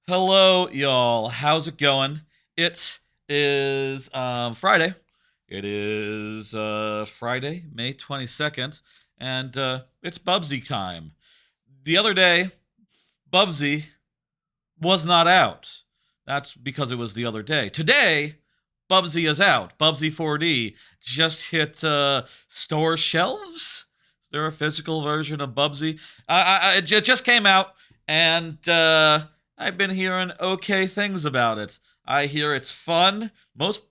Hello, y'all. How's it going? It is Friday. It is Friday, May 22nd, and it's Bubsy time. The other day, Bubsy was not out. That's because it was the other day. Today, Bubsy is out. Bubsy 4D just hit store shelves. Is there a physical version of Bubsy? It just came out, and I've been hearing okay things about it. I hear it's fun. Most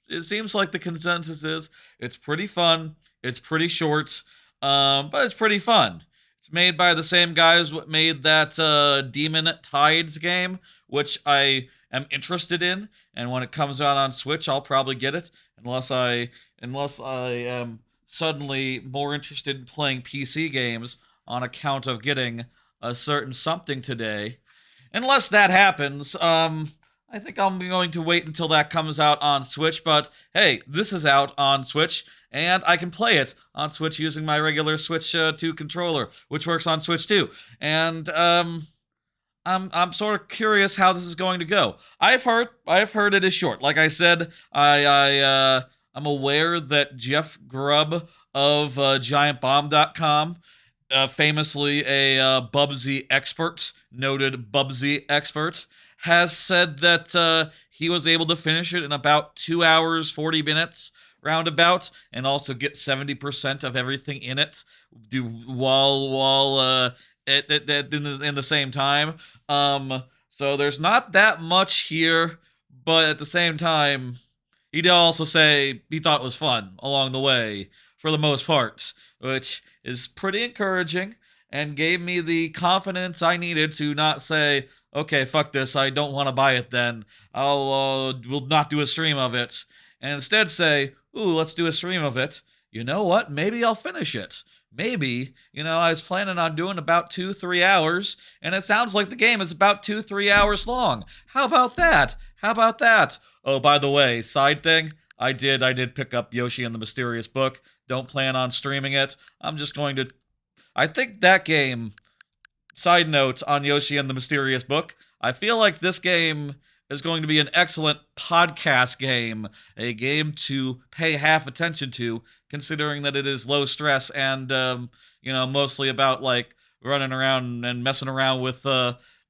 it seems like the consensus is it's pretty fun. It's pretty short, but it's pretty fun. It's made by the same guys what made that Demon Tides game, which I am interested in. And when it comes out on Switch, I'll probably get it, unless I am suddenly more interested in playing PC games on account of getting a certain something today. Unless that happens, I think I'm going to wait until that comes out on Switch. But hey, this is out on Switch, and I can play it on Switch using my regular Switch 2 controller, which works on Switch too. And I'm sort of curious how this is going to go. I've heard it is short. Like I said, I'm aware that Jeff Grubb of GiantBomb.com, famously a Bubsy expert, noted Bubsy expert, has said that he was able to finish it in about 2 hours 40 minutes roundabout, and also get 70% of everything in it do while in the same time. So there's not that much here, but at the same time, he did also say he thought it was fun along the way for the most part, which is pretty encouraging and gave me the confidence I needed to not say, okay, fuck this, I don't want to buy it then. We'll not do a stream of it. And instead say, ooh, let's do a stream of it. You know what? Maybe I'll finish it. Maybe, I was planning on doing about 2-3 hours, and it sounds like the game is about 2-3 hours long. How about that? How about that? Oh, by the way, side thing, I did pick up Yoshi and the Mysterious Book. Don't plan on streaming it. I'm just going to. I think that game. Side note on Yoshi and the Mysterious Book. I feel like this game is going to be an excellent podcast game, a game to pay half attention to, considering that it is low stress and mostly about like running around and messing around with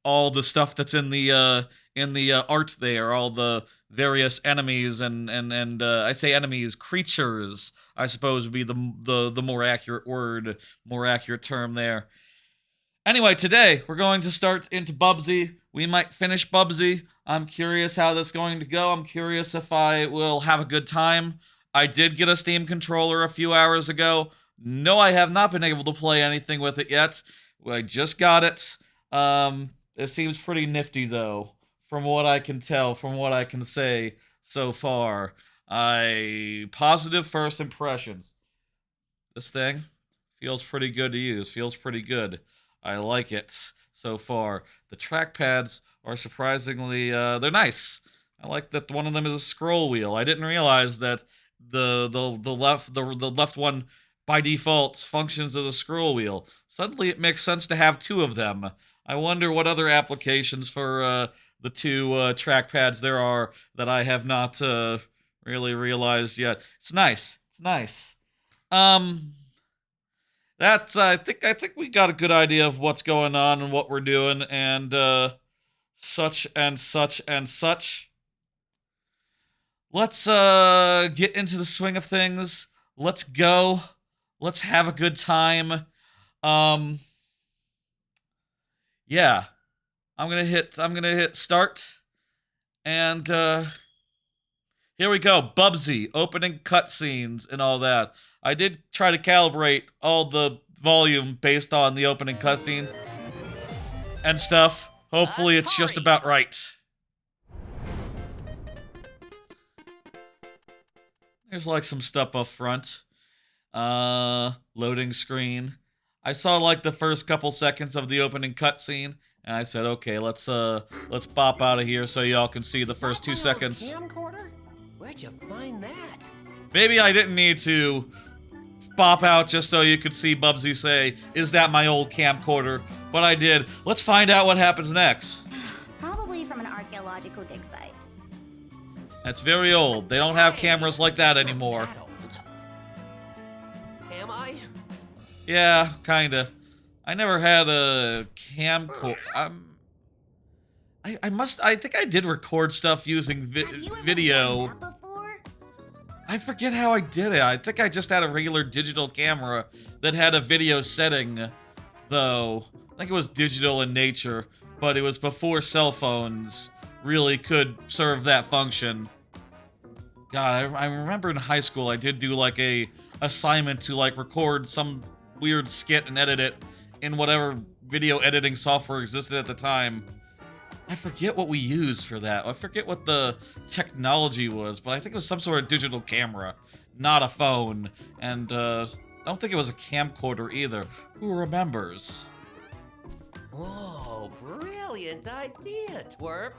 all the stuff that's in the art there, all the various enemies and I say enemies, creatures, I suppose would be the more accurate word, more accurate term there. Anyway, today we're going to start into Bubsy. We might finish Bubsy. I'm curious how that's going to go. I'm curious if I will have a good time. I did get a Steam controller a few hours ago. No, I have not been able to play anything with it yet. I just got it. It seems pretty nifty though, from what I can tell, from what I can say so far. Positive first impressions. This thing feels pretty good to use. Feels pretty good. I like it so far. The trackpads are surprisingly they're nice. I like that one of them is a scroll wheel. I didn't realize that the left one by default functions as a scroll wheel. Suddenly it makes sense to have two of them. I wonder what other applications for the two trackpads there are that I have not really realized yet. It's nice. It's nice. Um that's I think we got a good idea of what's going on and what we're doing and such and such and such. Let's get into the swing of things. Let's go. Let's have a good time. Um yeah. I'm gonna hit start and here we go. Bubsy, opening cutscenes and all that. I did try to calibrate all the volume based on the opening cutscene and stuff. Hopefully it's just about right. There's like some stuff up front. Loading screen. I saw like the first couple seconds of the opening cutscene, and I said, okay, let's bop out of here so y'all can see the first 2 seconds. Camcorder? Where'd you find that? Maybe I didn't need to bop out just so you could see Bubsy say, is that my old camcorder? But I did. Let's find out what happens next. How archaeological dig site. That's very old. They don't have cameras like that anymore. That old. Am I? Yeah, kinda. I never had a camcorder. I think I did record stuff using Have you ever video. done that before? I forget how I did it. I think I just had a regular digital camera that had a video setting, though. I think it was digital in nature, but it was before cell phones really could serve that function. God, I remember in high school I did do like a assignment to like record some weird skit and edit it in whatever video editing software existed at the time. I forget what we used for that. I forget what the technology was, but I think it was some sort of digital camera, not a phone. And I don't think it was a camcorder either. Who remembers? Whoa, brilliant idea, twerp.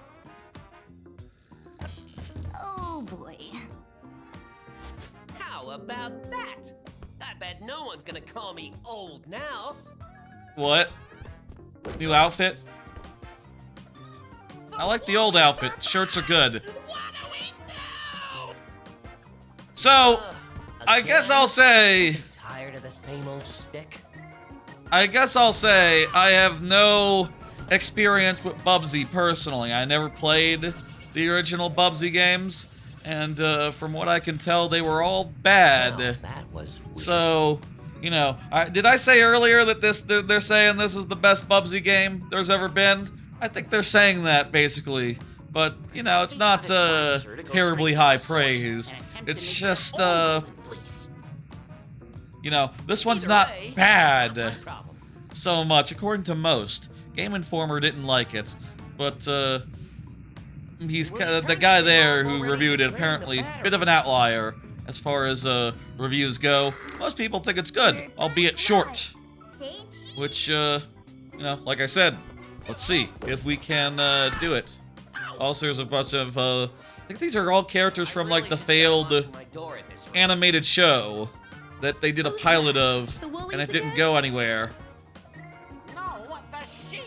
Oh boy. How about that? I bet no one's gonna call me old now. What? New outfit? I like the old outfit. Shirts are good. What do we do? So, I guess I'll say... Tired of the same old shtick? I guess I'll say I have no experience with Bubsy personally. I never played the original Bubsy games, and from what I can tell, they were all bad. Oh, that was weird. So, you know, did I say earlier that they're saying this is the best Bubsy game there's ever been? I think they're saying that, basically. But, you know, it's not terribly high praise. It's just, you know, this one's not bad so much, according to most. Game Informer didn't like it, but, he's the guy there who reviewed it, apparently, a bit of an outlier as far as reviews go. Most people think it's good, albeit short. Which, you know, like I said, let's see if we can do it. Also, there's a bunch of, I think these are all characters from, like, the failed animated show that they did a pilot of, and it didn't go anywhere. No, what the sheep?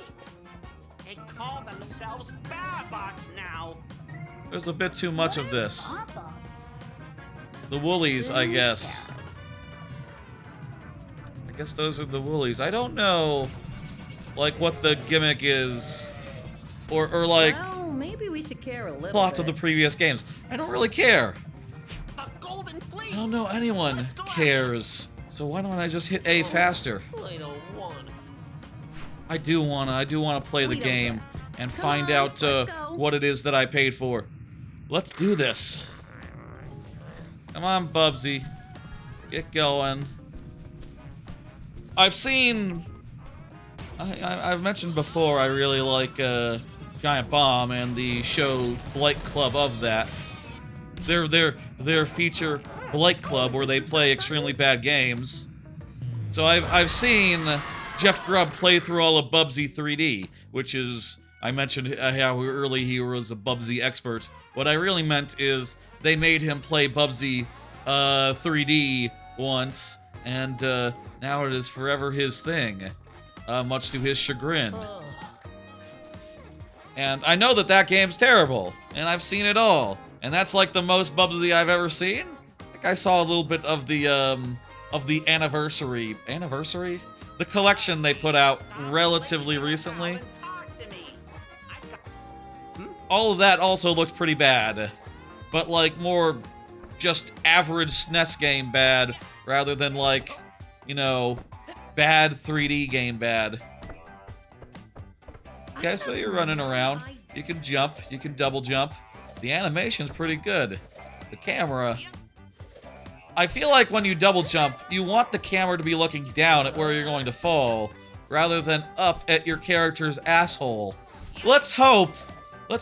They call themselves Barbots now. There's a bit too much of this. The Woolies, I guess. I guess those are the Woolies. I don't know, like, what the gimmick is, or like, well, maybe we should care a little plots bit. of the previous games. I don't really care. The Golden Fleece. I don't know anyone Let's go cares. So why don't I just hit A faster? I don't want. I do wanna play the We don't game and Come find on, out let's go. what it is that I paid for. Let's do this. Come on, Bubsy. Get going. I've seen... I've mentioned before I really like Giant Bomb and the show Blight Club of that. Their feature Blight Club where they play extremely bad games. So I've seen Jeff Grubb play through all of Bubsy 3D, which is, I mentioned how early he was a Bubsy expert. What I really meant is they made him play Bubsy 3D once, and now it is forever his thing, much to his chagrin. And I know that game's terrible, and I've seen it all, and that's like the most Bubsy I've ever seen. I think I saw a little bit of the anniversary, the collection they put out relatively recently. All of that also looked pretty bad, but like more just average SNES game bad, rather than like, you know, bad 3D game bad. Okay, so you're running around. You can jump, you can double jump. The animation's pretty good. The camera... I feel like when you double jump, you want the camera to be looking down at where you're going to fall, rather than up at your character's asshole. Let's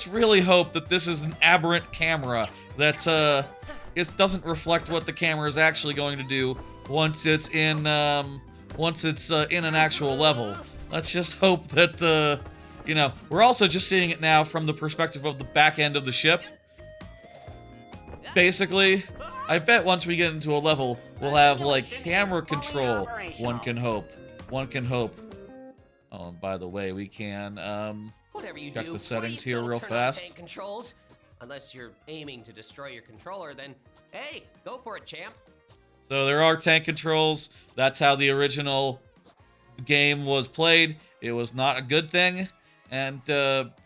really hope that this is an aberrant camera that it doesn't reflect what the camera is actually going to do once it's in an actual level. Let's just hope that you know, we're also just seeing it now from the perspective of the back end of the ship. Basically, I bet once we get into a level, we'll have, like, camera control. One can hope. One can hope. Oh, and by the way, we can, Whatever you check do, the settings please here don't real turn on fast. tank controls. Unless you're aiming to destroy your controller, then hey, go for it, champ. So there are tank controls. That's how the original game was played. It was not a good thing, and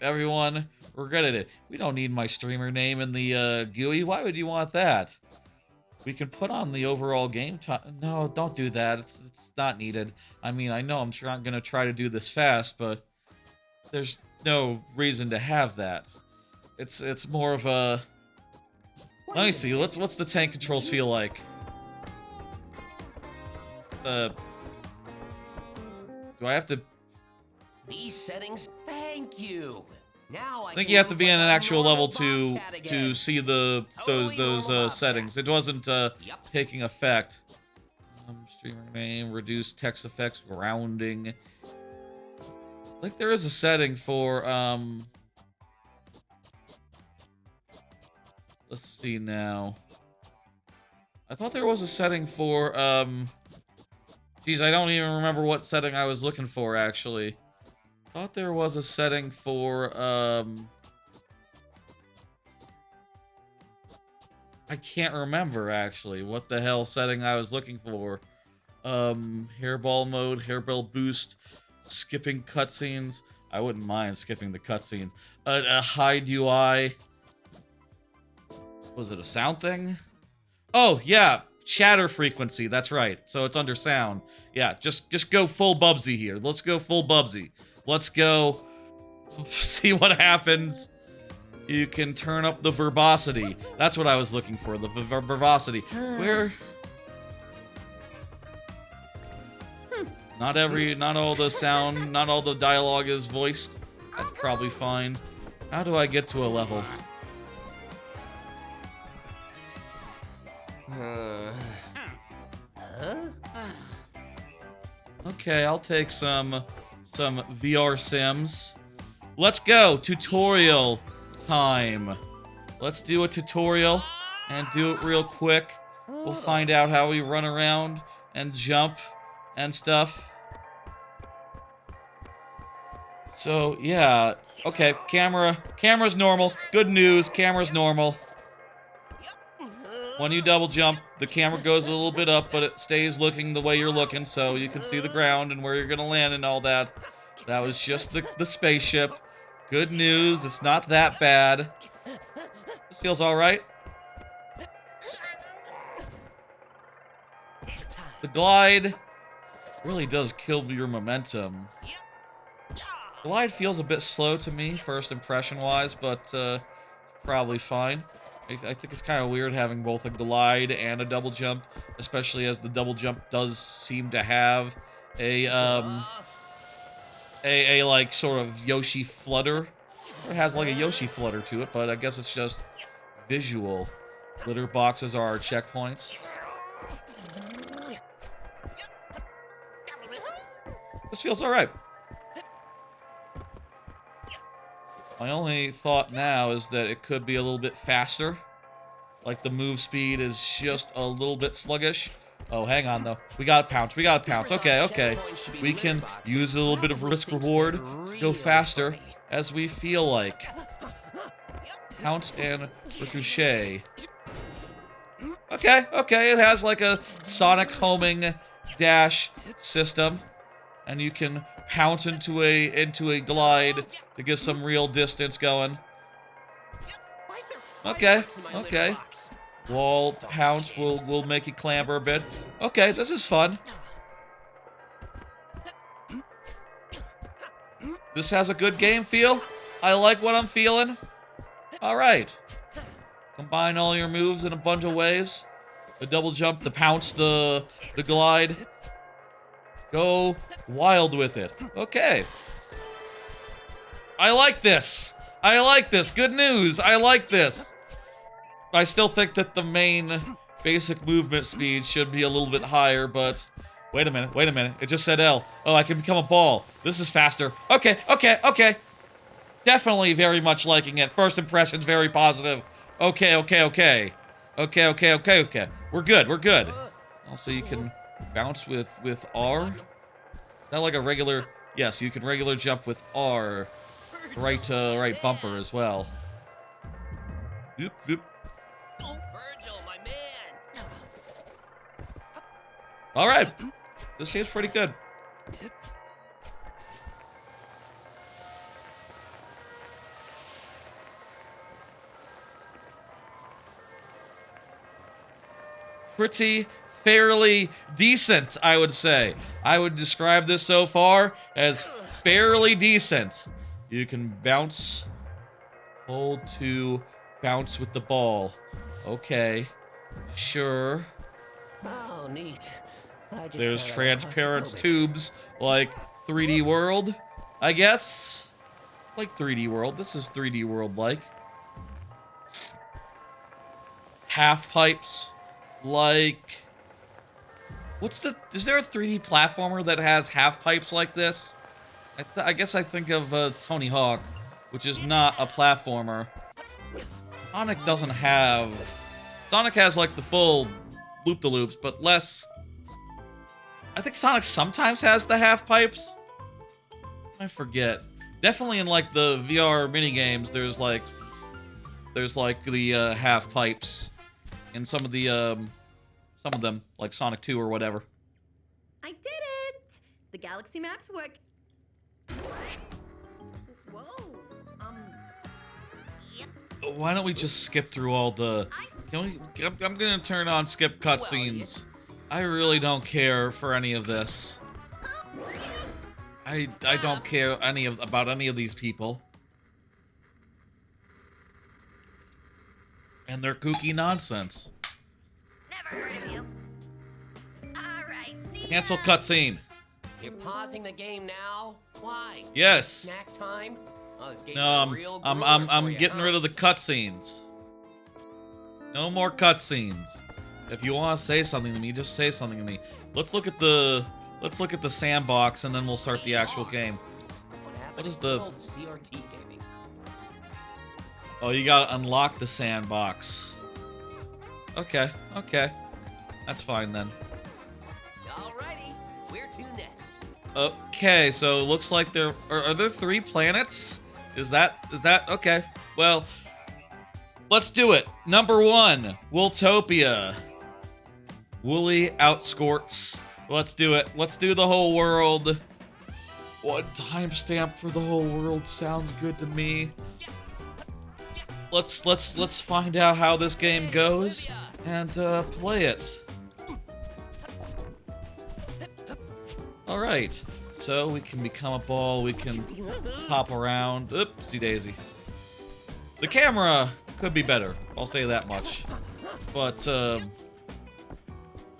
everyone regretted it. We don't need my streamer name in the GUI. Why would you want that? We can put on the overall game time. No, don't do that. It's not needed. I mean, I know I'm going to try to do this fast, but there's no reason to have that. It's more of a... Let me see. What's the tank controls feel like? Do I have to... These settings, thank you. Now I think you have to be in an actual level to see the those settings. It wasn't taking effect. Streamer name, reduce text effects, grounding. I think there is a setting for let's see now. I thought there was a setting for geez, I don't even remember what setting I was looking for actually. Thought there was a setting for I can't remember actually what the hell setting I was looking for. Hairball mode, hairball boost, skipping cutscenes. I wouldn't mind skipping the cutscenes. A hide UI. Was it a sound thing? Oh yeah, chatter frequency. That's right. So it's under sound. Yeah, just go full Bubsy here. Let's go full Bubsy. Let's go see what happens. You can turn up the verbosity. That's what I was looking for, the verbosity. Where? Not all the sound, not all the dialogue is voiced. That's probably fine. How do I get to a level? Okay, I'll take some VR sims. Let's go, tutorial time. Let's do a tutorial and do it real quick. We'll find out how we run around and jump and stuff. So, yeah. Okay, camera's normal. Good news, camera's normal. When you double jump, the camera goes a little bit up, but it stays looking the way you're looking, so you can see the ground and where you're gonna land and all that. That was just the spaceship. Good news, it's not that bad. This feels alright. The glide really does kill your momentum. Glide feels a bit slow to me, first impression-wise, but probably fine. I think it's kind of weird having both a glide and a double jump, especially as the double jump does seem to have a like sort of Yoshi flutter. It has like a Yoshi flutter to it, but I guess it's just visual. Litter boxes are our checkpoints. This feels alright. My only thought now is that it could be a little bit faster. Like the move speed is just a little bit sluggish. Oh, hang on though. We gotta pounce. We gotta pounce. Okay, okay. We can use a little bit of risk reward to go faster as we feel like. Pounce and ricochet. Okay, okay. It has like a sonic homing dash system. And you can pounce into a glide to get some real distance going. Okay, okay. Wall pounce will make you clamber a bit. Okay, this is fun. This has a good game feel. I like what I'm feeling. Alright. Combine all your moves in a bunch of ways. The double jump, the pounce, the glide. Go wild with it. Okay. I like this. I like this. Good news. I like this. I still think that the main basic movement speed should be a little bit higher, but... Wait a minute. Wait a minute. It just said L. Oh, I can become a ball. This is faster. Okay. Okay. Okay. Definitely very much liking it. First impressions, very positive. Okay. Okay. Okay. Okay. Okay. Okay. Okay. We're good. We're good. Also, you can... bounce with R? Is that like a regular... Yes, you can regular jump with R. right bumper as well. Oop, oop. Virgil, my man. All right, this seems pretty good. Pretty fairly decent, I would say. I would describe this so far as fairly decent. You can bounce, hold to bounce with the ball. Okay, sure. Oh, neat. There's transparent tubes like 3D World, I guess. Like 3D World. This is 3D World like. Half pipes. Like, is there a 3D platformer that has half pipes like this? I guess I think of Tony Hawk, which is not a platformer. Sonic doesn't have... Sonic has like the full loop-the-loops, but less... I think Sonic sometimes has the half pipes. I forget. Definitely in like the VR minigames, there's like the half pipes. In some of them, like Sonic 2 or whatever. I did it! The galaxy maps work. Whoa. Why don't we just skip through all the... I'm gonna turn on skip cutscenes. I really don't care for any of this. I don't care about any of these people. And their kooky nonsense. Never heard of you. Alright, see ya. Cancel cutscene. You're pausing the game now? Why? Yes. Snack time? Oh, this game's No, a real grueler I'm for you, getting huh? rid of the cutscenes. No more cutscenes. If you want to say something to me, just say something to me. Let's look at the sandbox and then we'll start the actual game. What is the... Old CRT gaming. Oh, you gotta unlock the sandbox. Okay. That's fine then. Alrighty, where to next? Okay, so it looks like there... Are there 3 planets? Is that... Okay. Well, let's do it. Number 1, Wooltopia. Woolly outscorts. Let's do it. Let's do the whole world. One timestamp for the whole world sounds good to me. Let's find out how this game goes and play it. All right. So we can become a ball. We can hop around. Oopsie daisy. The camera could be better. I'll say that much. But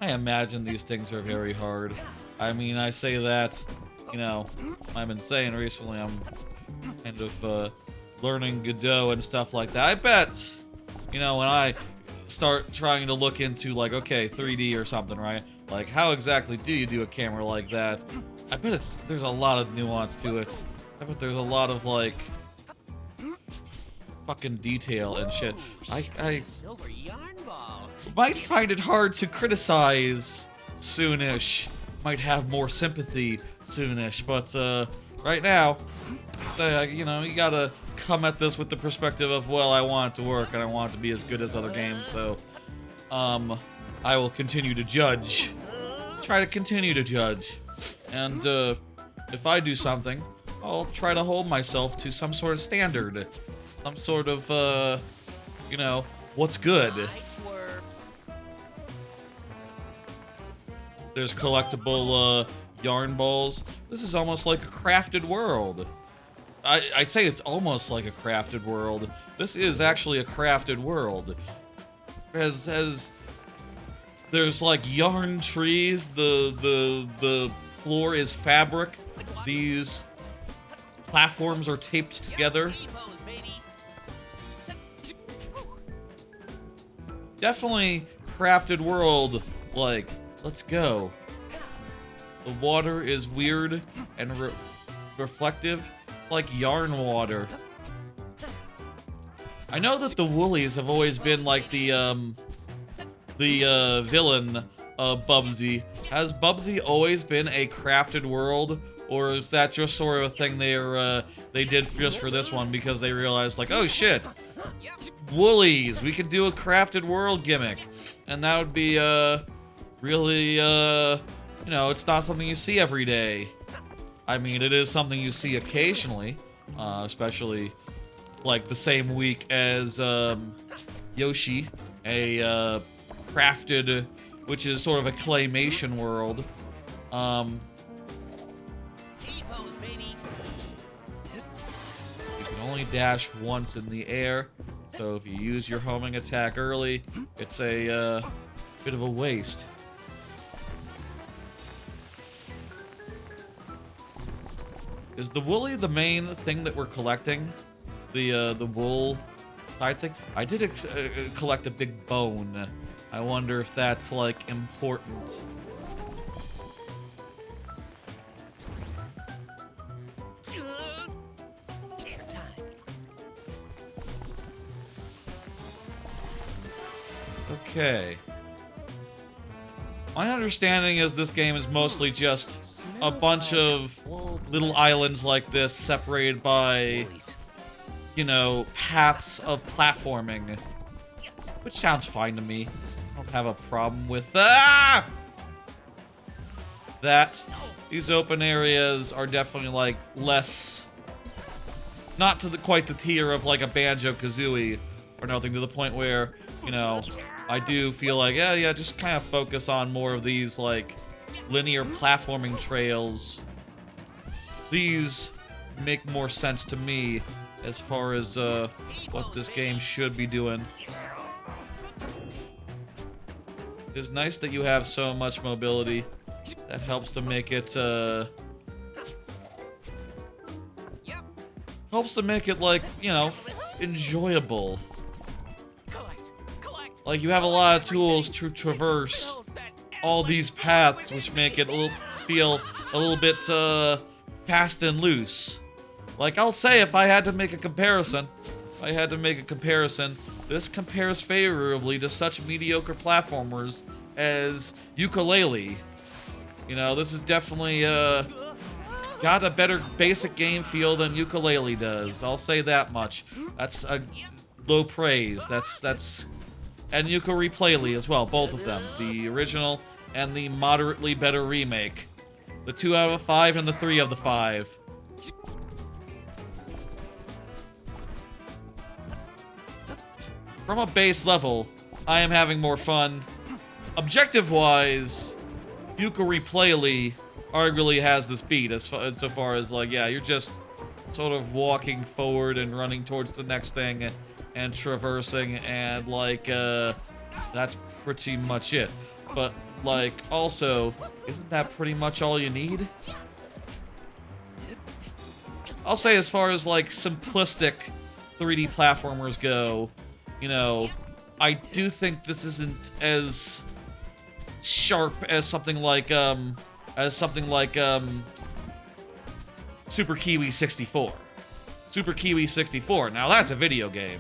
I imagine these things are very hard. I mean, I say that, you know, I've been saying recently I'm kind of learning Godot and stuff like that. I bet, you know, when I start trying to look into, like, okay, 3D or something, right? Like, how exactly do you do a camera like that? I bet there's a lot of nuance to it. I bet there's a lot of, like, fucking detail and shit. I Silver yarn ball. might find it hard to criticize soonish. Might have more sympathy soonish, but right now, you know, you gotta come at this with the perspective of, well, I want it to work and I want it to be as good as other games, so I will continue to judge. Try to continue to judge. And if I do something, I'll try to hold myself to some sort of standard. Some sort of, you know, what's good. Nice twerps. There's collectible yarn balls. This is almost like a crafted world. I say it's almost like a crafted world. This is actually a crafted world. As there's like yarn trees. The floor is fabric. These platforms are taped together. T-pose, baby. Definitely crafted world. Like, let's go. The water is weird and reflective. It's like yarn water. I know that the Woolies have always been like the villain of Bubsy. Has Bubsy always been a crafted world, Or is that just sort of a thing they did just for this one because they realized, like, oh shit, Woolies, we could do a crafted world gimmick. And that would be, really, you know, it's not something you see every day. I mean, it is something you see occasionally, especially, like, the same week as, Yoshi, a, crafted, which is sort of a claymation world. T-pose, baby. You can only dash once in the air, so if you use your homing attack early, it's a bit of a waste. Is the woolly the main thing that we're collecting? The wool side thing? I did collect a big bone. I wonder if that's, like, important. Okay. My understanding is this game is mostly just a bunch of little islands like this separated by, you know, paths of platforming. Which sounds fine to me. I don't have a problem with that. These open areas are definitely, like, less... Not to quite the tier of, like, a Banjo-Kazooie or nothing, to the point where, you know, I do feel like, yeah, just kind of focus on more of these, like, linear platforming trails. These make more sense to me as far as, what this game should be doing. It's nice that you have so much mobility. That helps to make it, helps to make it, like, you know, enjoyable. Like, you have a lot of tools to traverse all these paths, which make it feel a little bit, fast and loose. Like, I'll say, if I had to make a comparison, this compares favorably to such mediocre platformers as Ukulele. You know, this is definitely, got a better basic game feel than Ukulele does. I'll say that much. That's a low praise. That's... And Ukulele as well, both of them. The original and the moderately better remake. The 2 out of 5 and the 3 of the 5. From a base level, I am having more fun. Objective-wise, Ukulele arguably has this beat so far as, like, yeah, you're just sort of walking forward and running towards the next thing and traversing, and, like, that's pretty much it. But, like, also, isn't that pretty much all you need? I'll say, as far as, like, simplistic 3D platformers go, you know, I do think this isn't as sharp as something like Super Kiwi 64. Super Kiwi 64. Now that's a video game.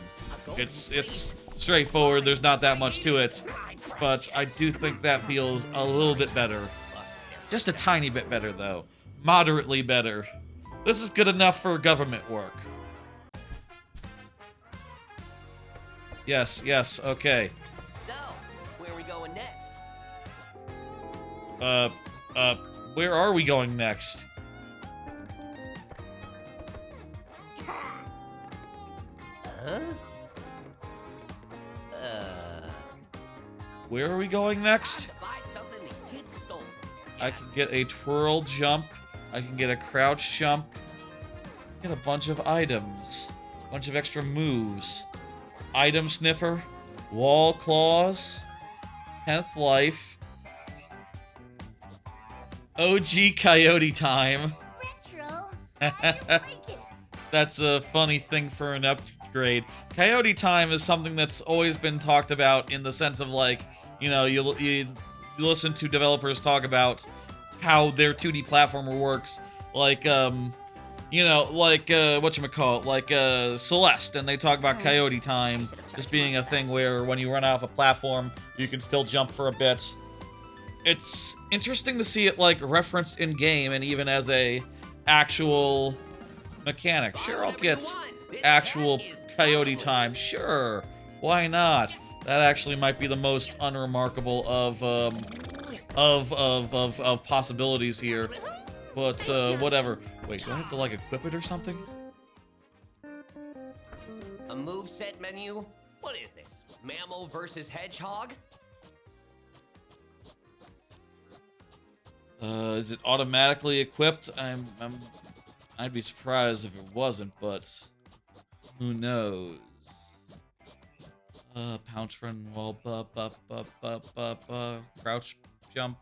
It's straightforward, there's not that much to it, but I do think that feels a little bit better. Just a tiny bit better, though. Moderately better. This is good enough for government work. Yes, okay. So, where are we going next? Where are we going next? Huh? Where are we going next? To buy something these kids stole. I can get a twirl jump. I can get a crouch jump. Get a bunch of items. A bunch of extra moves. Item sniffer. Wall claws. 10th life. OG coyote time. Retro. I like it. That's a funny thing for an upgrade. Coyote time is something that's always been talked about in the sense of, like, you know, you listen to developers talk about how their 2D platformer works, like, you know, like, whatchamacallit, like, Celeste, and they talk about Coyote time just being a thing where when you run off a platform, you can still jump for a bit. It's interesting to see it, like, referenced in-game, and even as a actual mechanic. Sure, I'll get actual coyote time. Sure, why not? That actually might be the most unremarkable of possibilities here. But whatever. Wait, do I have to like equip it or something? A moveset menu? What is this? Mammal versus hedgehog? Is it automatically equipped? I'd be surprised if it wasn't, but who knows? Pounce run, wall, crouch, jump.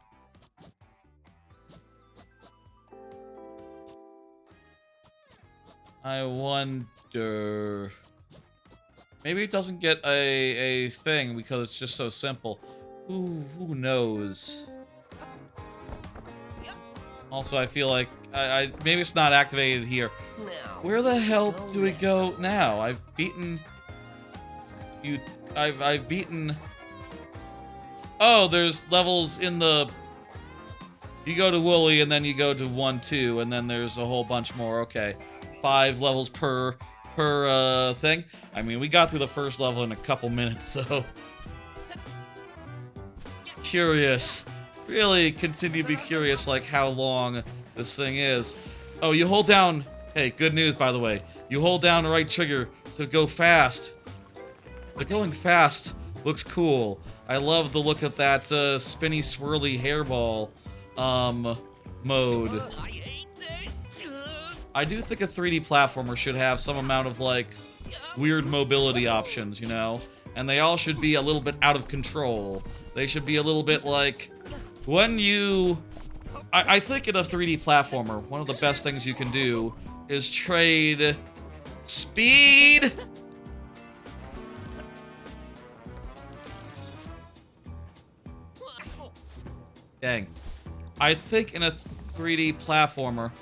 I wonder. Maybe it doesn't get a thing because it's just so simple. Who knows? Also, I feel like maybe it's not activated here. Where the hell do we go now? I've beaten you. I've beaten. Oh, there's levels in the. You go to Wooly and then you go to 1, 2, and then there's a whole bunch more. Okay, 5 levels per thing. I mean, we got through the first level in a couple minutes, so curious. Really continue to be curious, like how long this thing is. Oh, you hold down. Hey, good news, by the way. You hold down the right trigger to go fast. The going fast looks cool. I love the look of that spinny, swirly hairball mode. I do think a 3D platformer should have some amount of like weird mobility options, you know? And they all should be a little bit out of control. They should be a little bit like when you... I think in a 3D platformer, one of the best things you can do is trade speed. Dang. I think in a 3D platformer...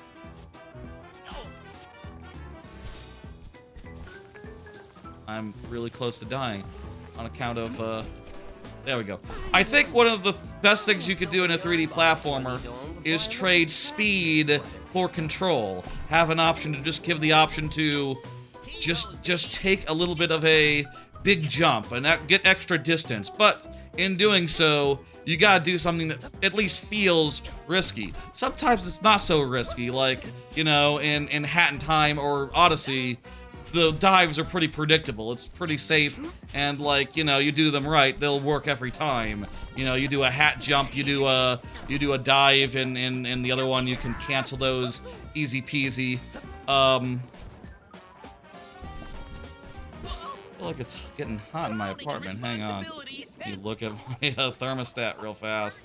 I'm really close to dying on account of, there we go. I think one of the best things you could do in a 3D platformer is trade speed for control. Have an option to just give the option to just take a little bit of a big jump and get extra distance. But in doing so, you gotta do something that at least feels risky. Sometimes it's not so risky, like, you know, in Hat in Time or Odyssey, the dives are pretty predictable. It's pretty safe, and like, you know, you do them right, they'll work every time. You know, you do a hat jump, you do a dive, and in the other one you can cancel those easy peasy. I feel like it's getting hot in my apartment. Hang on. You look at my thermostat real fast.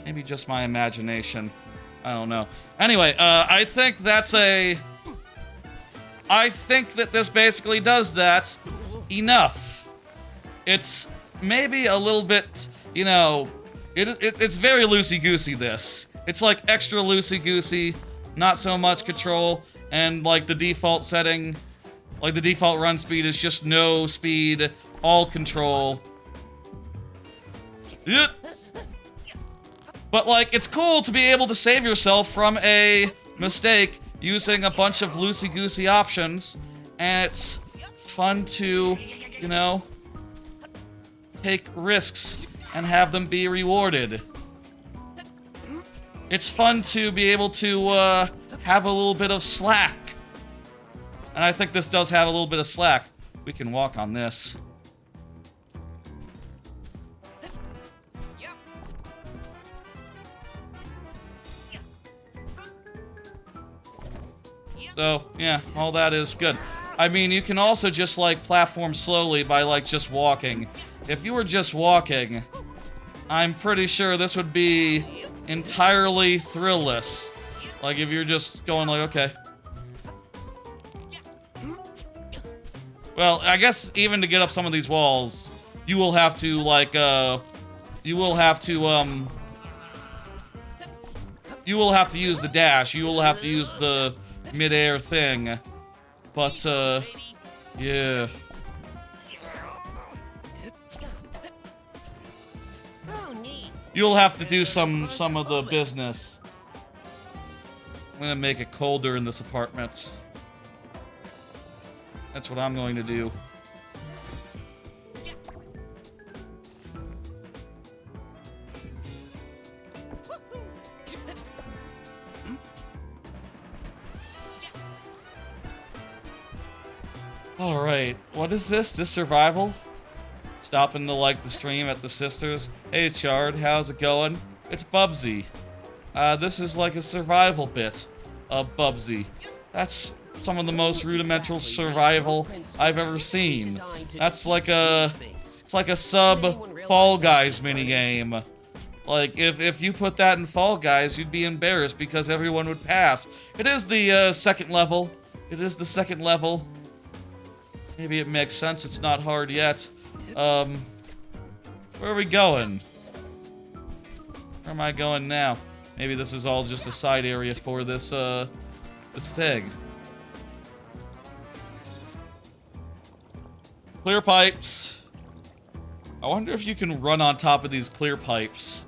Maybe just my imagination. I don't know. Anyway, I think that's a... I think that this basically does that enough. It's maybe a little bit, you know... It's very loosey-goosey, this. It's like extra loosey-goosey, not so much control, and like the default setting... Like the default run speed is just no speed, all control. Yep. But, like, it's cool to be able to save yourself from a mistake using a bunch of loosey-goosey options. And it's fun to, you know, take risks and have them be rewarded. It's fun to be able to have a little bit of slack. And I think this does have a little bit of slack. We can walk on this. So, yeah, all that is good. I mean, you can also just, like, platform slowly by, like, just walking. If you were just walking, I'm pretty sure this would be entirely thrillless. Like, if you're just going like, okay. Well, I guess even to get up some of these walls, you will have to, like, you will have to use the dash. You will have to use the mid-air thing. But, yeah. you'll have to do some of the business. I'm gonna make it colder in this apartment. That's what I'm going to do. Alright, what is this? This survival? Stopping to like the stream at the sisters. Hey Chard, how's it going? It's Bubsy. This is like a survival bit of Bubsy. That's some of the most rudimental survival I've ever seen. That's like a... It's like a sub Fall Guys minigame. Like, if you put that in Fall Guys, you'd be embarrassed because everyone would pass. It is the second level. It is the second level. Maybe it makes sense, it's not hard yet. Where are we going? Where am I going now? Maybe this is all just a side area for this, this thing. Clear pipes. I wonder if you can run on top of these clear pipes.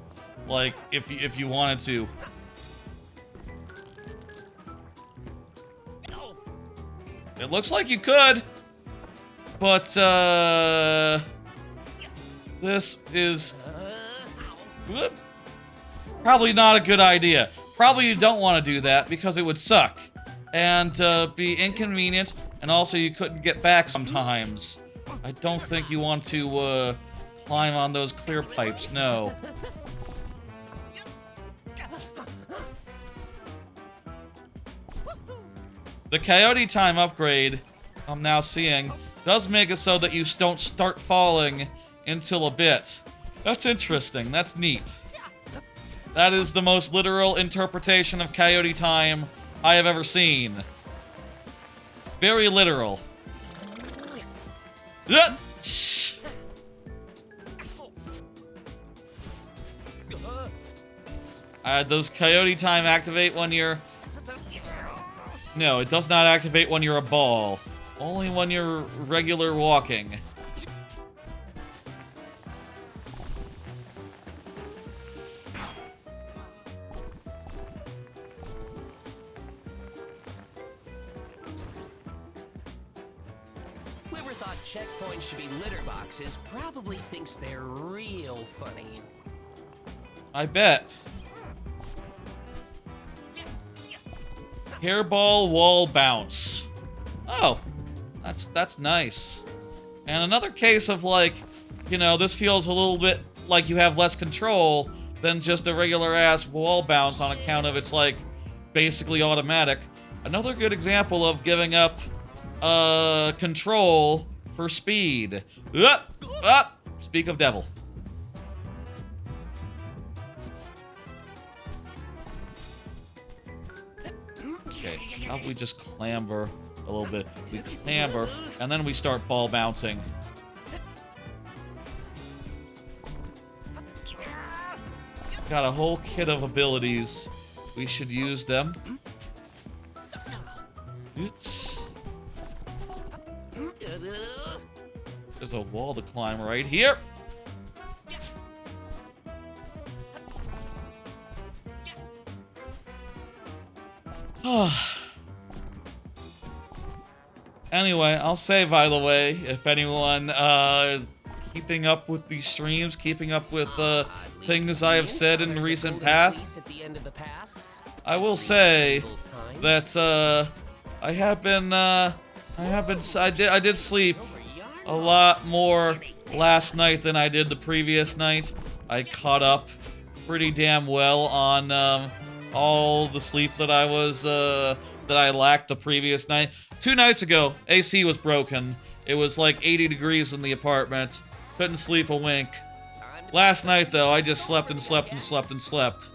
Like, if you wanted to. It looks like you could. But, this is probably not a good idea. Probably you don't want to do that because it would suck. And, be inconvenient, and also you couldn't get back sometimes. I don't think you want to, climb on those clear pipes, no. The Coyote Time upgrade, I'm now seeing, does make it so that you don't start falling until a bit. That's interesting. That's neat. That is the most literal interpretation of Coyote Time I have ever seen. Very literal. Does Coyote Time activate when you're... No, it does not activate when you're a ball. Only when you're regular walking. Whoever thought checkpoints should be litter boxes probably thinks they're real funny. I bet. Hairball wall bounce. Oh, that's nice. And another case of like, you know, this feels a little bit like you have less control than just a regular ass wall bounce on account of it's like basically automatic. Another good example of giving up control for speed. Speak of devil. Okay, how about we just clamber a little bit? We clamber, and then we start ball bouncing. Got a whole kit of abilities. We should use them. There's a wall to climb right here. Anyway, I'll say, by the way, if anyone is keeping up with these streams, keeping up with things I have said in recent past, I will say that I did sleep a lot more last night than I did the previous night. I caught up pretty damn well on all the sleep that I lacked the previous night. 2 nights ago, AC was broken. It was like 80 degrees in the apartment. Couldn't sleep a wink. Last night, though, I just slept and slept and slept and slept.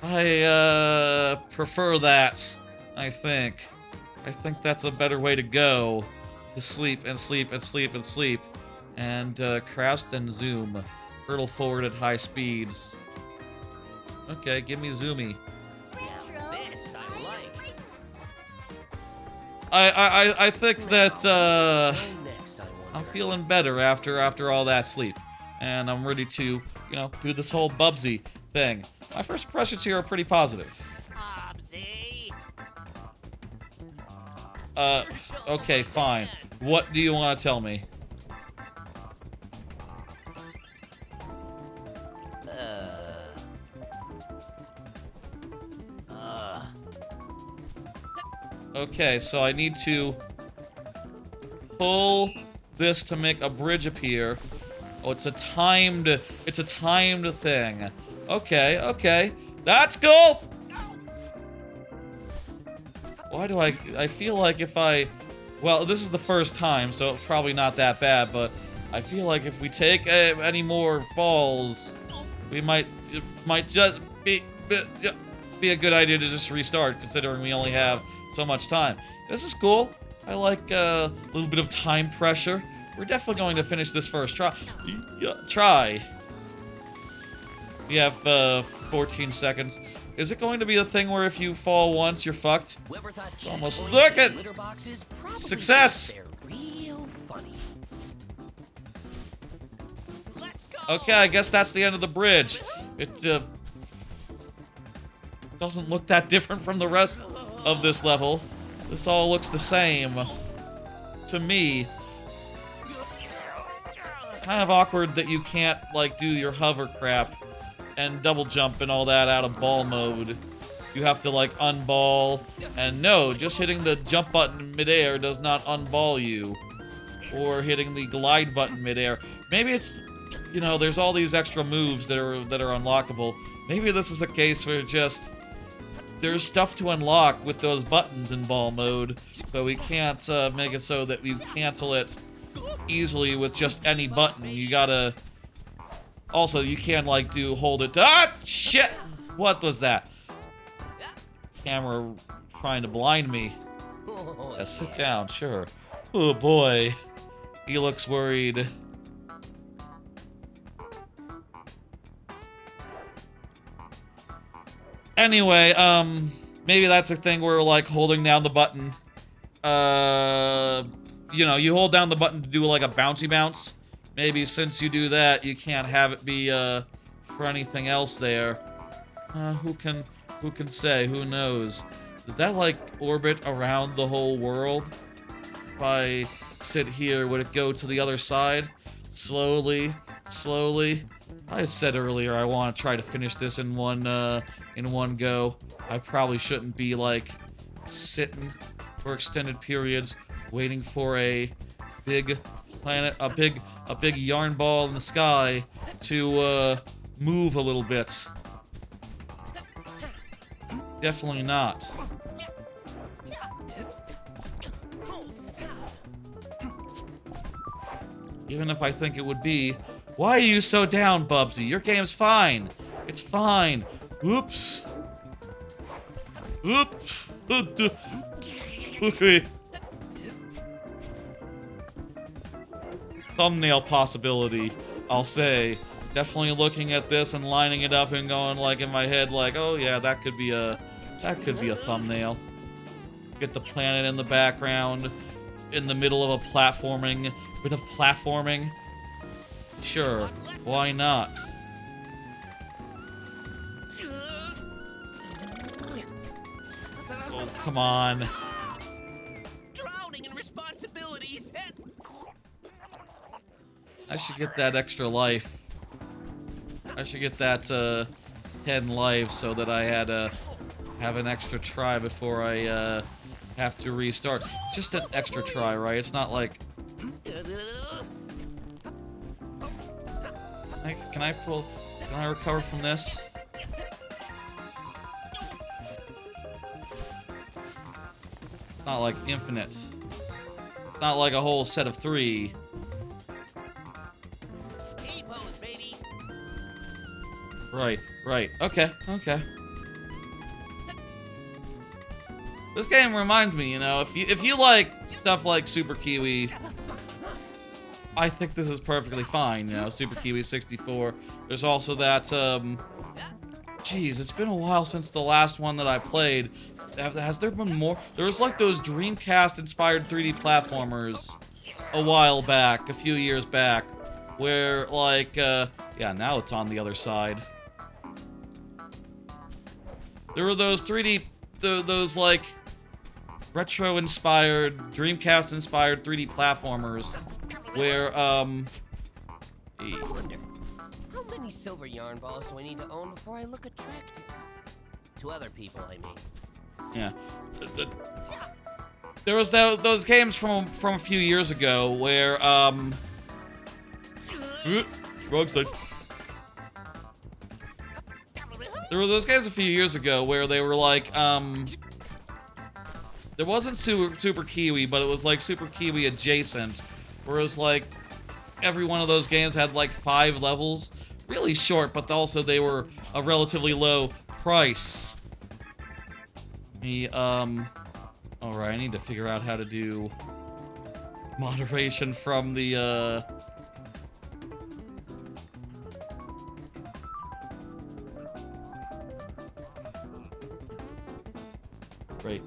I prefer that, I think. I think that's a better way to go. To sleep and sleep and sleep and sleep. And crouch and zoom. Hurtle forward at high speeds. Okay, give me zoomy. This I like. I think that I'm feeling better after all that sleep. and I'm ready to, you know, do this whole Bubsy thing. My first impressions here are pretty positive. Bubsy! Okay, fine. What do you want to tell me? Okay, so I need to pull this to make a bridge appear. Oh, it's a timed thing. Okay, okay. That's cool! Why do I feel like if I... Well, this is the first time, so it's probably not that bad, but I feel like if we take any more falls, it might just be a good idea to just restart, considering we only have so much time. This is cool. I like a little bit of time pressure. We're definitely going to finish this first try. We have 14 seconds. Is it going to be a thing where if you fall once, you're fucked? Almost look at success. They're real funny. Let's go. Okay, I guess that's the end of the bridge. It doesn't look that different from the rest of this level. This all looks the same to me. Kind of awkward that you can't, like, do your hover crap and double jump and all that out of ball mode. You have to, like, unball. And no, just hitting the jump button midair does not unball you. Or hitting the glide button midair. Maybe it's, you know, there's all these extra moves that are unlockable. Maybe this is a case where just there's stuff to unlock with those buttons in ball mode, so we can't make it so that we cancel it easily with just any button. You gotta... Also, you can't, like, hold it... Ah! Shit! What was that? Camera trying to blind me. Yeah, sit down, sure. Oh, boy. He looks worried. Anyway, maybe that's a thing where, like, holding down the button, you know, you hold down the button to do, like, a bouncy bounce. Maybe since you do that, you can't have it be, for anything else there. Who can say? Who knows? Does that, like, orbit around the whole world? If I sit here, would it go to the other side? Slowly, slowly. I said earlier I want to try to finish this in one go. I probably shouldn't be, like, sitting for extended periods waiting for a big planet, a big yarn ball in the sky to move a little bit. Definitely not. Even if I think it would be. Why are you so down, Bubsy? Your game's fine. It's fine. Oops. Oops. Okay. Thumbnail possibility, I'll say. Definitely looking at this and lining it up and going, like, in my head, like, oh yeah, that could be a thumbnail. Get the planet in the background, in the middle of a platforming, bit of platforming. Sure, why not? Oh, come on. Drowning in responsibilities. I should get that extra life. I should get that 10 lives so that I had have an extra try before I have to restart. Just an extra try, right? It's not like... Can I recover from this? It's not like infinite. It's not like a whole set of 3. T-pose, baby. Right. Okay. This game reminds me, you know, if you like stuff like Super Kiwi, I think this is perfectly fine, you know, Super Kiwi 64. There's also that, geez, it's been a while since the last one that I played. Has there been more? There was like those Dreamcast-inspired 3D platformers a while back, a few years back. where, like, yeah, now it's on the other side. There were those 3D, those, like, retro-inspired, Dreamcast-inspired 3D platformers where, I wonder, how many silver yarn balls do I need to own before I look attractive? To other people, I mean. yeah. There was those games from a few years ago where, wrong side. There were those games a few years ago where they were like, there wasn't Super Kiwi, but it was like Super Kiwi adjacent, where it was like, every one of those games had like 5 levels. Really short, but also they were a relatively low price. Alright, I need to figure out how to do moderation from the,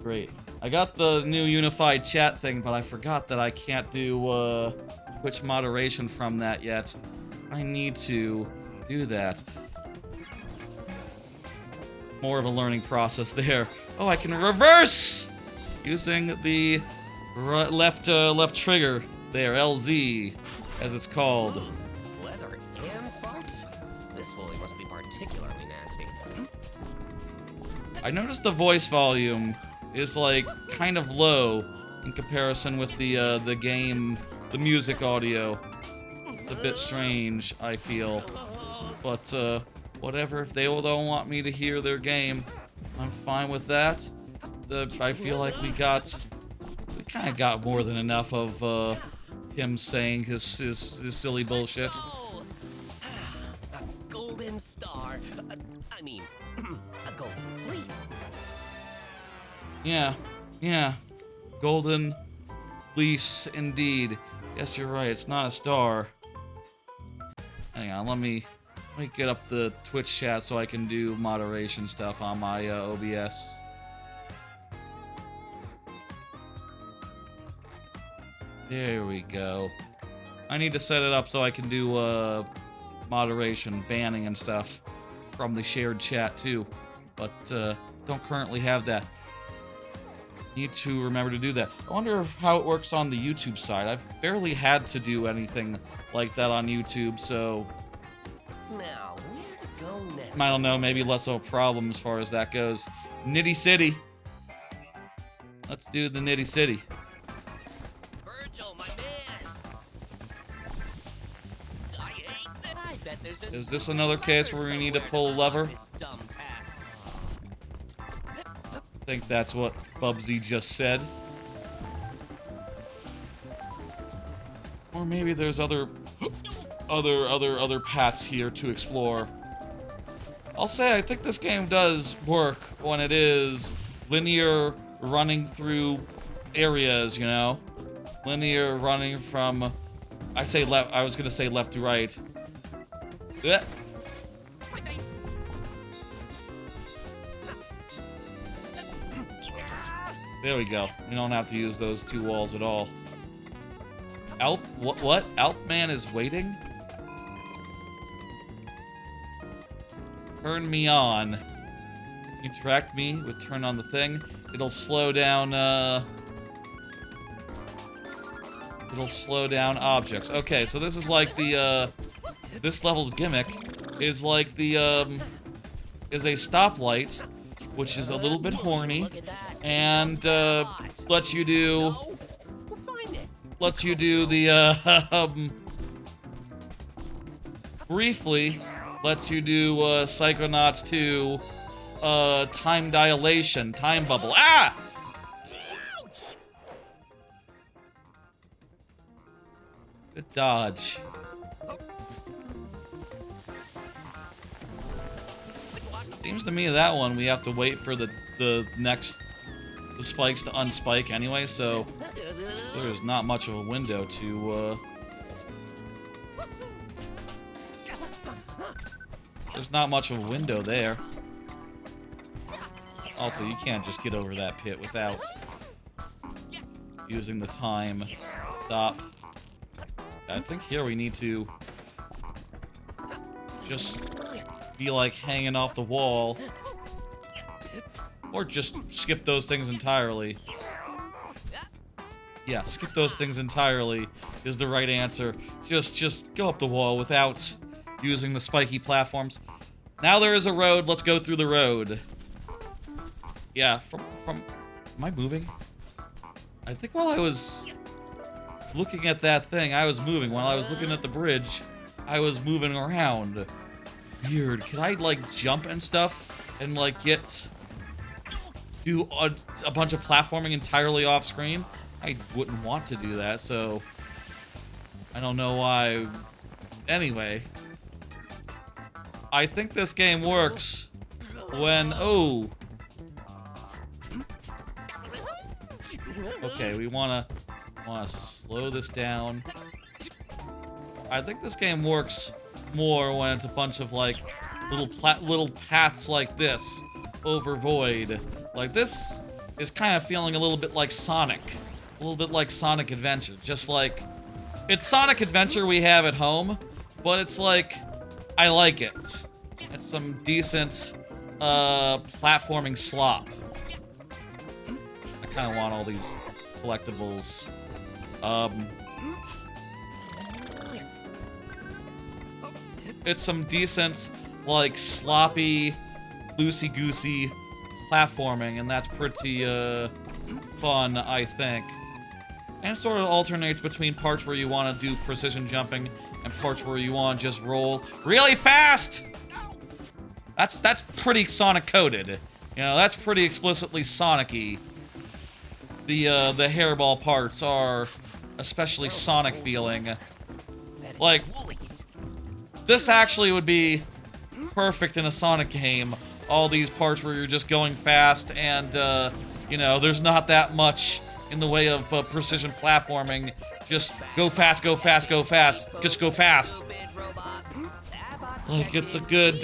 Great. I got the new unified chat thing, but I forgot that I can't do, Twitch moderation from that yet. I need to do that. More of a learning process there. Oh, I can reverse! Using the left trigger there, LZ, as it's called. Leather and farts? This Wooly must be particularly nasty. I noticed the voice volume is like kind of low in comparison with the game, the music audio. It's a bit strange, I feel. But whatever, if they don't want me to hear their game, I'm fine with that. I feel like we kind of got more than enough of him saying his silly bullshit. Oh, a golden star. I mean, a golden fleece. Yeah. Golden fleece, indeed. Yes, you're right. It's not a star. Hang on, let me get up the Twitch chat so I can do moderation stuff on my OBS. There we go. I need to set it up so I can do moderation, banning and stuff from the shared chat too, but don't currently have that. Need to remember to do that. I wonder how it works on the YouTube side. I've barely had to do anything like that on YouTube, so Now, where to go next? I don't know, maybe less of a problem as far as that goes. Nitty City. Let's do the Nitty City. Virgil, my man. I hate that. I bet there's a Is this another case where we need to pull a lever? This dumb path. I think that's what Bubsy just said. Or maybe there's other paths here to explore. I'll say I think this game does work when it is linear running through areas, you know? Linear running from I was gonna say left to right. Yeah. There we go. We don't have to use those 2 walls at all. Alp? What? Alpman is waiting? Turn me on. Interact me with turn on the thing. It'll slow down, it'll slow down objects. Okay, so this is like the, this level's gimmick is like the, is a stoplight, which is a little bit horny, and, lets you do the, briefly, lets you do, Psychonauts 2, time dilation, time bubble. Ah! Good dodge. Seems to me that one we have to wait for the spikes to unspike anyway, so there's not much of a window to, there's not much of a window there. Also, you can't just get over that pit without using the time stop. I think here we need to just be like hanging off the wall. Or just skip those things entirely. Yeah, skip those things entirely is the right answer. Just go up the wall without using the spiky platforms. Now there is a road, let's go through the road. Yeah, from am I moving? I think while I was looking at that thing, I was moving. While I was looking at the bridge, I was moving around. Weird. Could I, like, jump and stuff and, like, do a bunch of platforming entirely off screen? I wouldn't want to do that, so I don't know why. Anyway, I think this game works when, oh. Okay, we wanna slow this down. I think this game works more when it's a bunch of like little paths like this over void. Like this is kind of feeling a little bit like Sonic. A little bit like Sonic Adventure. Just like, it's Sonic Adventure we have at home, but it's like, I like it. It's some decent platforming slop. I kind of want all these collectibles. It's some decent, like, sloppy, loosey-goosey platforming, and that's pretty, fun, I think. And it sort of alternates between parts where you want to do precision jumping and parts where you want to just roll really fast! That's pretty Sonic-coded. You know, that's pretty explicitly Sonic-y. The hairball parts are especially Sonic feeling. Like, this actually would be perfect in a Sonic game. All these parts where you're just going fast and, you know, there's not that much in the way of precision platforming. Just go fast, go fast, go fast. Just go fast. Like, it's a good,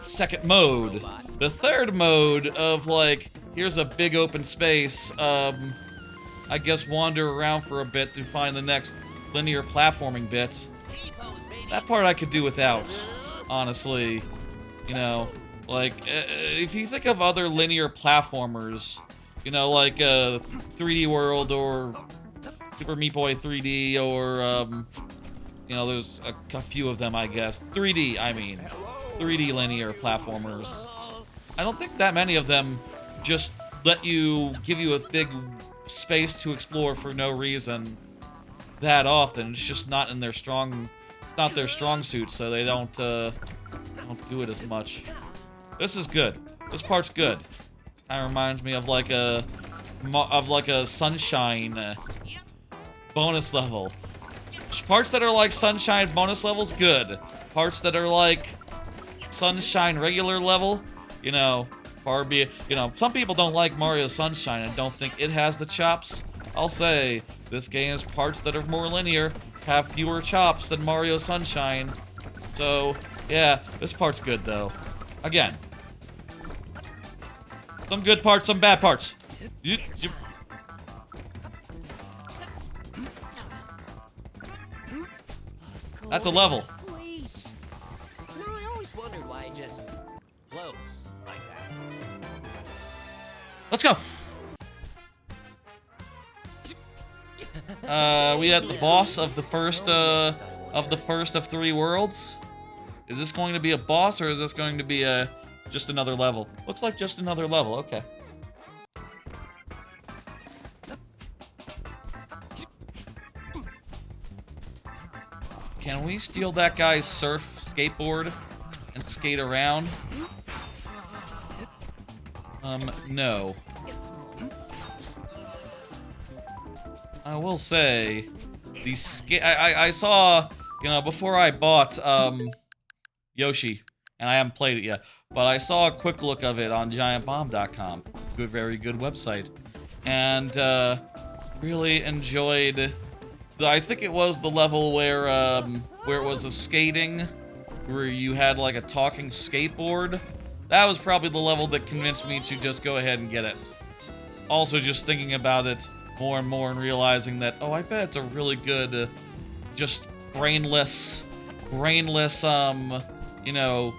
second mode. The third mode of, like, here's a big open space, I guess wander around for a bit to find the next linear platforming bit. That part I could do without, honestly. You know, like, if you think of other linear platformers, you know, like 3D World or Super Meat Boy 3D or, you know, there's a few of them, I guess. 3D, I mean. 3D linear platformers. I don't think that many of them just give you a big space to explore for no reason that often. It's just not in their it's not their strong suit, so they don't do it as much. This is good. This part's good. Kind of reminds me of like a Sunshine bonus level. Parts that are like Sunshine bonus levels, good. Parts that are like Sunshine regular level, you know, far be it. You know, some people don't like Mario Sunshine and don't think it has the chops. I'll say this game's parts that are more linear have fewer chops than Mario Sunshine. So, yeah, this part's good though. Again, some good parts, some bad parts. That's a level. No, I always wondered why it just floats like that. Let's go. We had the boss of the first of 3 worlds. Is this going to be a boss or is this going to be just another level? Looks like just another level. Okay. Can we steal that guy's skateboard and skate around? No. I will say, I saw, you know, before I bought, Yoshi, and I haven't played it yet, but I saw a quick look of it on giantbomb.com. Very good website. And, really enjoyed I think it was the level where it was a skating, where you had like a talking skateboard. That was probably the level that convinced me to just go ahead and get it. Also, just thinking about it more and more and realizing that, oh, I bet it's a really good, just brainless brainless, you know,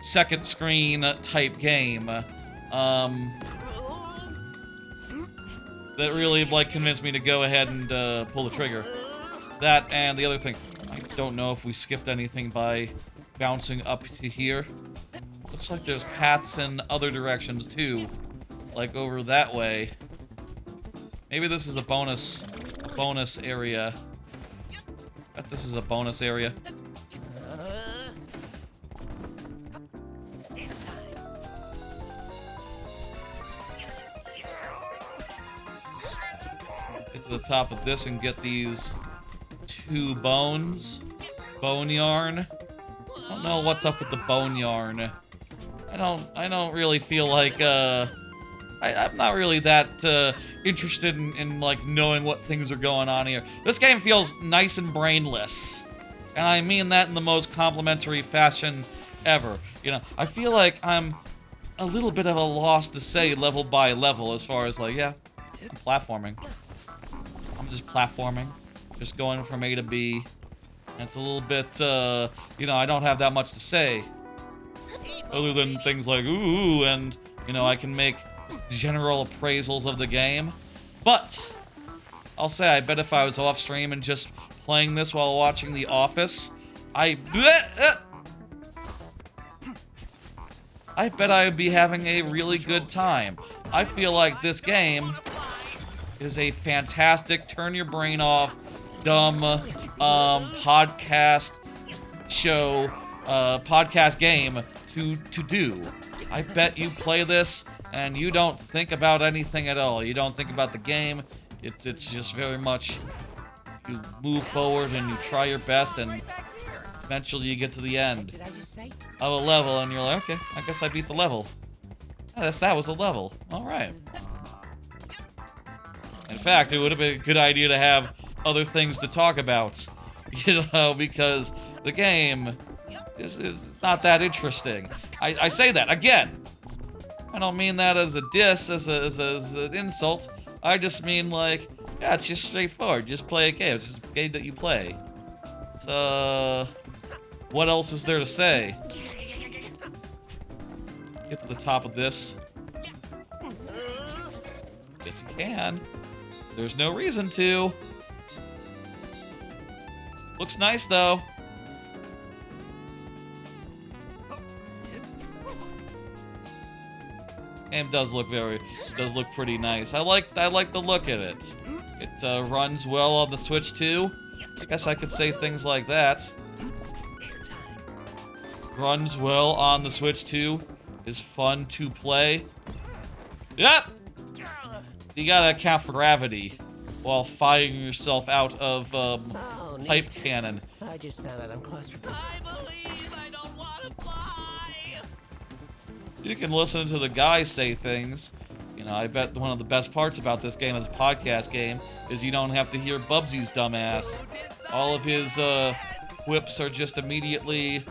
second screen type game, that really, like, convinced me to go ahead and, pull the trigger. That and the other thing, I don't know if we skipped anything by bouncing up to here. Looks like there's paths in other directions, too. Like, over that way. Maybe this is a bonus area. I bet this is a bonus area. Get to the top of this and get these 2 bones. Bone yarn. I don't know what's up with the bone yarn. I don't really feel like, I'm not really that, interested in, like, knowing what things are going on here. This game feels nice and brainless. And I mean that in the most complimentary fashion ever. You know, I feel like I'm a little bit of a loss to say level by level as far as, like, yeah, I'm platforming. I'm just platforming. Just going from A to B. And it's a little bit, you know, I don't have that much to say. Other than things like, ooh, and, you know, I can make general appraisals of the game. But I'll say, I bet if I was off stream and just playing this while watching The Office, I bet I would be having a really good time. I feel like this game is a fantastic turn your brain off, dumb podcast show, podcast game to do. I bet you play this and you don't think about anything at all. You don't think about the game. It's just very much, you move forward and you try your best, and eventually you get to the end of a level and you're like, okay, I guess I beat the level. That was a level. All right. In fact, it would have been a good idea to have other things to talk about, you know, because the game is not that interesting. I say that again. I don't mean that as a diss, as an insult. I just mean, like, yeah, it's just straightforward. Just play a game. It's just a game that you play. So, what else is there to say? Get to the top of this. Yes, you can. There's no reason to. Looks nice, though. Game does look pretty nice. I like the look of it. It runs well on the Switch too. I guess I could say things like that. Runs well on the Switch too. Is fun to play. Yep. You gotta account for gravity while firing yourself out of pipe cannon. I just found out I'm claustrophobic. I believe I don't want to fly. You can listen to the guy say things. You know, I bet one of the best parts about this game as a podcast game is you don't have to hear Bubsy's dumbass. All of his whips are just immediately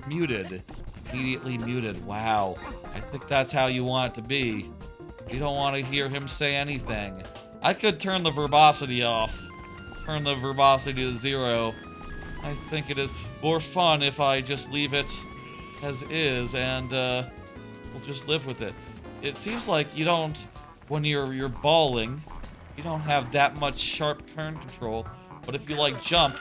muted. Immediately muted. Wow. I think that's how you want it to be. You don't want to hear him say anything. I could turn the verbosity off. Turn the verbosity to 0. I think it is more fun if I just leave it as is and we'll just live with it. It seems like you don't, when you're balling, you don't have that much sharp turn control. But if you like jump,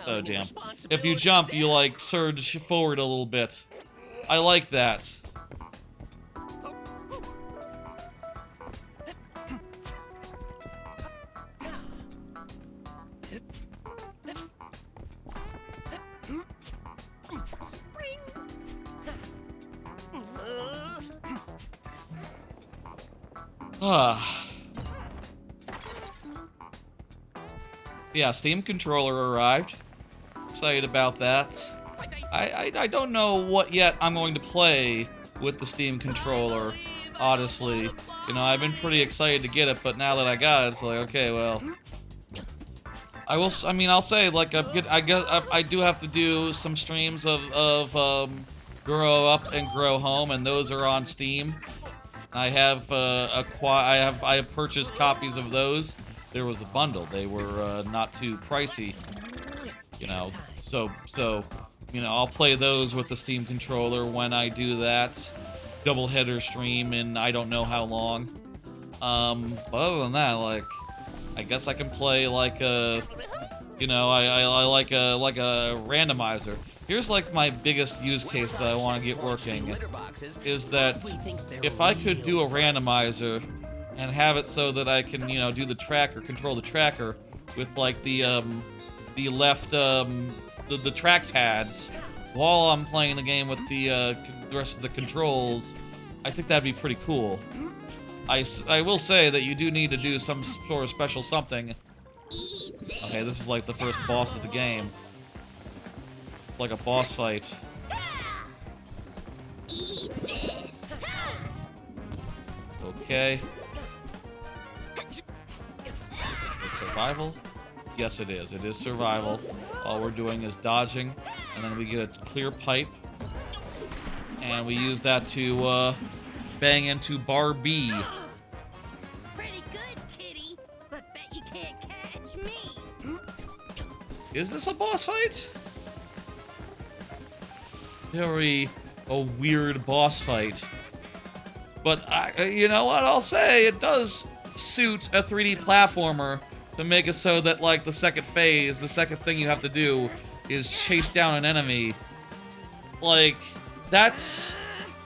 oh damn! If you jump, you like surge forward a little bit. I like that. Yeah, Steam controller arrived. Excited about that. I don't know what yet I'm going to play with the Steam controller, honestly. You know, I've been pretty excited to get it, but now that I got it, it's like, okay, well, I'll say, like, I guess I do have to do some streams of Grow Up and Grow Home, and those are on Steam. I have I have purchased copies of those. There was a bundle. They were not too pricey. you know, so you know, I'll play those with the Steam controller when I do that double header stream in I don't know how long. But other than that, like, I guess I can play like a, you know, I like a randomizer. Here's like my biggest use case that I want to get working, is that if I could do a randomizer and have it so that I can, you know, do the tracker, control the tracker with like the left, the track pads while I'm playing the game with the rest of the controls, I think that'd be pretty cool. I will say that you do need to do some sort of special something. Okay, this is like the first boss of the game. It's like a boss fight. Okay. Is survival? Yes, it is. It is survival. All we're doing is dodging, and then we get a clear pipe, and we use that to bang into bar B. Pretty good, kitty. But bet you can't catch me. Is this a boss fight? Very a weird boss fight. But you know what? I'll say it does suit a 3D platformer to make it so that, like, the second phase, the second thing you have to do is chase down an enemy. Like, that's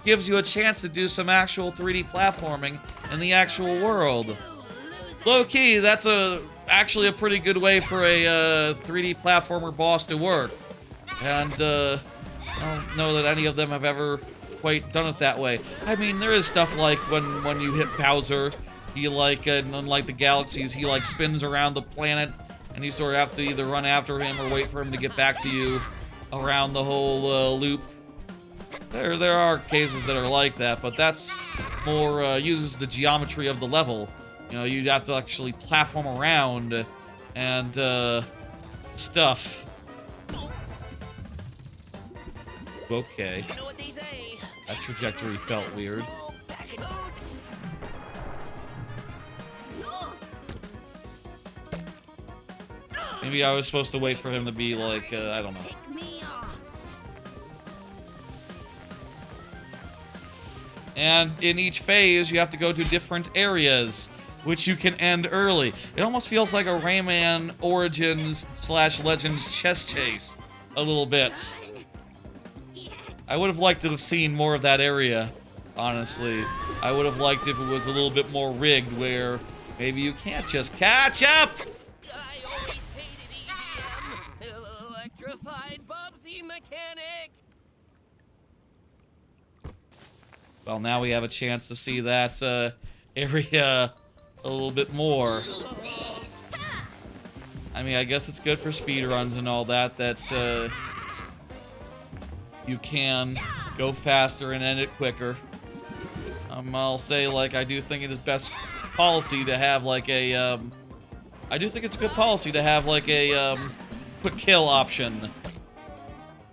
gives you a chance to do some actual 3D platforming in the actual world. Low-key, that's actually a pretty good way for a 3D platformer boss to work. And I don't know that any of them have ever quite done it that way. I mean, there is stuff like when you hit Bowser, he like, unlike the galaxies, he like spins around the planet, and you sort of have to either run after him or wait for him to get back to you around the whole loop. There are cases that are like that, but that's more uses the geometry of the level. You know, you'd have to actually platform around and stuff. Okay. You know what they say. That trajectory felt weird. Maybe I was supposed to wait for him to be like, I don't know. Pick me off. And in each phase, you have to go to different areas, which you can end early. It almost feels like a Rayman Origins / Legends chess chase, a little bit. I would have liked to have seen more of that area, honestly. I would have liked if it was a little bit more rigged, where maybe you can't just catch up! I always hated EDM. Electrified Bubsy mechanic. Well, now we have a chance to see that area a little bit more. I mean, I guess it's good for speedruns and all that, you can go faster and end it quicker. I'll say, like, I do think it is best policy to have, like, a, I do think it's good policy to have, like, a, quick kill option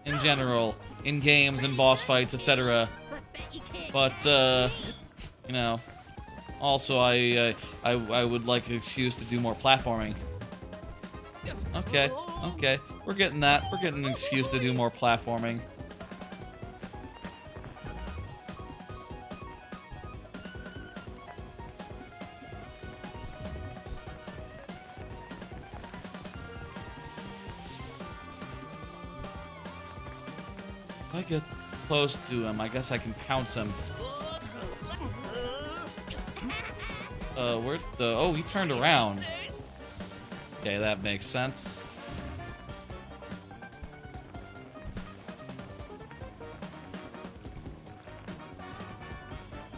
in general, in games and boss fights, etc. But, you know, also, I would like an excuse to do more platforming. Okay, okay, we're getting that. We're getting an excuse to do more platforming. If I get close to him, I guess I can pounce him. Where's the... Oh, he turned around. Okay, that makes sense.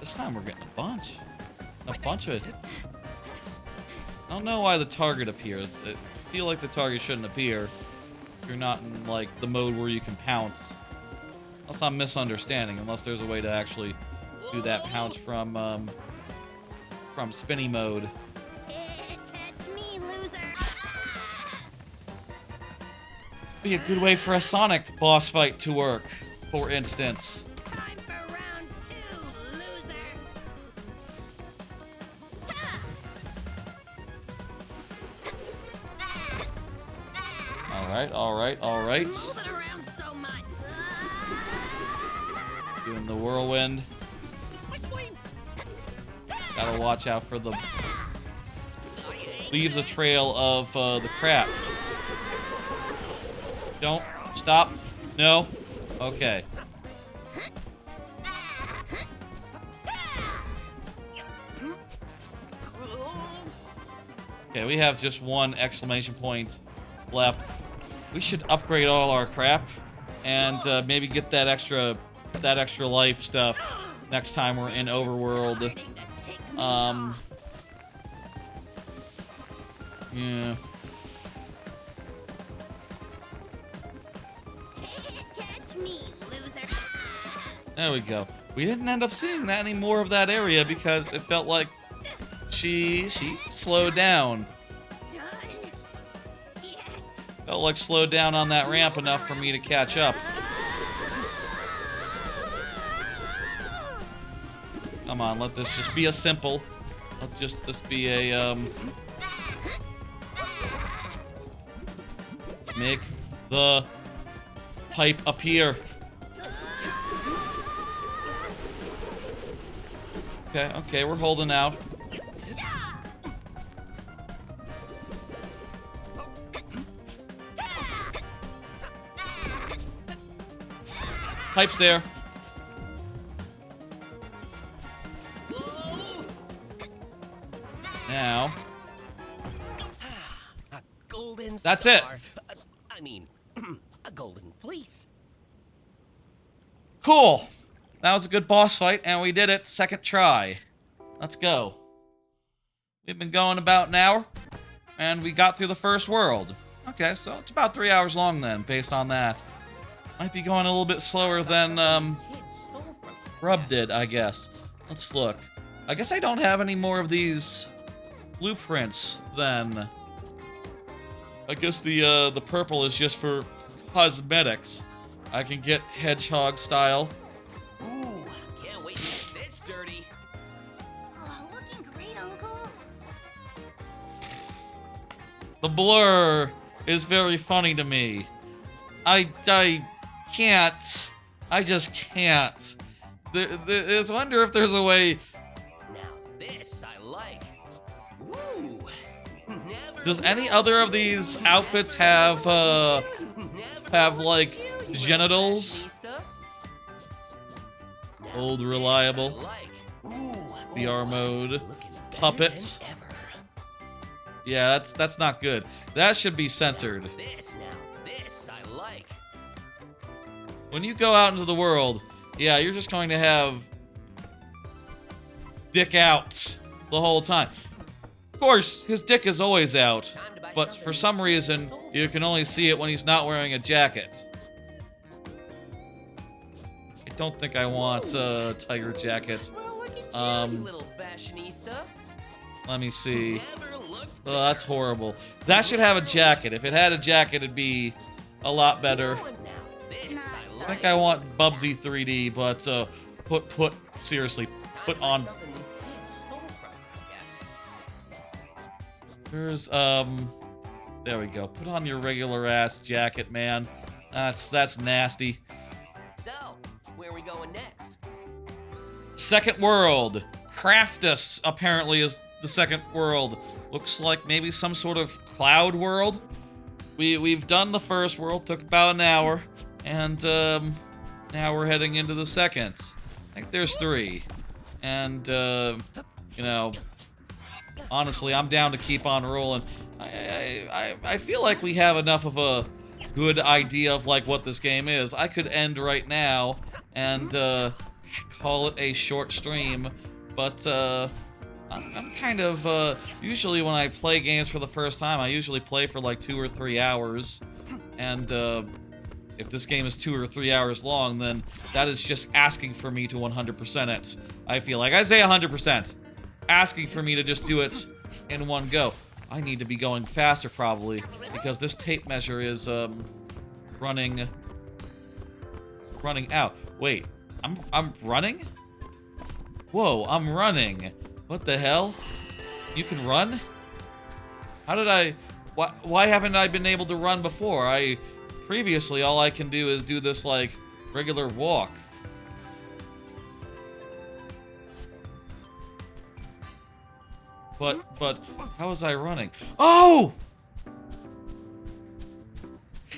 This time we're getting a bunch. A bunch of it. I don't know why the target appears. I feel like the target shouldn't appear if you're not in, like, the mode where you can pounce. Unless I'm misunderstanding, unless there's a way to actually do that pounce from spinny mode. Catch me, loser. Be a good way for a Sonic boss fight to work, for instance. Time for round 2, loser. Alright. Moving around so much. Doing the whirlwind. Gotta watch out for the... Leaves a trail of the crap. Don't. Stop. No. Okay. Okay, we have just one exclamation point left. We should upgrade all our crap and maybe get that extra life stuff next time we're in Overworld. Yeah. Catch me, loser. There we go. We didn't end up seeing that any more of that area because it felt like she slowed down. Done. Yes. Felt like slowed down on that ramp enough for me to catch up. Come on, let this just be a simple. Let this be a make the pipe appear. Okay, we're holding out. Pipe's there. Now. A golden That's it. star. I mean, a golden fleece. Cool. That was a good boss fight, and we did it. Second try. Let's go. We've been going about an hour, and we got through the first world. Okay, so it's about 3 hours long then, based on that. Might be going a little bit slower than Grub did, I guess. Let's look. I guess I don't have any more of these blueprints then. I guess the purple is just for cosmetics. I can get hedgehog style. Ooh, can't wait to get this dirty. Oh, looking great, Uncle. The blur is very funny to me. I can't. I just can't. I wonder if there's a way. Now this I like. Ooh. Never Does any other of these outfits have like genitals? Old reliable. VR mode. Puppets. Yeah, that's not good. That should be censored. This I like. When you go out into the world, yeah, you're just going to have dick out the whole time. Of course, his dick is always out, but for some reason, you can only see it when he's not wearing a jacket. I don't think I want a tiger jacket. Well, look at you, little fashionista. Let me see. Never looked Oh, that's horrible. That should have a jacket. If it had a jacket, it'd be a lot better. now. This I I like. think I want Bubsy 3D, but seriously, put on. Something these kids stole from, I guess. There's there we go. Put on your regular ass jacket, man. That's nasty. So, where are we going next? Second world. Craftus apparently is the second world. Looks like maybe some sort of cloud world. We've done the first world, took about an hour, and now we're heading into the second. I think there's 3. And you know, honestly, I'm down to keep on rolling. I feel like we have enough of a good idea of like what this game is. I could end right now and call it a short stream, but I'm kind of usually when I play games for the first time, I usually play for like 2 or 3 hours, and if this game is 2 or 3 hours long, then that is just asking for me to 100% it. I feel like I say 100%, asking for me to just do it in one go. I need to be going faster probably because this tape measure is running out. Wait, I'm running? Whoa, I'm running. What the hell? You can run? How did I... Why haven't I been able to run before? Previously, all I can do is do this, like, regular walk. But, how was I running? Oh!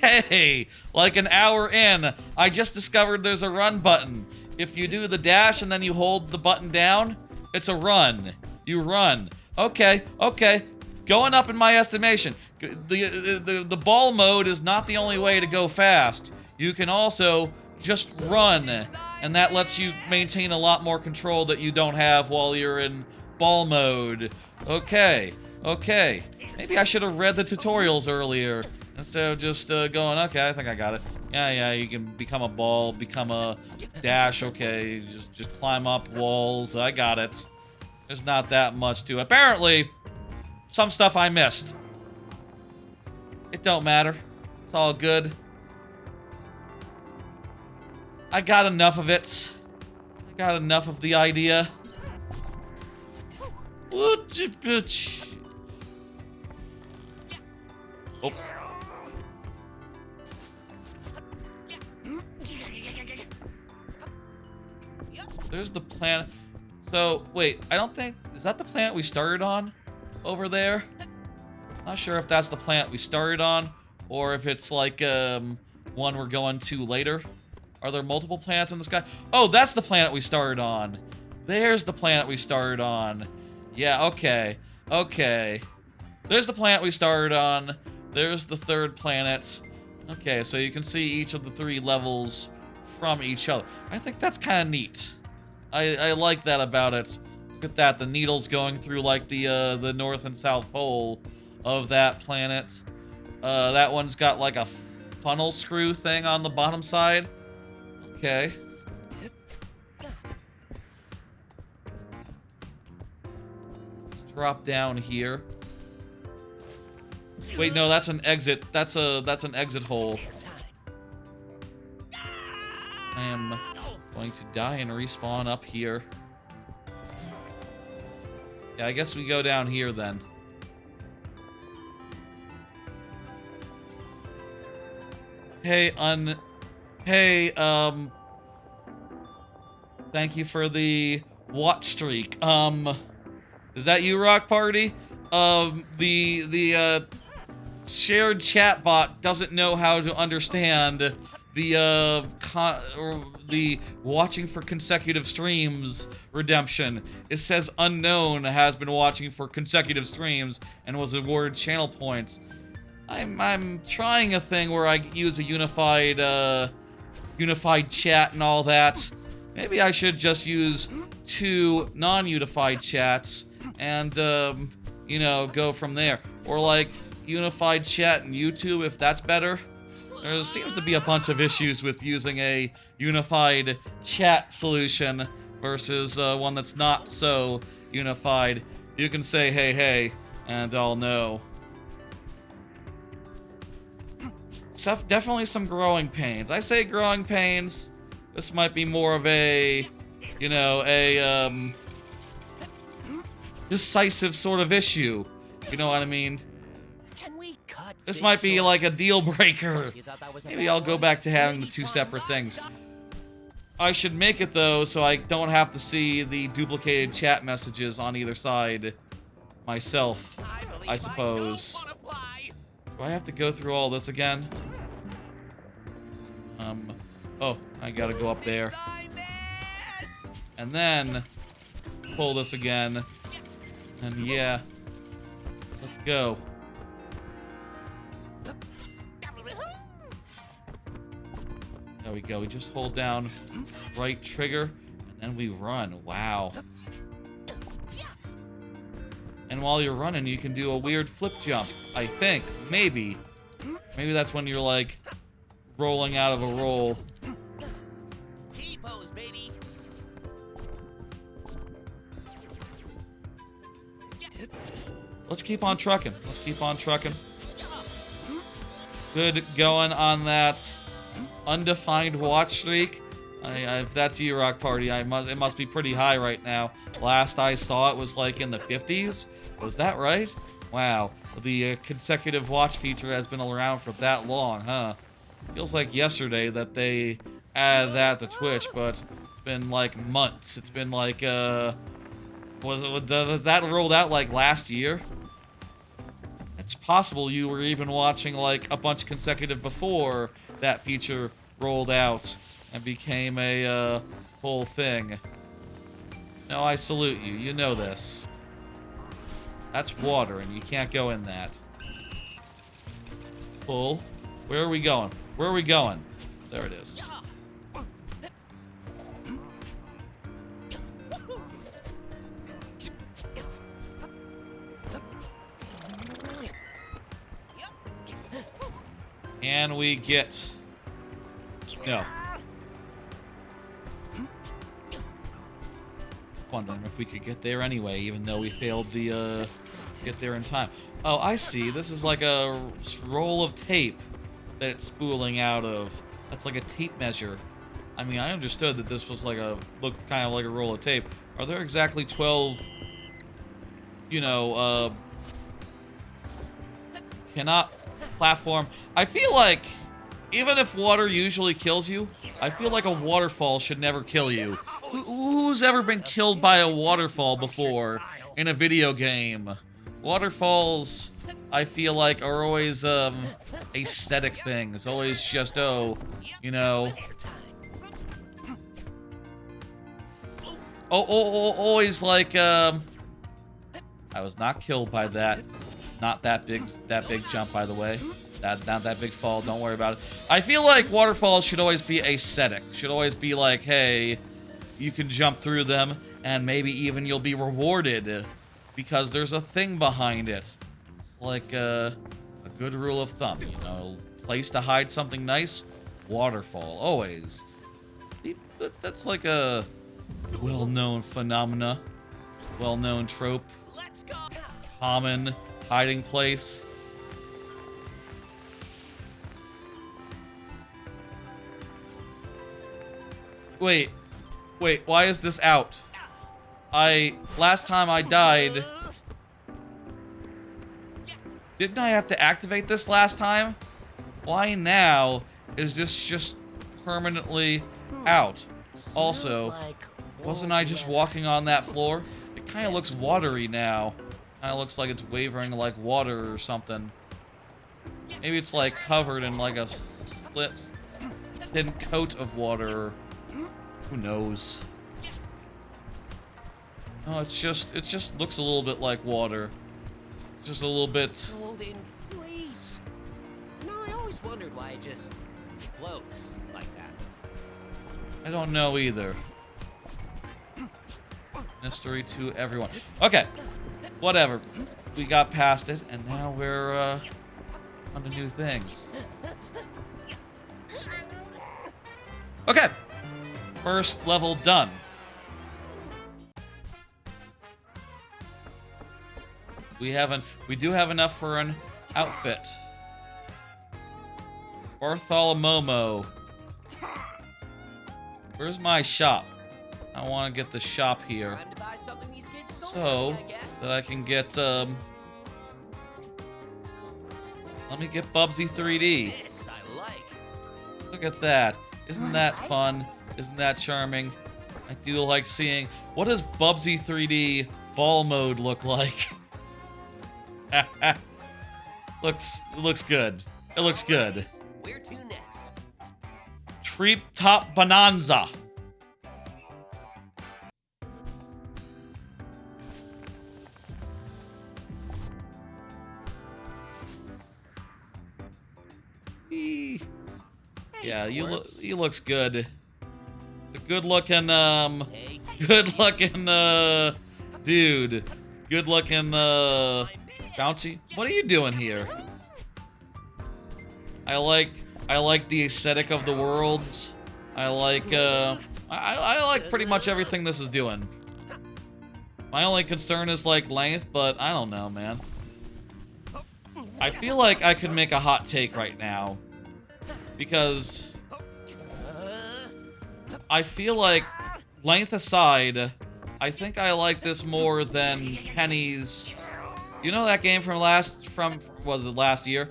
Hey! Like an hour in, I just discovered there's a run button. If you do the dash and then you hold the button down, it's a run. You run. Okay. Going up in my estimation. The ball mode is not the only way to go fast. You can also just run, and that lets you maintain a lot more control that you don't have while you're in ball mode. Okay. Maybe I should have read the tutorials earlier instead of just going, okay, I think I got it. Yeah, you can become a ball, become a dash, okay, just climb up walls, I got it. There's not that much to it. Apparently, some stuff I missed. It don't matter. It's all good. I got enough of it. I got enough of the idea. Oh. There's the planet. So, wait, I don't think... Is that the planet we started on? Over there? Not sure if that's the planet we started on, or if it's like, one we're going to later. Are there multiple planets in the sky? Oh, that's the planet we started on. There's the planet we started on. Yeah, okay. There's the planet we started on. There's the third planet. Okay, so you can see each of the 3 levels from each other. I think that's kind of neat. I like that about it. Look at that, the needles going through like the north and south pole of that planet. That one's got like a funnel screw thing on the bottom side. Okay. Let's drop down here. Wait, no, that's an exit. That's an exit hole. I am going to die and respawn up here. Yeah, I guess we go down here then. Hey, thank you for the watch streak. Is that you, Rock Party? The shared chat bot doesn't know how to understand the watching for consecutive streams redemption. It says unknown has been watching for consecutive streams and was awarded channel points. I'm trying a thing where I use a unified chat and all that. Maybe I should just use 2 non-unified chats and you know, go from there. Or like unified chat and YouTube if that's better. There seems to be a bunch of issues with using a unified chat solution versus one that's not so unified. You can say hey and I'll know. Definitely some growing pains. I say growing pains. This might be more of a, you know, a decisive sort of issue. You know what I mean? This might be like a deal breaker. Maybe I'll go back to having the 2 separate things. I should make it though so I don't have to see the duplicated chat messages on either side myself, I suppose. Do I have to go through all this again? Oh, I gotta go up there. And then pull this again. And yeah, let's go. There we go. We just hold down right trigger and then we run. Wow. And while you're running, you can do a weird flip jump. I think. Maybe. Maybe that's when you're like rolling out of a roll. T-pose, baby. Let's keep on trucking. Good going on that undefined watch streak. If that's you, Rock Party, it must be pretty high right now. Last I saw it was like in the 50s. Was that right? Wow, the consecutive watch feature has been around for that long, huh? Feels like yesterday that they added that to Twitch, but it's been like months. It's been like, was that rolled out like last year? It's possible you were even watching like a bunch consecutive before that feature rolled out and became a whole thing. No, I salute you. You know this. That's water, and you can't go in that. Pull. Where are we going? Where are we going? There it is. Can we get... No. Wondering if we could get there anyway, even though we failed the, get there in time. Oh, I see. This is like a roll of tape that it's spooling out of. That's like a tape measure. I mean, I understood that this was like a, looked kind of like a roll of tape. Are there exactly 12, you know, cannot platform? I feel like, even if water usually kills you, I feel like a waterfall should never kill you. Who's ever been killed by a waterfall before in a video game? Waterfalls, I feel like, are always, aesthetic things. Always just, oh, you know... always like, I was not killed by that. Not that big jump, by the way. Not that big fall, don't worry about it. I feel like waterfalls should always be aesthetic. Should always be like, hey, you can jump through them, and maybe even you'll be rewarded because there's a thing behind it. It's like a good rule of thumb, you know. Place to hide something nice, waterfall, always. But that's like a well-known phenomena, well-known trope, common hiding place. Wait, why is this out? Last time I died... Didn't I have to activate this last time? Why now is this just permanently out? Also, wasn't I just walking on that floor? It kind of looks watery now. Kind of looks like it's wavering like water or something. Maybe it's like covered in like a thin coat of water. Who knows? No, it just looks a little bit like water. Just a little bit. Golden fleece. No, I always wondered why it just floats like that. I don't know either. Mystery to everyone. Okay, whatever. We got past it, and now we're on to new things. Okay, first level done. We do have enough for an outfit. Bartholomomo. Where's my shop? I want to get the shop here. Time to buy something these kids stole So, from me, I guess. that I can get, let me get Bubsy 3D. This I like. Look at that. Isn't that fun? Isn't that charming? I do like seeing... What does Bubsy 3D ball mode look like? Looks good. It looks good. Where to next? Treep Top Bonanza. Yeah, he looks good. It's a good looking dude. Good looking bouncy. What are you doing here? I like the aesthetic of the worlds. I like pretty much everything this is doing. My only concern is like length, but I don't know, man. I feel like I could make a hot take right now. Because I feel like, length aside, I think I like this more than Penny's You know that game from was it last year?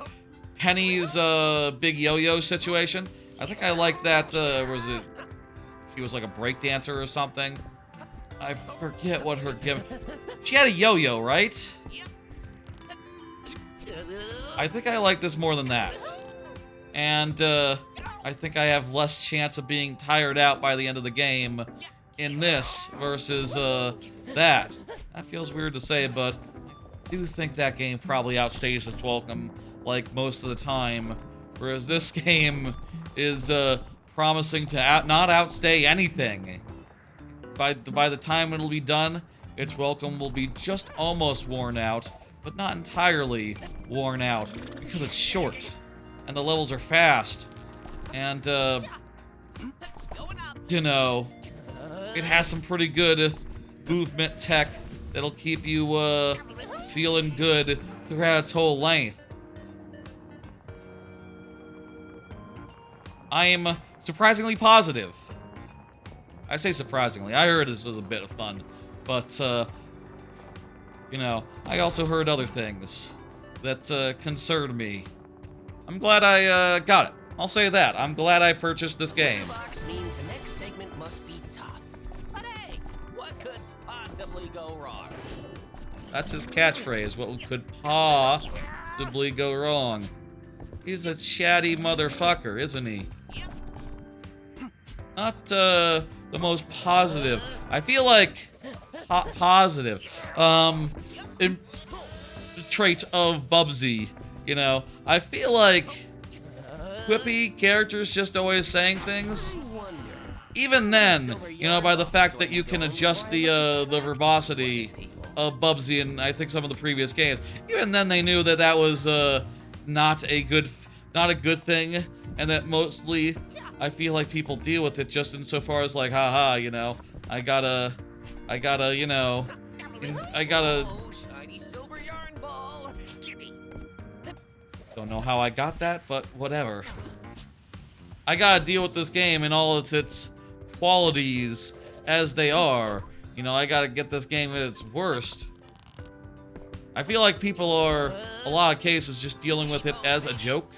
Penny's big yo-yo situation? I think I like that, she was like a breakdancer or something. I forget what her gimmick. She had a yo-yo, right? I think I like this more than that. And, I think I have less chance of being tired out by the end of the game in this versus, that. That feels weird to say, but I do think that game probably outstays its welcome, like, most of the time. Whereas this game is, promising to not outstay anything. By the time it'll be done, its welcome will be just almost worn out, but not entirely worn out, because it's short, and the levels are fast, and, you know, it has some pretty good movement tech that'll keep you, feeling good throughout its whole length. I am surprisingly positive. I say surprisingly. I heard this was a bit of fun, but, you know, I also heard other things that, concerned me. I'm glad I, got it. I'll say that. I'm glad I purchased this game. Box means the next segment must be tough. But hey, what could possibly go wrong? That's his catchphrase. What could possibly go wrong? He's a chatty motherfucker, isn't he? Not, the most positive. I feel like positive. In trait of Bubsy, you know. I feel like quippy characters just always saying things. Even then, you know, by the fact that you can adjust the verbosity of Bubsy in, I think, some of the previous games. Even then, they knew that that was not a good thing, and that mostly I feel like people deal with it just insofar as like, haha, you know, I gotta, you know, I gotta. Oh, shiny silver yarn ball. Gimme. Don't know how I got that, but whatever. I gotta deal with this game and all of its qualities as they are. You know, I gotta get this game at its worst. I feel like people are, a lot of cases, just dealing with it as a joke.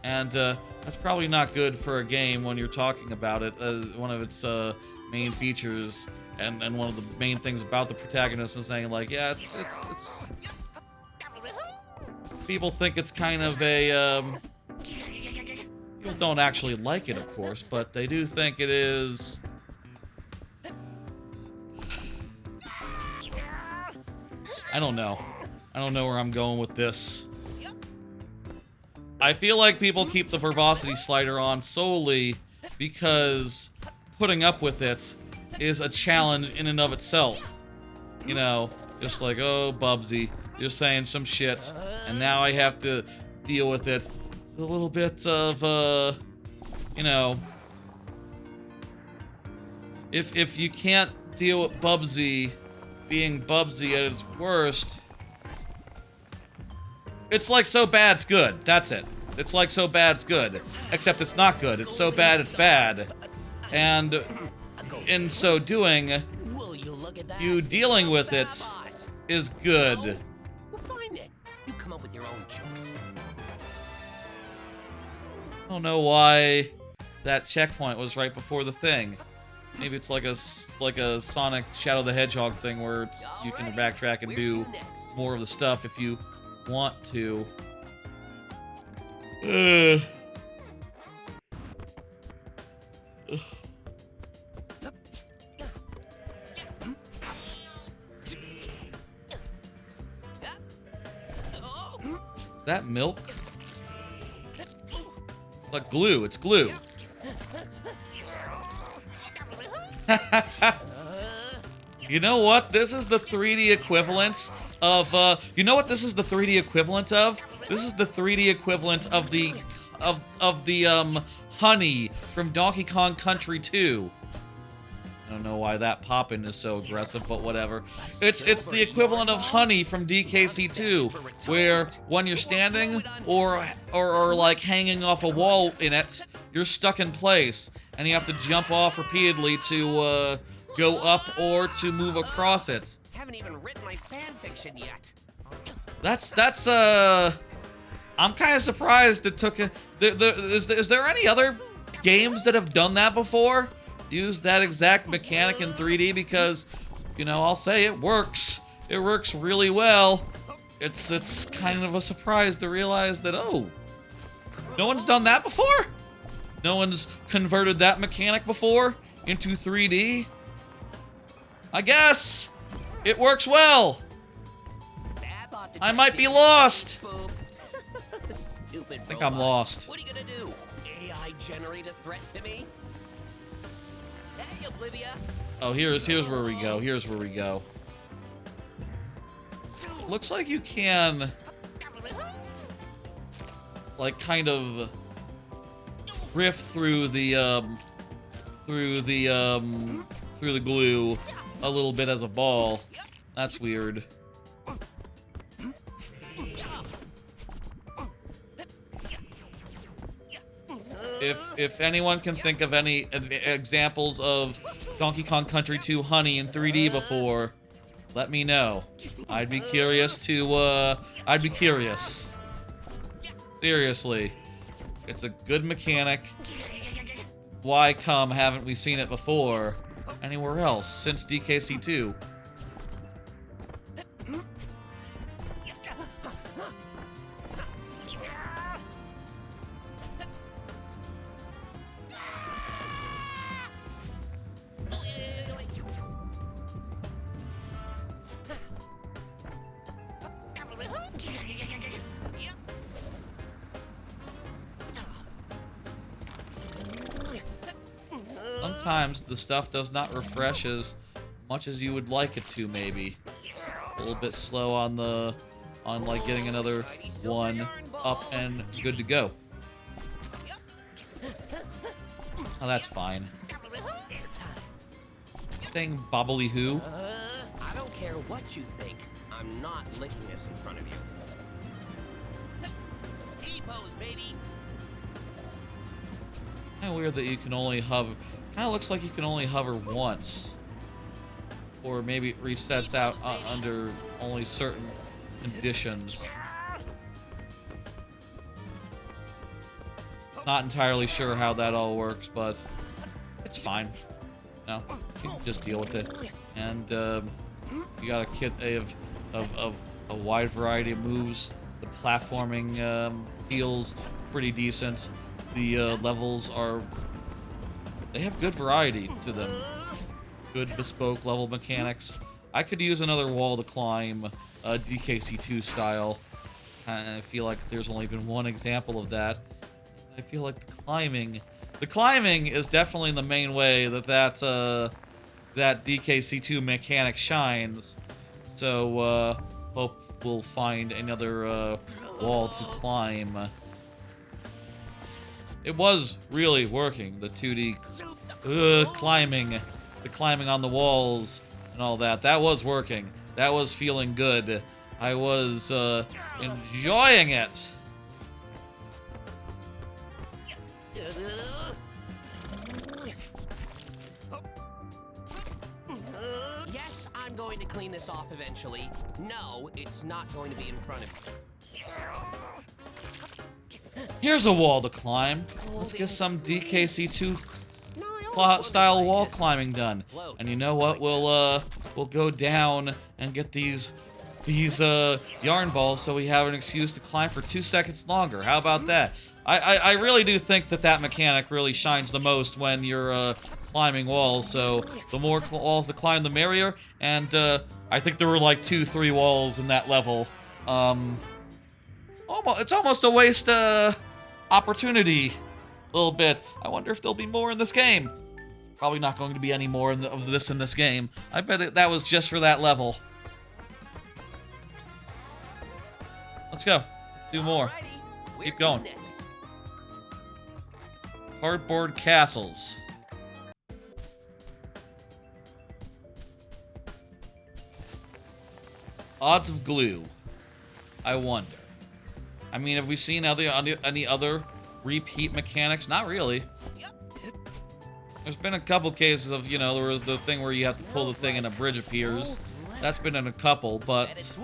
And, that's probably not good for a game when you're talking about it as one of its, main features. And one of the main things about the protagonist is saying, like, yeah, it's... People think it's kind of a, people don't actually like it, of course, but they do think it is... I don't know. I don't know where I'm going with this. I feel like people keep the verbosity slider on solely because putting up with it is a challenge in and of itself. You know, just like, oh, Bubsy, you're saying some shit, and now I have to deal with it. It's a little bit of, you know... If you can't deal with Bubsy being Bubsy at its worst... It's like so bad's good. That's it. It's like so bad's good. Except it's not good. It's so bad it's bad. And in so doing, you dealing with it is good. We'll find it. You come up with your own jokes. I don't know why that checkpoint was right before the thing. Maybe it's like a Sonic Shadow the Hedgehog thing where it's, you can backtrack and do more of the stuff if you want to. Is that milk? It's like glue. It's glue. You know what? This is the 3D equivalent of, you know what this is the 3D equivalent of? This is the 3D equivalent of the, honey from Donkey Kong Country 2. I don't know why that pop-in is so aggressive, but whatever. It's the equivalent of honey from DKC2, where when you're standing or like hanging off a wall in it, you're stuck in place, and you have to jump off repeatedly to, go up or to move across it. Haven't even written my fan fiction yet. I'm kind of surprised it took is there any other games that have done that before? Used that exact mechanic in 3D? Because, you know, I'll say it works. It works really well. It's kind of a surprise to realize that, oh, no one's done that before? No one's converted that mechanic before into 3D? I guess it works well. I might be lost. Stupid I think I'm lost. What are you gonna do? AI generate a threat to me? Hey, Olivia. Oh, here's where we go. Here's where we go. Looks like you can, like, kind of riff through the glue a little bit as a ball. That's weird. If anyone can think of any examples of Donkey Kong Country 2 Honey in 3D before, let me know. I'd be curious to, I'd be curious. Seriously. It's a good mechanic. Why come haven't we seen it before anywhere else since DKC2? Sometimes the stuff does not refresh as much as you would like it to, maybe. A little bit slow on like getting another one up and good to go. Oh, that's fine. Saying bobbly who? I don't care what you think. I'm not licking this in front of you. T-pose, baby. Kinda weird that you can only hover. Kinda looks like you can only hover once. Or maybe it resets out under only certain conditions. Not entirely sure how that all works, but it's fine. No, you can just deal with it. And you got a kit of a wide variety of moves. The platforming feels pretty decent. The levels are... They have good variety to them. Good bespoke level mechanics. I could use another wall to climb, DKC2 style. I feel like there's only been one example of that. I feel like the climbing is definitely the main way that DKC2 mechanic shines. So hope we'll find another wall to climb. It was really working, the 2D climbing, the climbing on the walls and all that. That was working. That was feeling good. I was enjoying it. Yes, I'm going to clean this off eventually. No, it's not going to be in front of me. Here's a wall to climb. Let's get some DKC2 style wall climbing done. And you know what? We'll go down and get these yarn balls so we have an excuse to climb for 2 seconds longer. How about that? I really do think that mechanic really shines the most when you're climbing walls. So the more walls to climb, the merrier. And I think there were like 2-3 walls in that level. It's almost a waste opportunity, a little bit. I wonder if there'll be more in this game. Probably not going to be any more of this in this game. I bet that was just for that level. Let's go. Let's do more. Keep going. Cardboard castles. Odds of glue. I wonder. I mean, have we seen any other repeat mechanics? Not really. There's been a couple cases of, you know, there was the thing where you have to pull the thing and a bridge appears. That's been in a couple, but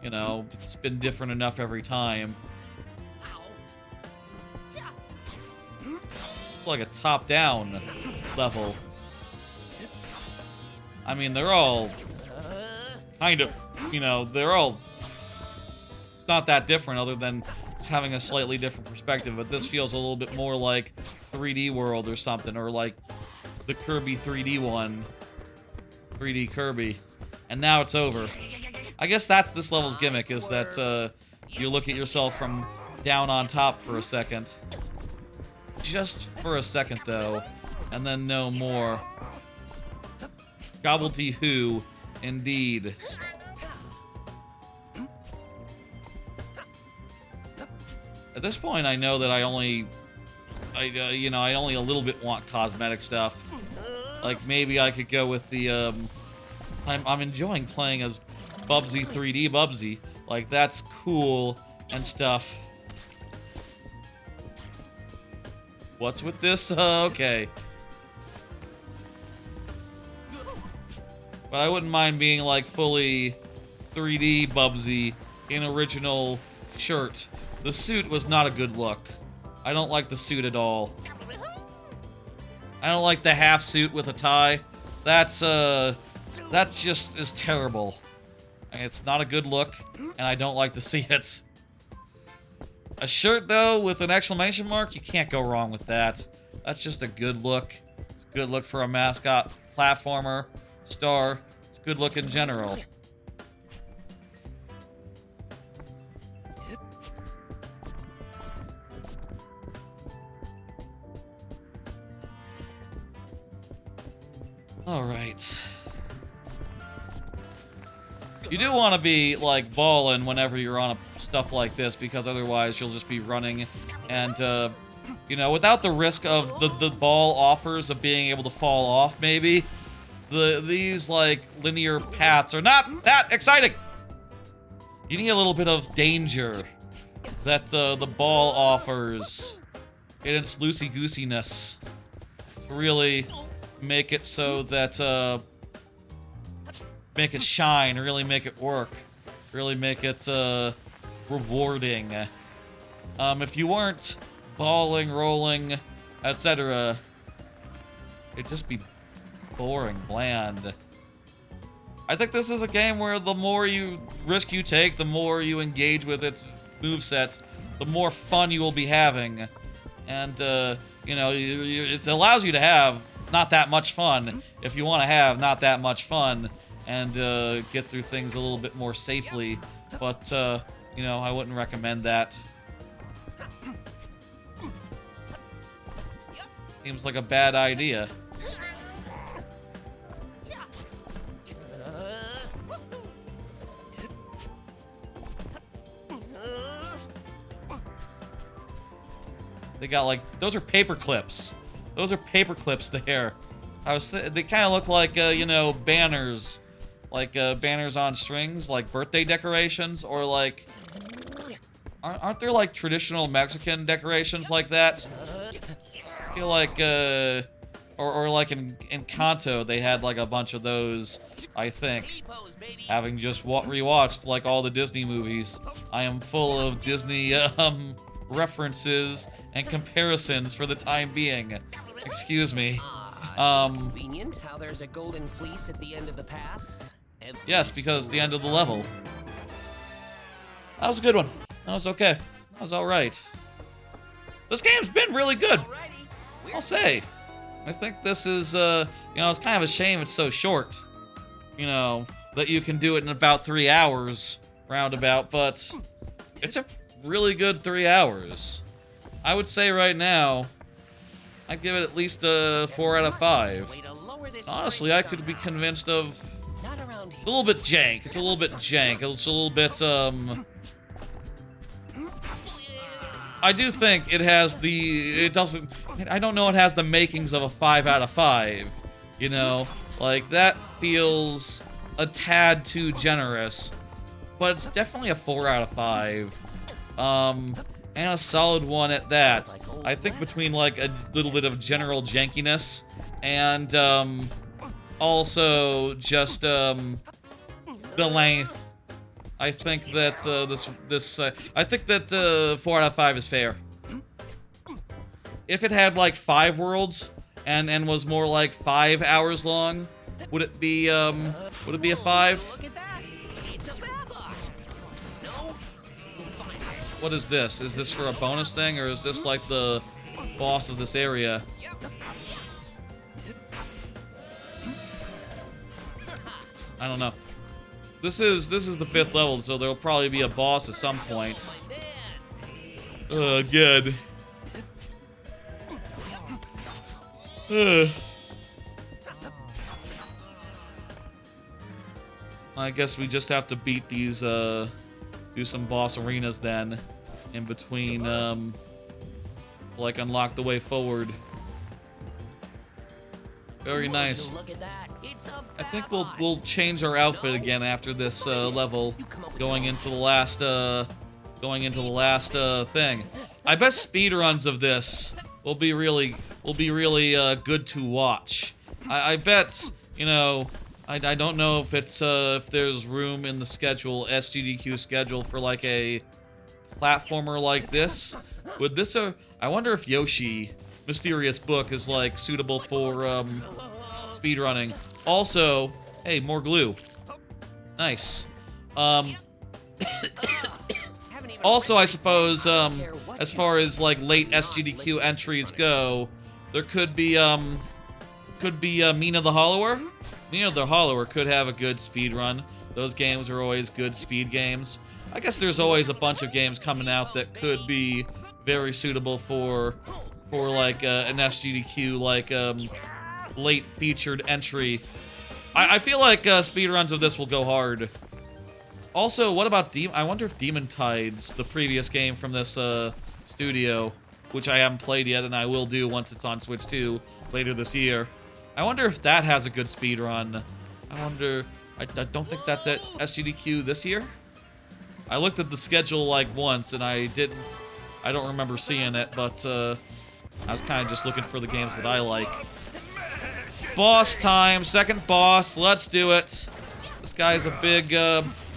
You know, it's been different enough every time. It's like a top-down level. I mean, they're all kind of, you know, they're all... It's not that different other than it's having a slightly different perspective, but this feels a little bit more like 3D World or something, or like the Kirby 3D one. 3D Kirby. And now it's over. I guess that's this level's gimmick, is that you look at yourself from down on top for a second. Just for a second, though. And then no more. Gobbledy-hoo, indeed. At this point, I know that I only a little bit want cosmetic stuff. Like, maybe I could go with the, I'm enjoying playing as Bubsy 3D Bubsy. Like, that's cool and stuff. What's with this? Okay. But I wouldn't mind being, like, fully 3D Bubsy in original shirt. The suit was not a good look. I don't like the suit at all. I don't like the half suit with a tie. That just is terrible. It's not a good look, and I don't like to see it. A shirt, though, with an exclamation mark, you can't go wrong with that. That's just a good look. It's a good look for a mascot, platformer, star. It's a good look in general. Alright. You do want to be, like, balling whenever you're on stuff like this, because otherwise you'll just be running and, you know, without the risk of the ball offers of being able to fall off, maybe, these, like, linear paths are not that exciting! You need a little bit of danger that, the ball offers in its loosey-goosiness to really make it so that, make it shine, really make it work, really make it, rewarding. If you weren't balling, rolling, etc., it'd just be boring, bland. I think this is a game where the more risk you take, the more you engage with its movesets, the more fun you will be having. And, you know, it allows you to have not that much fun if you want to have not that much fun and get through things a little bit more safely. But, you know, I wouldn't recommend that. Seems like a bad idea. They got, like, those are paper clips. Those are paper clips there. They kind of look like, you know, banners. Like, banners on strings, like birthday decorations, or like... Aren't there, like, traditional Mexican decorations like that? I feel like, or like in Kanto, they had, like, a bunch of those, I think. Having just rewatched, like, all the Disney movies, I am full of Disney, references and comparisons for the time being. Excuse me. Convenient how there's a golden fleece at the end of the path. Yes, because the end of the level. That was a good one. That was okay. That was alright. This game's been really good, I'll say. I think this is, you know, it's kind of a shame it's so short. You know, that you can do it in about 3 hours, roundabout, but it's a really good 3 hours. I would say right now, I'd give it at least a 4 out of 5. Honestly, I could be convinced of... It's a little bit jank. It's a little bit jank. It's a little bit, I do think it has the... It doesn't... I don't know it has the makings of a 5 out of 5. You know? Like, that feels a tad too generous. But it's definitely a 4 out of 5. And a solid one at that. I think between, like, a little bit of general jankiness and, also just, the length. I think that I think that 4 out of 5 is fair. If it had like 5 worlds and was more like 5 hours long, would it be a 5? Look at that. It's a mailbox. No. What is this? Is this for a bonus thing, or is this like the boss of this area? I don't know. This is the 5th level, so there'll probably be a boss at some point. Good. I guess we just have to beat these, do some boss arenas then, in between, like unlock the way forward. Very nice. Look at that. It's a I think we'll change our outfit again after this level, going into the last thing. I bet speedruns of this will be really good to watch. I bet, you know, I don't know if it's if there's room in the schedule, SGDQ schedule, for like a platformer like this. Would this I wonder if Yoshi Mysterious Book is like suitable for speedrunning. Also, hey, more glue. Nice. Also, I suppose as far as like late SGDQ entries go, there could be Mina the Hollower. Mina the Hollower could have a good speed run. Those games are always good speed games. I guess there's always a bunch of games coming out that could be very suitable for like an SGDQ like late featured entry. I feel like speedruns of this will go hard. Also, what about I wonder if Demon Tides, the previous game from this studio, which I haven't played yet and I will do once it's on Switch 2 later this year. I wonder if that has a good speedrun. I wonder, I don't think that's at SGDQ this year. I looked at the schedule like once and I don't remember seeing it, but I was kind of just looking for the games that I like. Boss time, second boss, let's do it. This guy's a big,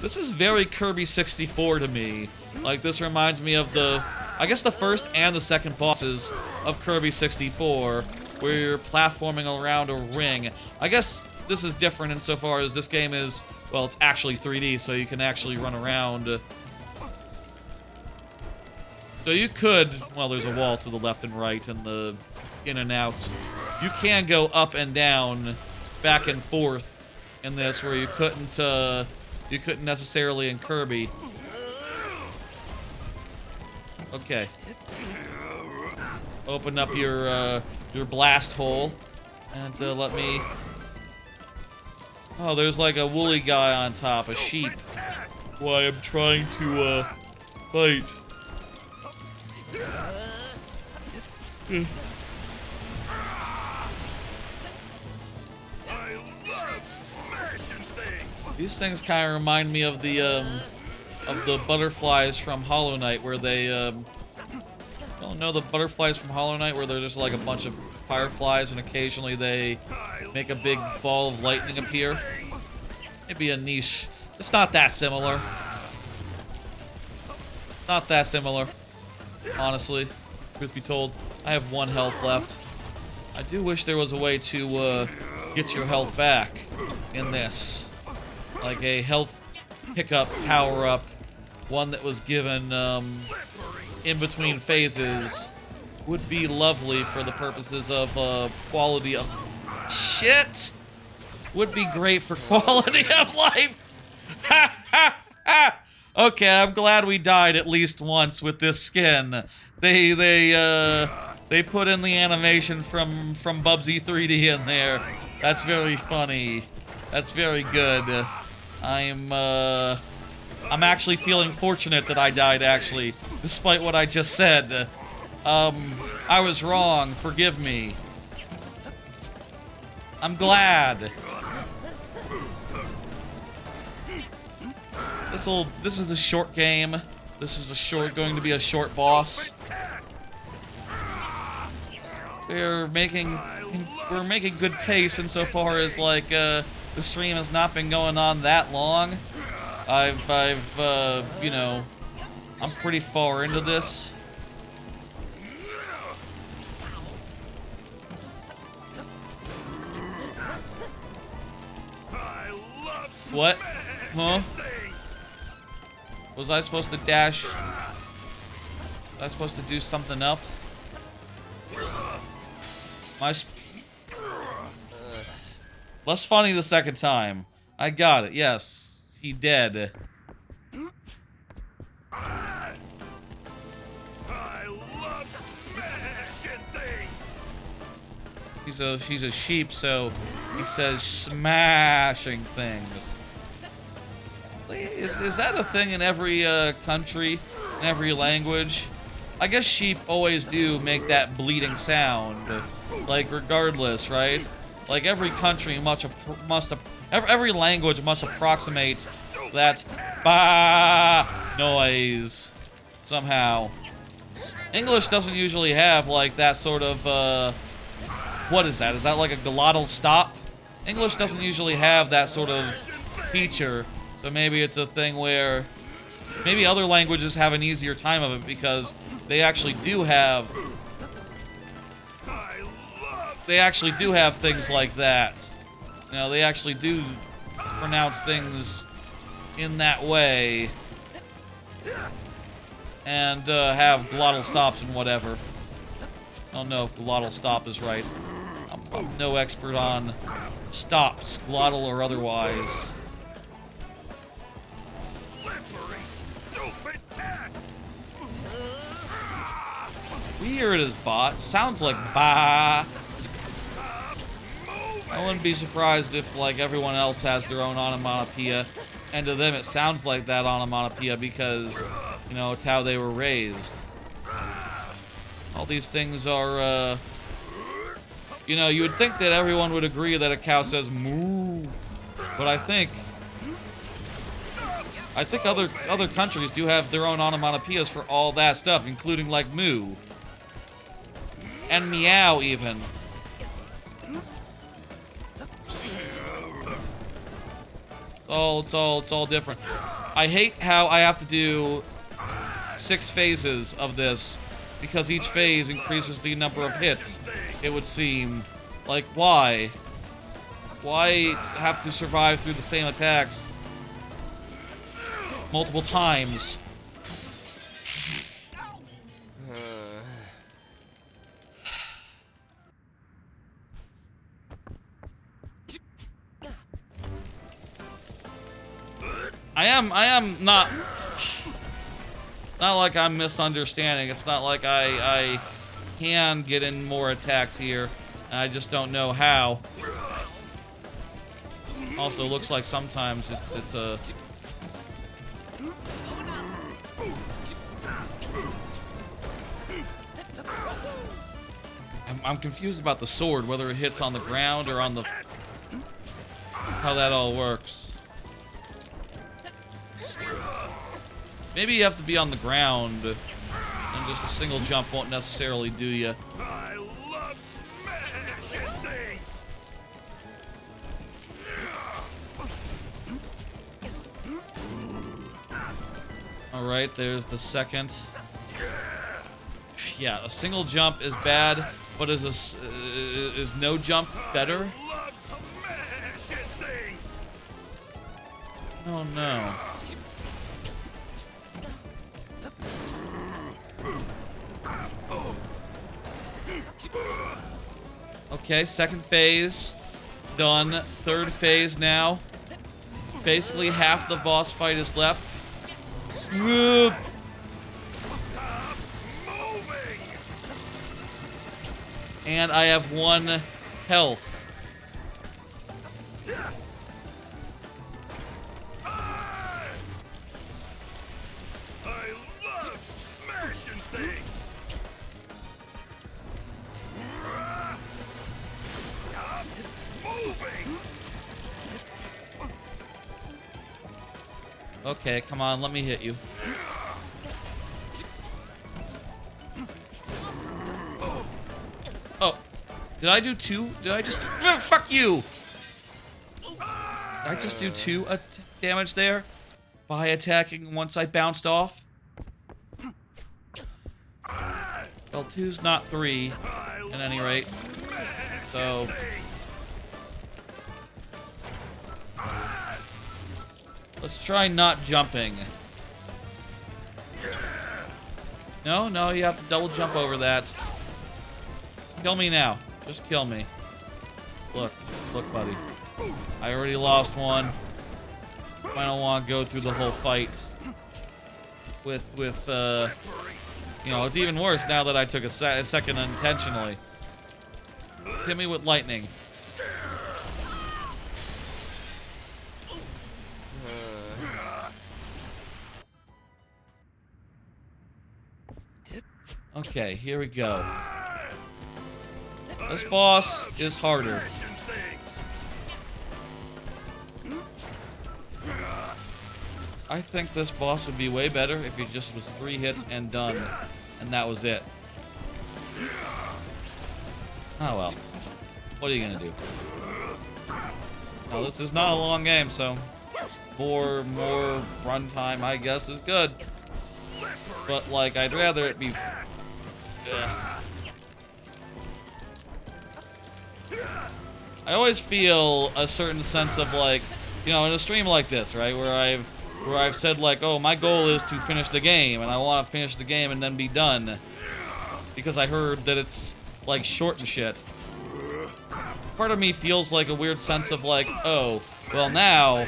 this is very Kirby 64 to me. Like, this reminds me of I guess the first and the second bosses of Kirby 64, where you're platforming around a ring. I guess this is different insofar as this game is, well, it's actually 3D, so you can actually run around. So you could, well, there's a wall to the left and right and the in and out. You can go up and down, back and forth in this, where you couldn't necessarily in Kirby. Okay. Open up your blast hole, and let me. Oh, there's like a woolly guy on top, a sheep. Why I'm trying to fight. These things kind of remind me of the butterflies from Hollow Knight, where they don't know the butterflies from Hollow Knight, where they're just like a bunch of fireflies, and occasionally they make a big ball of lightning appear. Maybe a niche. It's not that similar. Not that similar, honestly. Truth be told, I have 1 health left. I do wish there was a way to get your health back in this. Like a health pickup, power-up, one that was given in between phases would be lovely for the purposes of quality of shit. Would be great for quality of life. Ha ha ha. Okay, I'm glad we died at least once with this skin. They put in the animation from Bubsy 3D in there. That's very funny. That's very good. I'm actually feeling fortunate that I died, actually, despite what I just said. I was wrong. Forgive me. I'm glad. This is a short game. This is going to be a short boss. We're making good pace insofar as like the stream has not been going on that long. you know, I'm pretty far into this. What? Huh? Was I supposed to dash? Was I supposed to do something else? Less funny the second time. I got it. Yes, he dead. I love smashing things. He's a sheep, so he says smashing things. Is that a thing in every country, in every language? I guess sheep always do make that bleating sound, like regardless, right? Like every country every language must approximate that ba noise somehow. English doesn't usually have like that sort of what is that? Is that like a glottal stop? English doesn't usually have that sort of feature, so maybe it's a thing where maybe other languages have an easier time of it because they actually do have things like that. You know, they actually do pronounce things in that way and have glottal stops and whatever. I don't know if glottal stop is right. I'm no expert on stops, glottal or otherwise. Weird as bot. Sounds like ba. I wouldn't be surprised if, like, everyone else has their own onomatopoeia, and to them it sounds like that onomatopoeia because, you know, it's how they were raised. All these things are, you know, you would think that everyone would agree that a cow says moo, but I think other countries do have their own onomatopoeias for all that stuff, including, like, moo. And meow, even. It's all different. I hate how I have to do 6 phases of this because each phase increases the number of hits, it would seem. Like, why? Why have to survive through the same attacks multiple times? I am not like I'm misunderstanding. It's not like I can get in more attacks here, and I just don't know how. Also, looks like sometimes it's a I'm confused about the sword, whether it hits on the ground or on the how that all works. Maybe you have to be on the ground, and just a single jump won't necessarily do you. I love smashing things. All right, there's the second. Yeah, a single jump is bad, but is no jump better? I love smashing things. Oh no. Okay, second phase done. Third phase now. Basically half the boss fight is left. Whoop. And I have 1 health. I love smashing things. Moving. Okay, come on, let me hit you. Oh, did I do 2? Did I just... Fuck you! Did I just do 2 damage there? by attacking once I bounced off. Well, 2's not 3, at any rate. So... let's try not jumping. No, you have to double jump over that. Kill me now. Just kill me. Look, buddy. I already lost one. I don't want to go through the whole fight with you know, it's even worse now that I took a second unintentionally. Hit me with lightning. Okay, here we go. This boss is harder. I think this boss would be way better if it just was 3 hits and done, and that was it. Oh well. What are you gonna do? Now this is not a long game, so more runtime, I guess, is good. But like, I'd rather it be. I always feel a certain sense of like, you know, in a stream like this, right, where I've said like, oh, my goal is to finish the game, and I want to finish the game and then be done, because I heard that it's like short and shit. Part of me feels like a weird sense of like, oh, well now,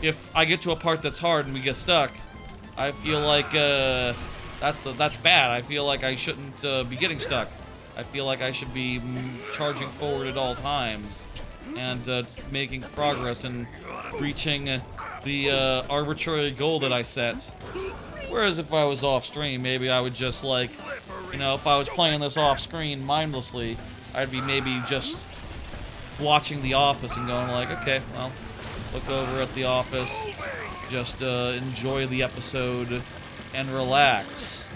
if I get to a part that's hard and we get stuck, I feel like that's bad. I feel like I shouldn't be getting stuck. I feel like I should be charging forward at all times and making progress and reaching the arbitrary goal that I set. Whereas if I was off stream, maybe I would just like, you know, if I was playing this off screen mindlessly, I'd be maybe just watching The Office and going like, okay, well, look over at The Office, just enjoy the episode and relax.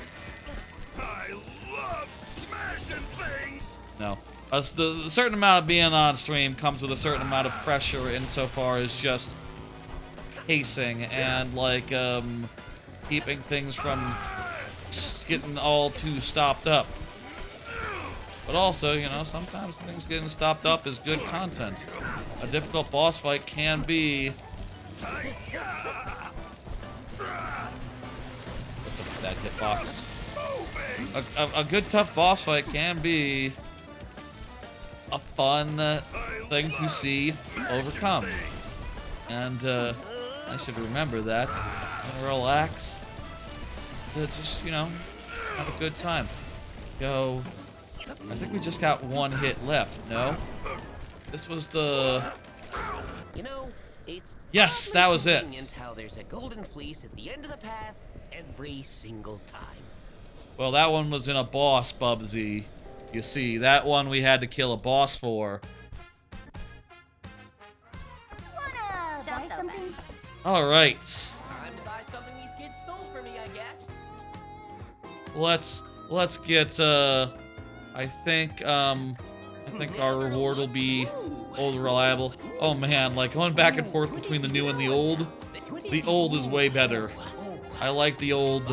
I love smashing things. No. A certain amount of being on stream comes with a certain amount of pressure insofar as just pacing and like keeping things from getting all too stopped up. But also, you know, sometimes things getting stopped up is good content. A difficult boss fight can be... that hitbox. A good tough boss fight can be a fun thing to see overcome. And I should remember that and relax. Just, you know, have a good time. Go. I think we just got 1 hit left, no? This was the... You know, it's yes, that was it. convenient how there's a golden fleece at the end of the path every single time. Well, that one was in a boss, Bubsy. You see, that one we had to kill a boss for. Wanna buy something? Alright. Time to buy something these kids stole from me, I guess. Let's get I think our reward will be old reliable. Oh man, like going back and forth between the new and the old. The old is way better. I like the old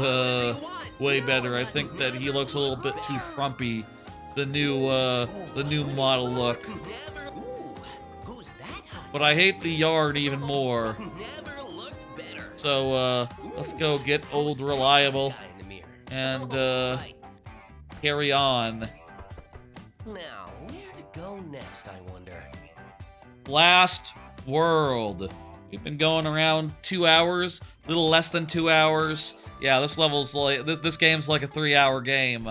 way better. I think that he looks a little bit too frumpy. The new model look. But I hate the yard even more. So let's go get old reliable and carry on. Now, where to go next, I wonder? Last World. We've been going around 2 hours, a little less than 2 hours. Yeah, this level's like this game's like a 3-hour game,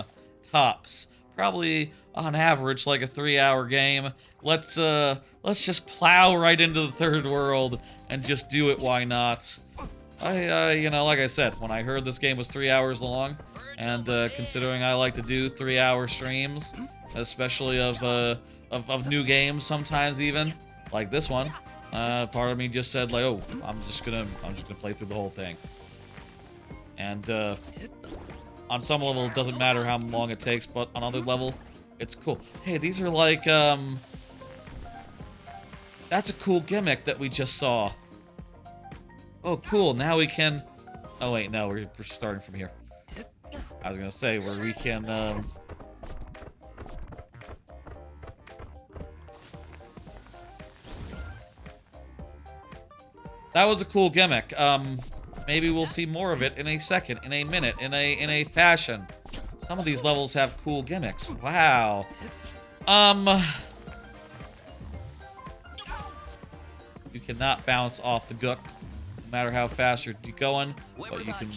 tops. Probably on average like a 3-hour game. Let's just plow right into the third world and just do it. Why not? You know, like I said, when I heard this game was 3 hours long, and considering I like to do 3-hour streams, especially of new games sometimes even, like this one, part of me just said like, oh, I'm just gonna play through the whole thing. And on some level it doesn't matter how long it takes, but on other level it's cool. Hey, these are like that's a cool gimmick that we just saw. Oh, cool. Now we can... Oh, wait, no, we're starting from here. I was gonna say, where we can, That was a cool gimmick. Maybe we'll see more of it in a second, in a minute, in a fashion. Some of these levels have cool gimmicks. Wow. You cannot bounce off the gook, no matter how fast you're going, but you can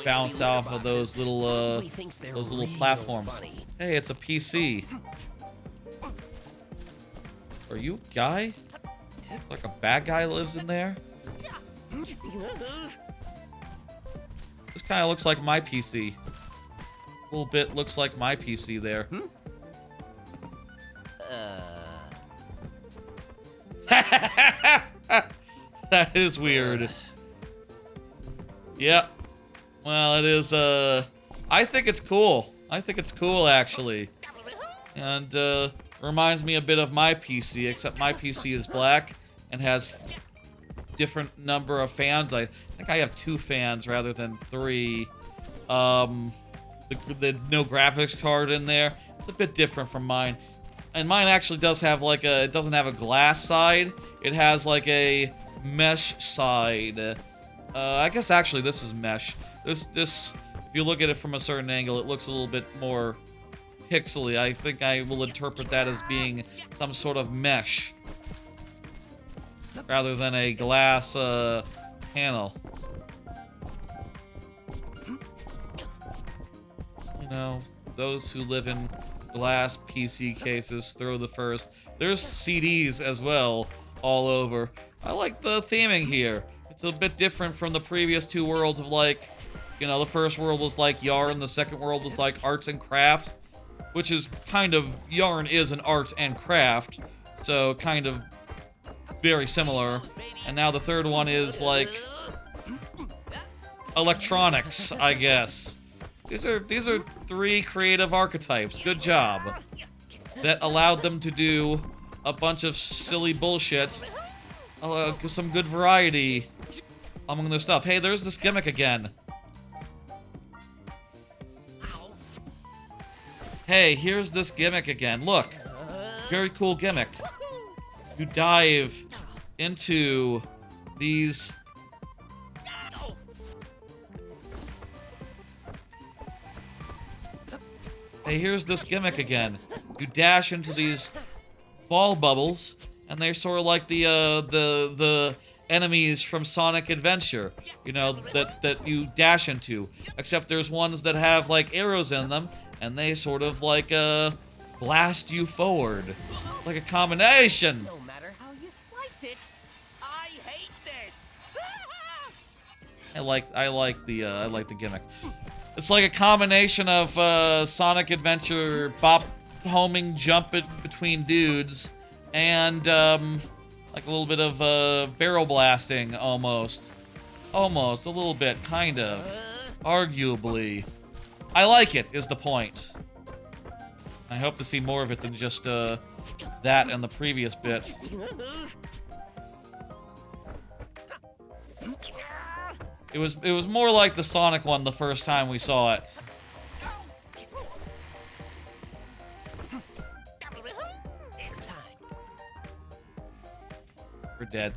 bounce off of those little platforms. Hey, it's a PC. Are you a guy? Like a bad guy lives in there? This kind of looks like my PC. A little bit looks like my PC there. That is weird. Yep. Well, it is, I think it's cool. I think it's cool, actually. And, reminds me a bit of my PC, except my PC is black and has different number of fans. I think I have 2 fans rather than 3. The no graphics card in there. It's a bit different from mine. And mine actually does have like a, it doesn't have a glass side. It has like a mesh side. I guess actually this is mesh. This, if you look at it from a certain angle, it looks a little bit more pixely. I think I will interpret that as being some sort of mesh rather than a glass panel. You know, those who live in glass PC cases throw the first. There's CDs as well all over. I like the theming here. It's a bit different from the previous 2 worlds of like, you know, the first world was like yarn, the second world was like arts and crafts, which is kind of, yarn is an art and craft, so kind of very similar. And now the third one is like electronics, I guess. These are 3 creative archetypes. Good job. That allowed them to do a bunch of silly bullshit. Some good variety among their stuff. Hey, there's this gimmick again. Hey, here's this gimmick again. Look. Very cool gimmick. You dive into these... Hey, here's this gimmick again. You dash into these ball bubbles, and they're sort of like the enemies from Sonic Adventure, you know, that you dash into. Except there's ones that have like arrows in them, and they sort of like blast you forward. It's like a combination. No matter how you slice it, I hate this. I like the gimmick. It's like a combination of Sonic Adventure, bop, homing, jump it between dudes, and like a little bit of barrel blasting, almost. Almost, a little bit, kind of. Arguably. I like it, is the point. I hope to see more of it than just that and the previous bit. It was more like the Sonic one the first time we saw it. We're dead.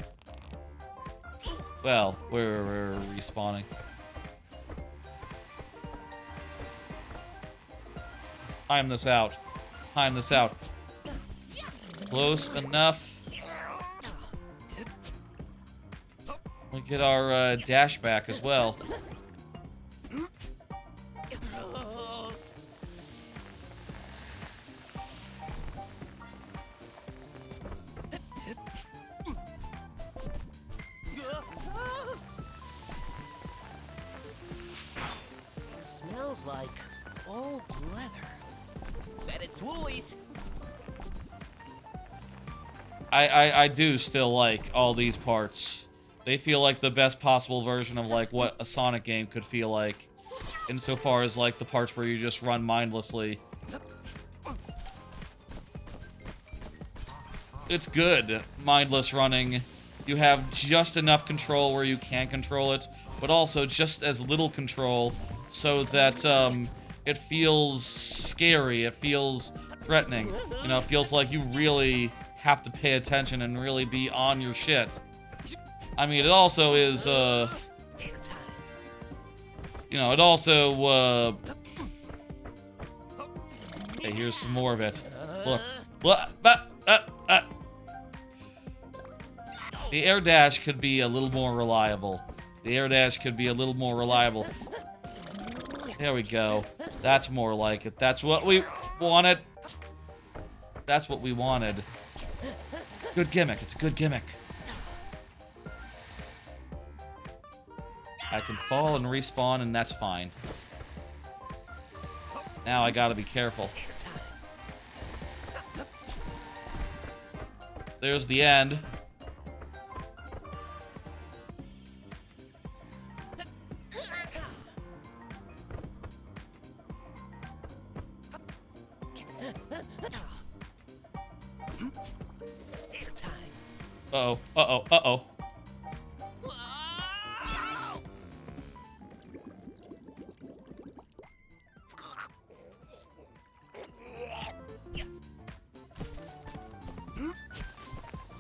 Well, we're respawning. Time this out. Time this out. Close enough. We get our dash back as well. Smells like old leather. Bet it's Woolies. I do still like all these parts. They feel like the best possible version of like what a Sonic game could feel like, insofar as like the parts where you just run mindlessly. It's good, mindless running you have just enough control where you can control it, but also just as little control so that it feels scary, it feels threatening. You know, it feels like you really have to pay attention and really be on your shit. I mean, it also is, you know, it also, hey, here's some more of it. Look, the air dash could be a little more reliable. The air dash could be a little more reliable. There we go. That's more like it. That's what we wanted. That's what we wanted. Good gimmick. It's a good gimmick. I can fall and respawn, and that's fine. Now I gotta be careful. There's the end. Uh-oh, uh-oh, uh-oh.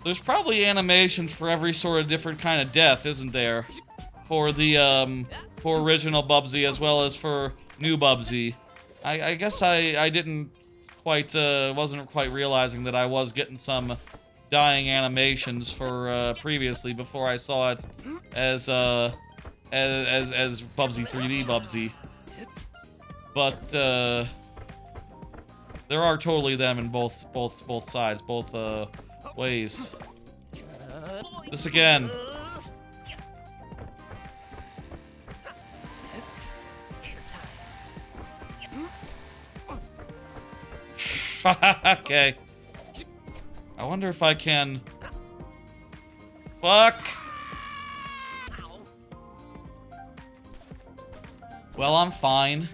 There's probably animations for every sort of different kind of death, isn't there? For the, for original Bubsy as well as for new Bubsy. I guess I didn't quite, wasn't quite realizing that I was getting some dying animations for, previously before I saw it as Bubsy 3D Bubsy. But, there are totally them in both sides, both, ways. This again. Okay. I wonder if I can... Fuck! Well, I'm fine.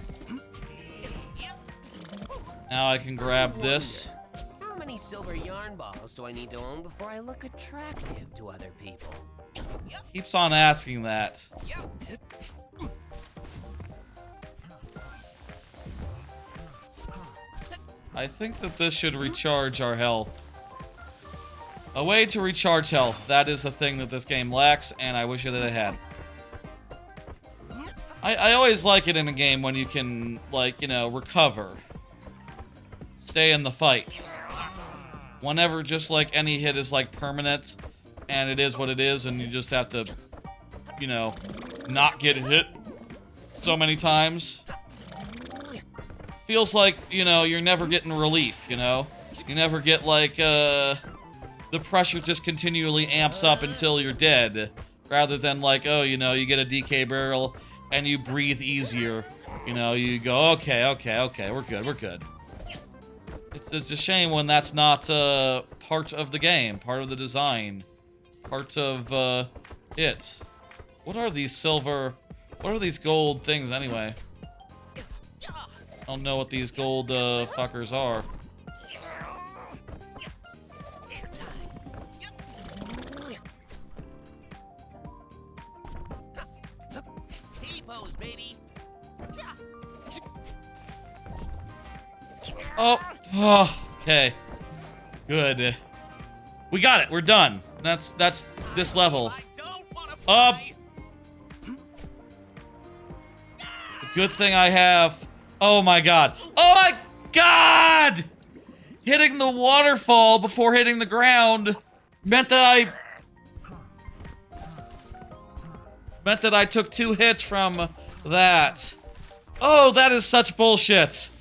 Now I can grab this. How many silver yarn balls do I need to own before I look attractive to other people? Keeps on asking that. I think that this should recharge our health. A way to recharge health. That is a thing that this game lacks, and I wish that it had. I always like it in a game when you can, like, you know, recover. Stay in the fight. Whenever just, like, any hit is, like, permanent, and it is what it is, and you just have to, you know, not get hit so many times. Feels like, you know, you're never getting relief, you know? You never get, like, the pressure just continually amps up until you're dead. Rather than, like, oh, you know, you get a DK barrel and you breathe easier. You know, you go, okay, we're good. It's a shame when that's not, part of the game, part of the design, part of, it. What are these gold things, anyway? I don't know what these gold, fuckers are. T-pose, baby. Oh, okay. Good. We got it. We're done. That's this level. Up. Good thing I have. Oh my god. Oh my god! Hitting the waterfall before hitting the ground meant that I took 2 hits from that. Oh, that is such bullshit.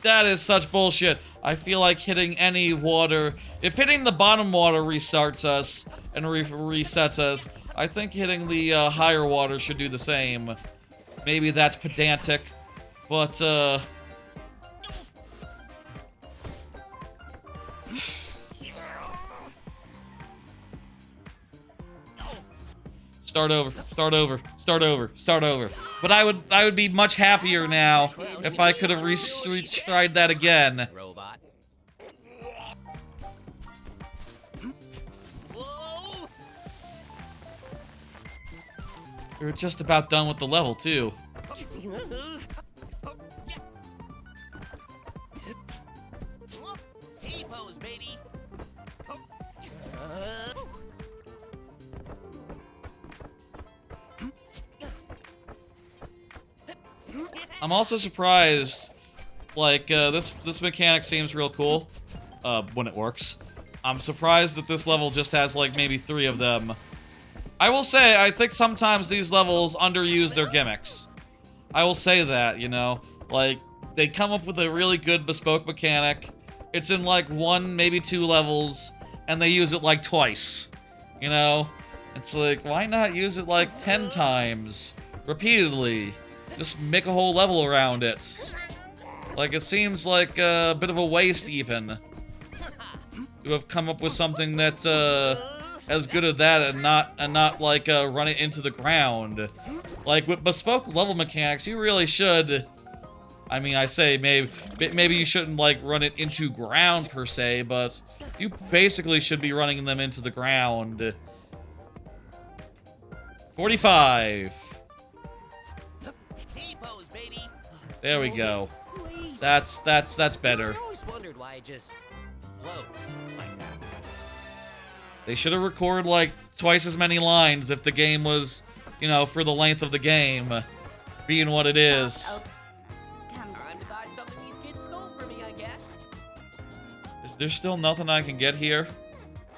That is such bullshit. I feel like hitting any water... If hitting the bottom water restarts us and resets us, I think hitting the higher water should do the same. Maybe that's pedantic, but Start over. But I would be much happier now if I could have retried that again. Robot. We were just about done with the level, too. T-pose, baby. I'm also surprised, like, this mechanic seems real cool, when it works. I'm surprised that this level just has, like, maybe 3 of them. I will say, I think sometimes these levels underuse their gimmicks. I will say that, you know? Like, they come up with a really good bespoke mechanic. It's in, like, 1, maybe 2 levels, and they use it, like, twice. You know? It's like, why not use it, like, 10 times? Repeatedly. Just make a whole level around it. Like, it seems like a bit of a waste, even. To have come up with something that's, as good as that and not like, run it into the ground. Like, with bespoke level mechanics, you really should... I mean, I say maybe you shouldn't, like, run it into ground, per se, but you basically should be running them into the ground. 45. T-pose, baby. There we go. That's better. I always wondered why it just floats like that. They should have recorded, like, twice as many lines if the game was, you know, for the length of the game, being what it is. Time to buy something these kids stole from me, I guess. Is there still nothing I can get here?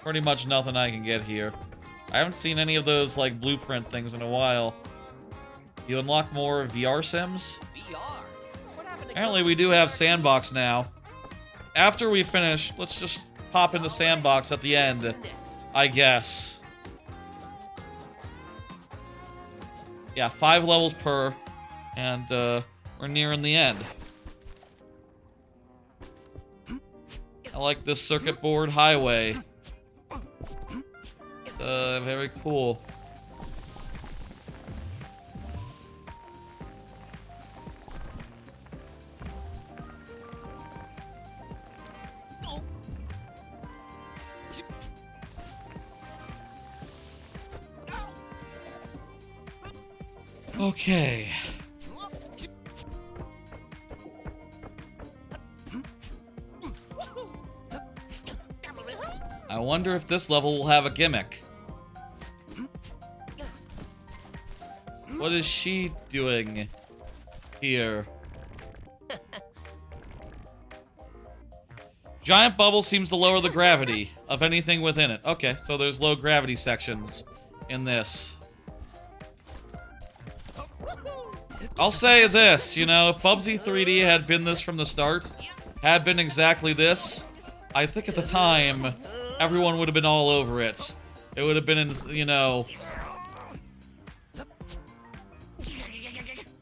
Pretty much nothing I can get here. I haven't seen any of those, like, blueprint things in a while. You unlock more VR sims? VR? What happened to Apparently we do have Sandbox now. After we finish, let's just pop into Sandbox at the end, I guess. Yeah, 5 levels per, and we're nearing the end. I like this circuit board highway. Very cool. Okay. I wonder if this level will have a gimmick. What is she doing here? Giant bubble seems to lower the gravity of anything within it. Okay, so there's low gravity sections in this. I'll say this, you know, if Bubsy 3D had been this from the start, had been exactly this, I think at the time, everyone would have been all over it. It would have been, you know...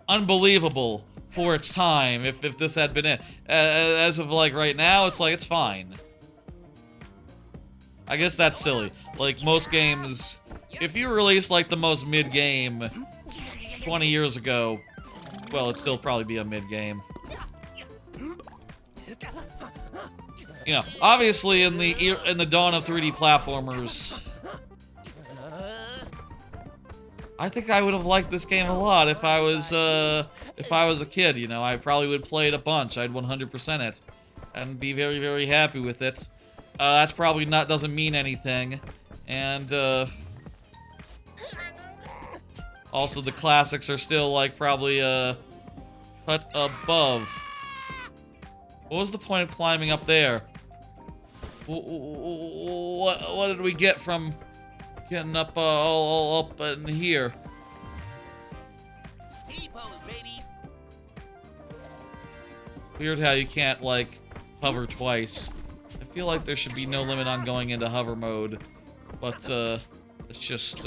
unbelievable for its time if this had been it. As of, like, right now, it's like, it's fine. I guess that's silly. Like, most games, if you released, like, the most mid-game 20 years ago, well, it'd still probably be a mid-game. You know, obviously in the dawn of 3D platformers, I think I would have liked this game a lot if I was a kid, you know. I probably would play it a bunch. I'd 100% it and be very, very happy with it. That's probably doesn't mean anything. And also the classics are still, like, probably cut above. What was the point of climbing up there? What did we get from getting up all up in here? T-pose, baby. Weird how you can't, like, hover twice. I feel like there should be no limit on going into hover mode, but it's just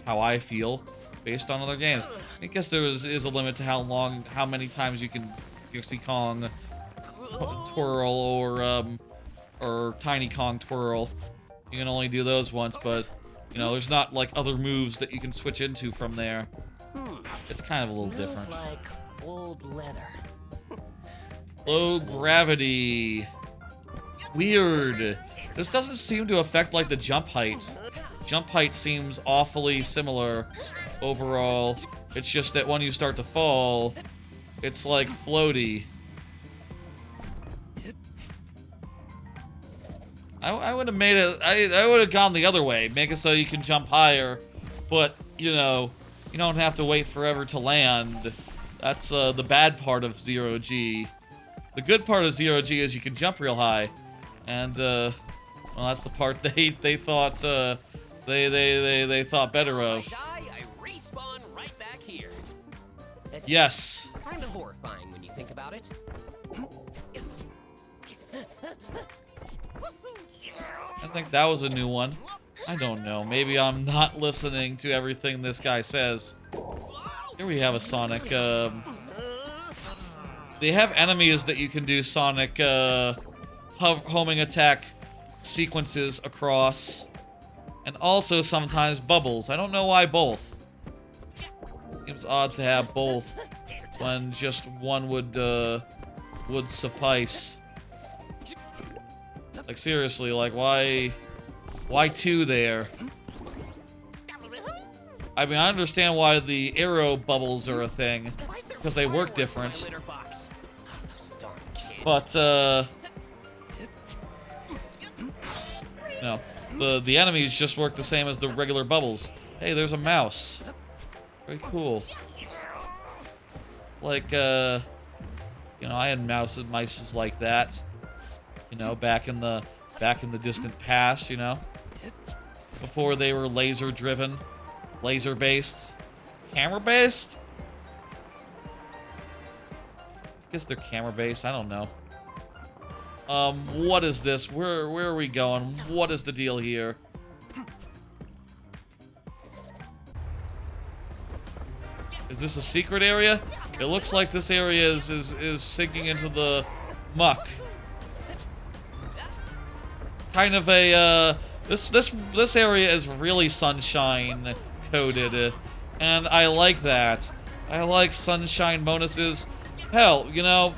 how I feel based on other games. I guess there is a limit to how many times you can Dixie Kong twirl or Tiny Kong twirl. You can only do those once, but you know, there's not like other moves that you can switch into from there. It's kind of a little different. Like old leather. Low gravity. Weird. This doesn't seem to affect like the jump height Jump height seems awfully similar overall. It's just that when you start to fall, it's like floaty. I would have made it, I would have gone the other way. Make it so you can jump higher, but, you know, you don't have to wait forever to land. That's the bad part of Zero-G. The good part of Zero-G is you can jump real high. And, well, that's the part they thought, they thought better of. I respawn right back here. It's Yes. kind of horrifying when you think about it. I think that was a new one. I don't know. Maybe I'm not listening to everything this guy says. Here we have a Sonic, they have enemies that you can do Sonic, homing attack sequences across. And also sometimes bubbles. I don't know why both. Seems odd to have both when just one would suffice. Like seriously, like why two there? I mean, I understand why the arrow bubbles are a thing, because they work different. But no, the enemies just work the same as the regular bubbles. Hey, there's a mouse. Very cool. Like you know, I had mice like that. You know, back in the distant past, you know, before they were laser driven, laser based, camera based. I guess they're camera based. I don't know. What is this? Where are we going? What is the deal here? Is this a secret area? It looks like this area is sinking into the muck. Kind of a, this area is really sunshine coded, and I like that. I like sunshine bonuses. Hell, you know,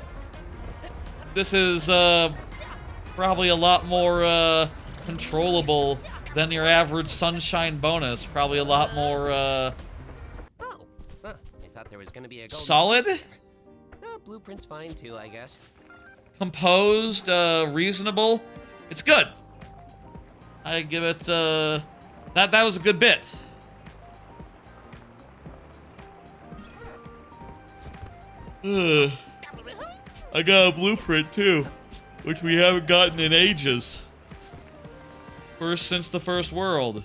this is, probably a lot more, controllable than your average sunshine bonus. Probably a lot more, Oh, I thought there was gonna be a golden solid? Blueprint's fine too, I guess. Composed, reasonable. It's good. I give it, that was a good bit. Ugh. I got a blueprint too, which we haven't gotten in ages. First since the first world.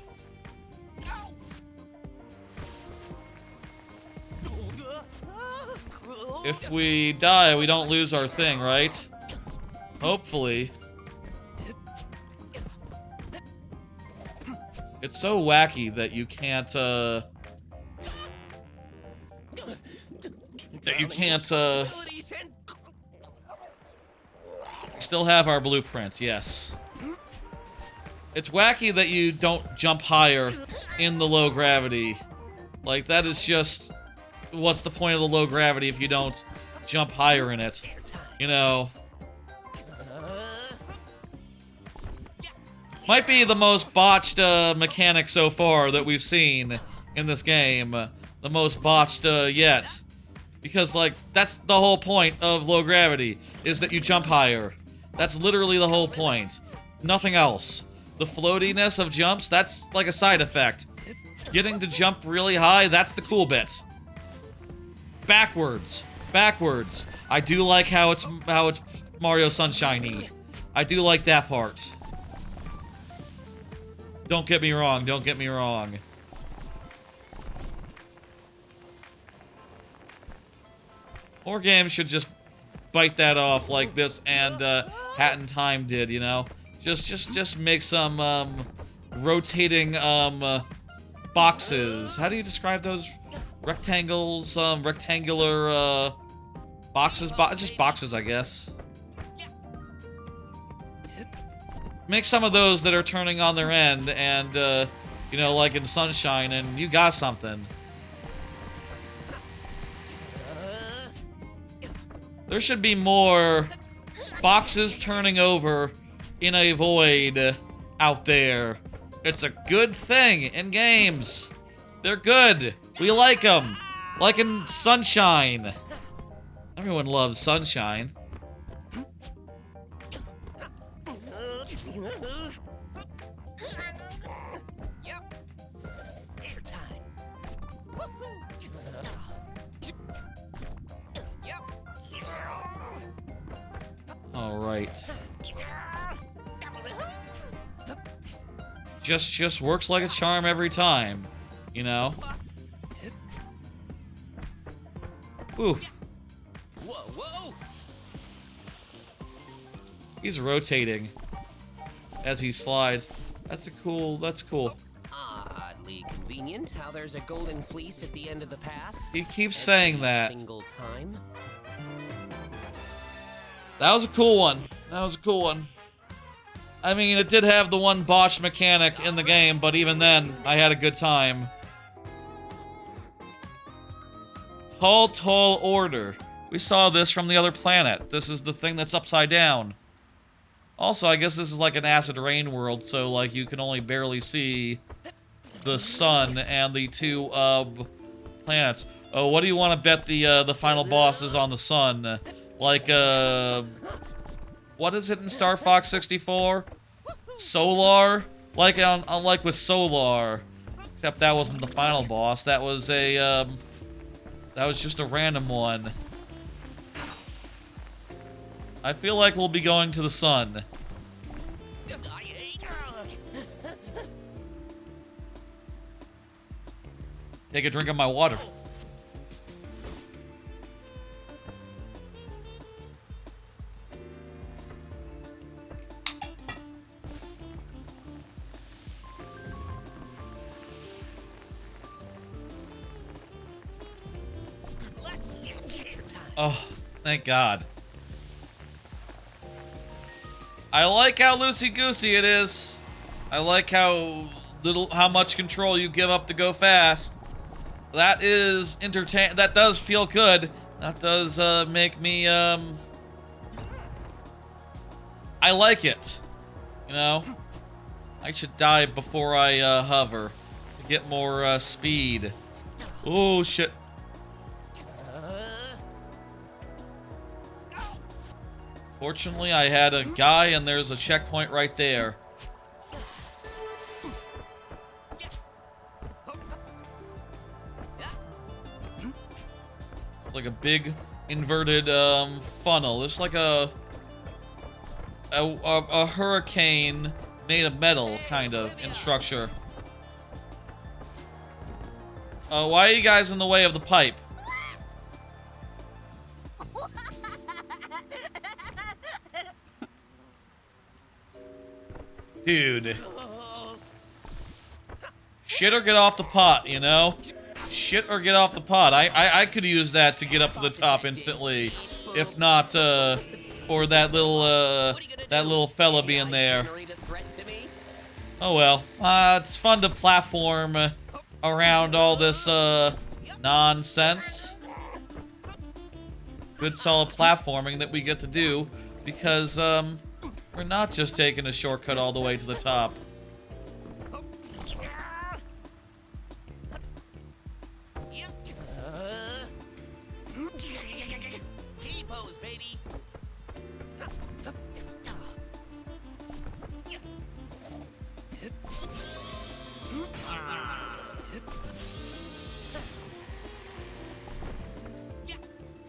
If we die, we don't lose our thing, right? Hopefully. It's so wacky that you can't, still have our blueprint, yes. It's wacky that you don't jump higher in the low gravity. Like, that is just... What's the point of the low gravity if you don't jump higher in it? You know... Might be the most botched mechanic so far that we've seen in this game. The most botched yet. Because, like, that's the whole point of low gravity, is that you jump higher. That's literally the whole point. Nothing else. The floatiness of jumps, that's like a side effect. Getting to jump really high, that's the cool bit. Backwards. Backwards. I do like how it's Mario Sunshine-y. I do like that part. Don't get me wrong, don't get me wrong. More games should just bite that off like this and Hat in Time did, you know? Just make some rotating boxes. How do you describe those? Rectangles, rectangular boxes, just boxes, I guess. Make some of those that are turning on their end and, you know, like in Sunshine, and you got something. There should be more boxes turning over in a void out there It's a good thing in games. They're good. We like them. Like in Sunshine. Everyone loves Sunshine. Yep. Air time. Yep. All right. Just works like a charm every time, you know. Ooh. Whoa, whoa. He's rotating as he slides. That's cool. Oddly convenient how there's a golden fleece at the end of the path. He keeps saying Every that. single time. That was a cool one. I mean, it did have the one botched mechanic in the game, but even then, I had a good time. Tall order. We saw this from the other planet. This is the thing that's upside down. Also, I guess this is like an acid rain world, so like you can only barely see the sun and the two planets. Oh, what do you want to bet the final boss is on the sun? Like what is it in Star Fox 64? Solar? Like like with Solar. Except that wasn't the final boss. That was a that was just a random one. I feel like we'll be going to the sun. Take a drink of my water. Oh, thank God. I like how loosey-goosey it is. I like how much control you give up to go fast. That is that does feel good. That does make me I like it. You know? I should dive before I hover to get more speed. Oh shit. Fortunately, I had a guy and there's a checkpoint right there. Like a big inverted funnel. It's like a hurricane made of metal, kind of, in structure. Why are you guys in the way of the pipe? Dude. Shit or get off the pot, you know? Shit or get off the pot. I could use that to get up to the top instantly. If not, for that little fella being there. Oh well. It's fun to platform around all this, nonsense. Good solid platforming that we get to do because, we're not just taking a shortcut all the way to the top. T-pose, baby.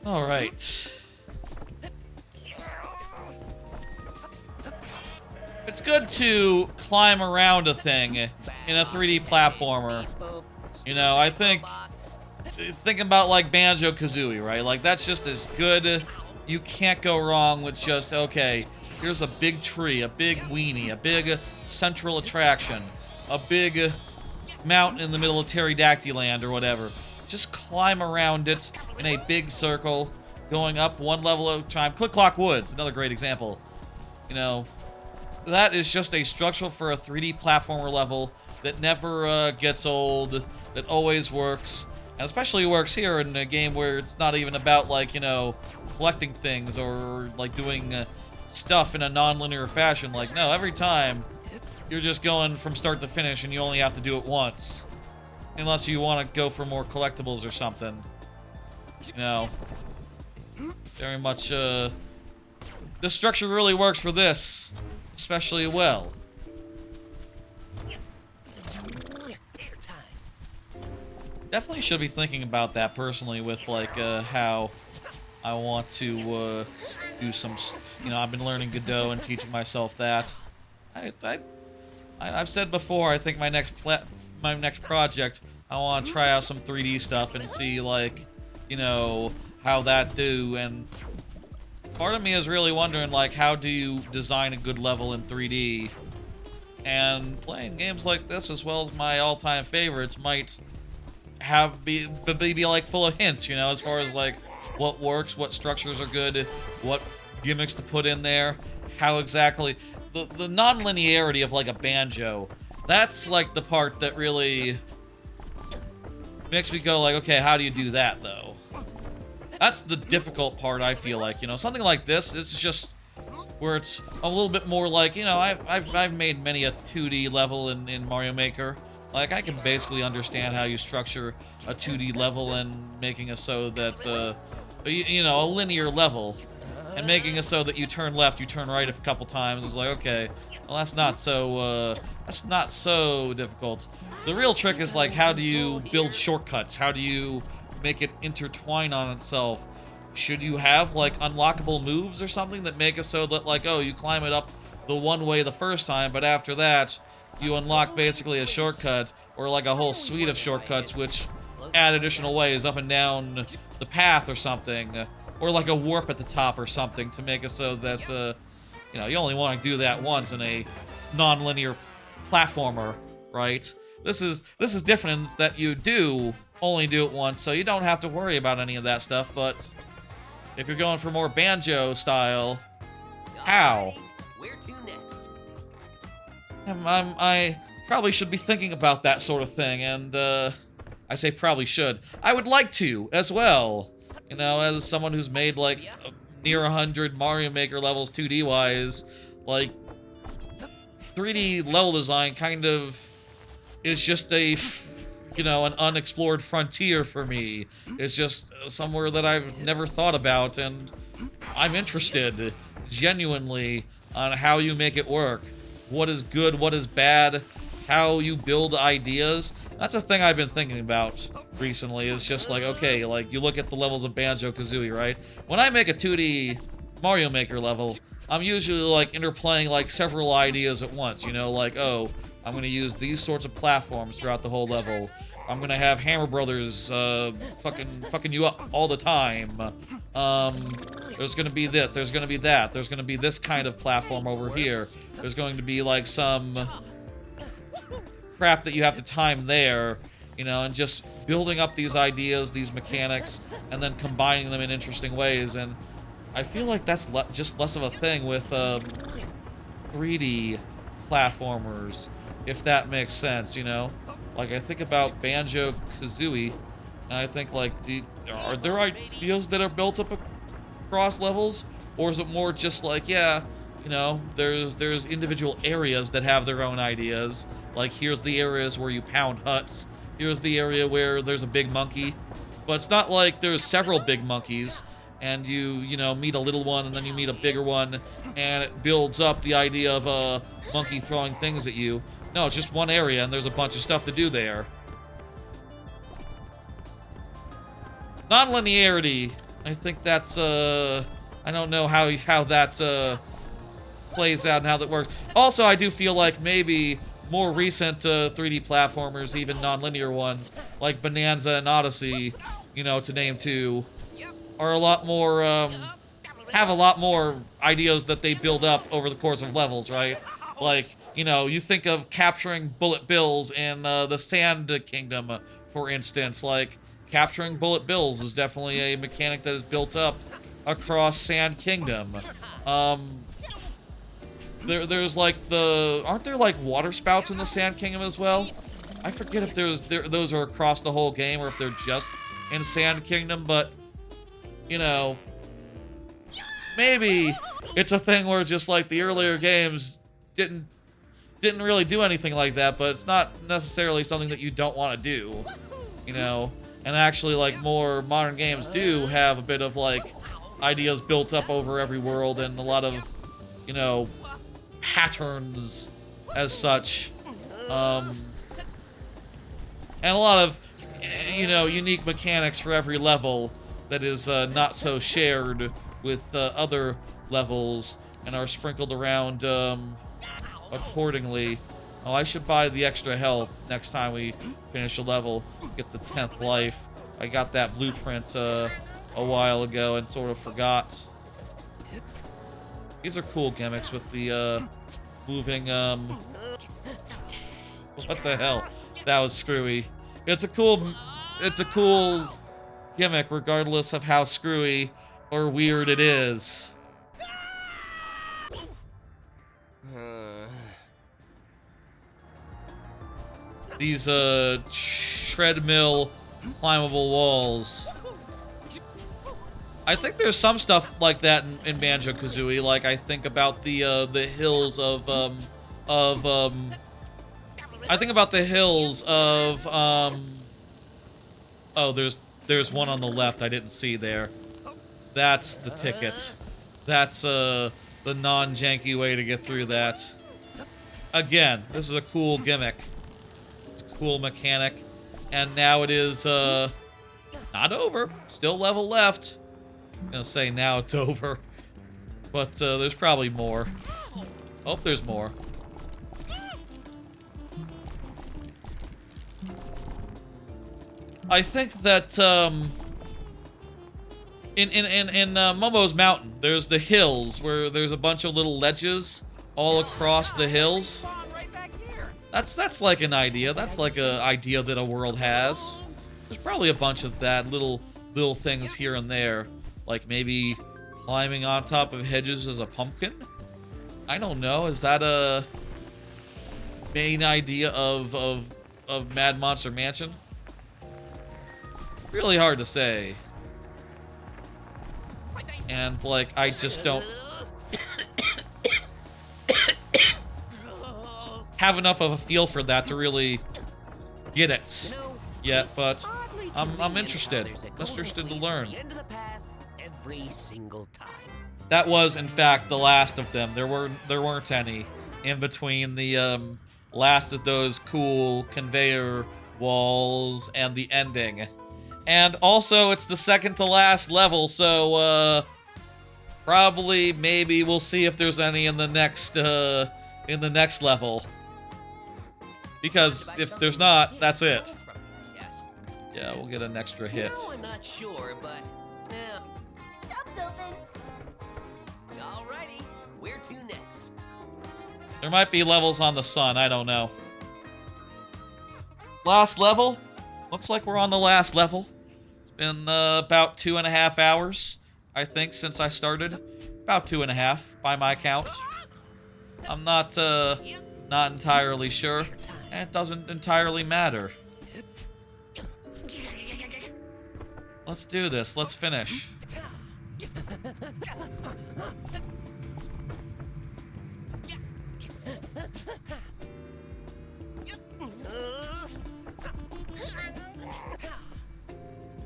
All right. It's good to climb around a thing in a 3D platformer. You know, I think thinking about like Banjo-Kazooie, right? Like that's just as good. You can't go wrong with just, okay, here's a big tree, a big weenie, a big central attraction, a big mountain in the middle of Pterodactyl Land or whatever. Just climb around it in a big circle, going up one level at a time. Click Clock Woods, another great example. You know, that is just a structure for a 3D platformer level that never gets old, that always works, and especially works here in a game where it's not even about, like, you know, collecting things or, like, doing stuff in a non-linear fashion. Like, no, every time you're just going from start to finish and you only have to do it once. Unless you want to go for more collectibles or something. You know. Very much, the structure really works for this. Especially well. Definitely should be thinking about that personally with, like, how I want to, do some, you know, I've been learning Godot and teaching myself that. I've said before, I think my next project, I want to try out some 3D stuff and see, like, you know, how that do, and part of me is really wondering, like, how do you design a good level in 3D? And playing games like this, as well as my all-time favorites, might be like full of hints, you know, as far as like what works, what structures are good, what gimmicks to put in there, how exactly the non-linearity of like a banjo. That's like the part that really makes me go like, okay, how do you do that though? That's the difficult part, I feel like, you know, something like this, it's just where it's a little bit more like, you know, I've made many a 2D level in Mario Maker. Like, I can basically understand how you structure a 2D level and making it so that, you know, a linear level. And making it so that you turn left, you turn right a couple times is like, okay, well, that's not so difficult. The real trick is, like, how do you build shortcuts? How do you make it intertwine on itself? Should you have, like, unlockable moves or something that make it so that, like, oh, you climb it up the one way the first time, but after that, you unlock basically a shortcut, or like a whole suite of shortcuts which add additional ways up and down the path or something, or like a warp at the top or something to make it so that, you know, you only want to do that once in a non-linear platformer, right? This is different in that you do only do it once, so you don't have to worry about any of that stuff, but if you're going for more banjo style, how? Where to next? I probably should be thinking about that sort of thing, and, I say probably should. I would like to, as well. You know, as someone who's made, like, near 100 Mario Maker levels 2D-wise, like, 3D level design kind of is just a, you know, an unexplored frontier for me. It's just somewhere that I've never thought about, and I'm interested, genuinely, on how you make it work. What is good, what is bad, how you build ideas. That's a thing I've been thinking about recently. It's just like, okay, like, you look at the levels of Banjo-Kazooie, right? When I make a 2D Mario Maker level, I'm usually, like, interplaying, like, several ideas at once, you know? Like, oh, I'm gonna use these sorts of platforms throughout the whole level. I'm gonna have Hammer Brothers, fucking you up all the time. There's gonna be this, there's gonna be that, there's gonna be this kind of platform over here. There's going to be, like, some crap that you have to time there, you know, and just building up these ideas, these mechanics, and then combining them in interesting ways, and I feel like that's just less of a thing with, 3D platformers, if that makes sense, you know? Like, I think about Banjo-Kazooie, and I think, like, are there ideas that are built up across levels? Or is it more just like, yeah, you know, there's individual areas that have their own ideas. Like, here's the areas where you pound huts. Here's the area where there's a big monkey. But it's not like there's several big monkeys, and you know, meet a little one, and then you meet a bigger one, and it builds up the idea of a monkey throwing things at you. No, it's just one area, and there's a bunch of stuff to do there. Non-linearity. I think that's, I don't know how that's, plays out and how that works. Also, I do feel like maybe more recent 3D platformers, even non-linear ones, like Bonanza and Odyssey, you know, to name two, are a lot more, have a lot more ideas that they build up over the course of levels, right? Like, you know, you think of capturing bullet bills in the Sand Kingdom, for instance. Like, capturing bullet bills is definitely a mechanic that is built up across Sand Kingdom. There's like aren't there like water spouts in the Sand Kingdom as well? I forget if those are across the whole game or if they're just in Sand Kingdom, but, you know, maybe it's a thing where just like the earlier games didn't didn't really do anything like that, but it's not necessarily something that you don't want to do, you know? And actually, like, more modern games do have a bit of, like, ideas built up over every world and a lot of, you know, patterns as such. And a lot of, you know, unique mechanics for every level that is not so shared with other levels and are sprinkled around accordingly. Oh, I should buy the extra health next time we finish a level, get the 10th life. I got that blueprint a while ago and sort of forgot. These are cool gimmicks with the moving, what the hell? That was screwy. It's a cool gimmick regardless of how screwy or weird it is. These treadmill climbable walls. I think there's some stuff like that in Banjo-Kazooie. Like, I think about the hills of I think about the hills of oh, there's one on the left I didn't see there. That's the ticket. That's the non-janky way to get through that. Again, this is a cool gimmick. It's a cool mechanic. And now it is not over. Still level left. I'm gonna say now it's over. But there's probably more. Hope there's more. I think that in Momo's Mountain, there's the hills where there's a bunch of little ledges all across the hills. That's like an idea. That's like an idea that a world has. There's probably a bunch of that little things here and there, like maybe climbing on top of hedges as a pumpkin. I don't know. Is that a main idea of Mad Monster Mansion? Really hard to say. And, like, I just don't have enough of a feel for that to really get it yet, but I'm interested. Interested to learn. Every single time. That was, in fact, the last of them. There weren't any in between the last of those cool conveyor walls and the ending. And also, it's the second to last level, so probably, maybe we'll see if there's any in the next level. Because if there's not, that's it. Yeah, we'll get an extra hit. I'm not sure, but Shop's open. alrighty, where to next? There might be levels on the sun, I don't know. Last level? Looks like we're on the last level. It's been about 2.5 hours, I think, since I started. About 2.5 by my count. I'm not entirely sure. And it doesn't entirely matter. Let's do this. Let's finish.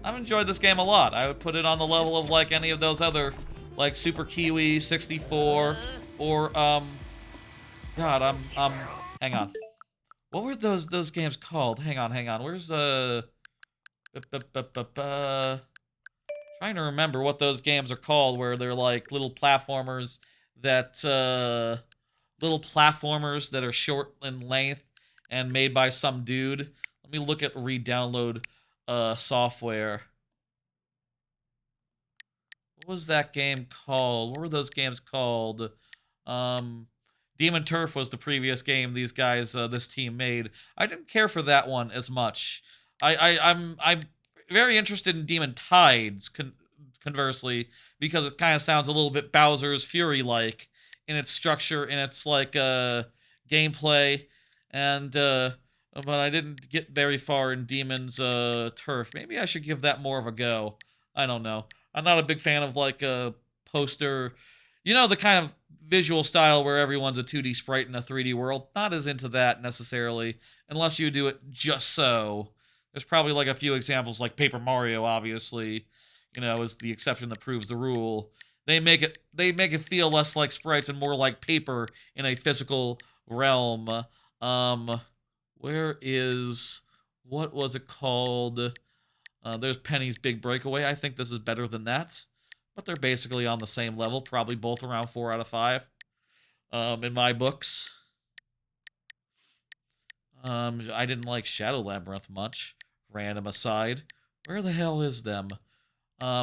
I've enjoyed this game a lot. I would put it on the level of like any of those other, like Super Kiwi 64 or God, I'm hang on. What were those games called? Hang on. Where's trying to remember what those games are called where they're like little platformers that are short in length and made by some dude. Let me look at re-download software. What was that game called? What were those games called? Demon Turf was the previous game these guys, this team made. I didn't care for that one as much. I'm very interested in Demon Tides, conversely, because it kind of sounds a little bit Bowser's Fury-like in its structure, in its like gameplay, and but I didn't get very far in Demon's Turf. Maybe I should give that more of a go. I don't know. I'm not a big fan of like a poster, you know, the kind of visual style where everyone's a 2D sprite in a 3D world. Not as into that necessarily, unless you do it just so. There's probably like a few examples, like Paper Mario, obviously, you know, is the exception that proves the rule. They make it feel less like sprites and more like paper in a physical realm. Where is, what was it called? There's Penny's Big Breakaway. I think this is better than that, but they're basically on the same level, probably both around 4 out of 5 in my books. I didn't like Shadow Labyrinth much, random aside. Where the hell is them?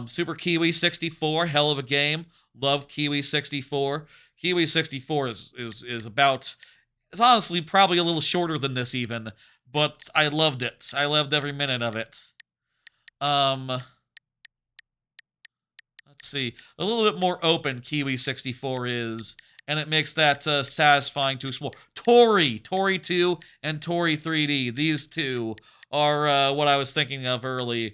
Super Kiwi 64, hell of a game. Love Kiwi 64. Kiwi 64 is about, it's honestly probably a little shorter than this even, but I loved it. I loved every minute of it. Let's see. A little bit more open Kiwi 64 is, and it makes that satisfying to explore. Tori 2 and Tori 3D. These two are what I was thinking of earlier.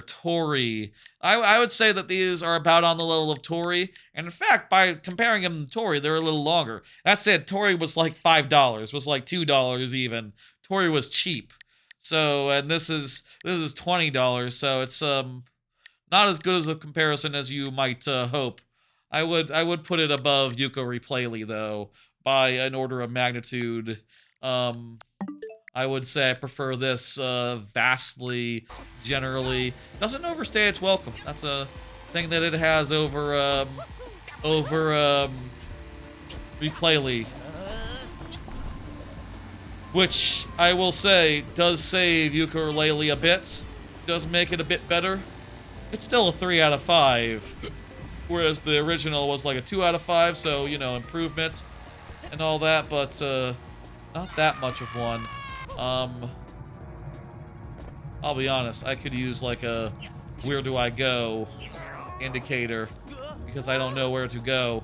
Tori. I would say that these are about on the level of Tori, and in fact, by comparing them to Tori, they're a little longer. That said, Tori was like $5, was like $2 even. Tori was cheap. So, and this is $20, so it's not as good as a comparison as you might hope. I would put it above Yuko Replayly though, by an order of magnitude. I would say I prefer this vastly, generally. Doesn't overstay its welcome. That's a thing that it has over Replayly. Which, I will say, does save Yooka-Laylee a bit. Does make it a bit better. It's still a 3 out of 5. Whereas the original was like a 2 out of 5, so, you know, improvements and all that, but not that much of one. I'll be honest, I could use like a where do I go indicator, because I don't know where to go.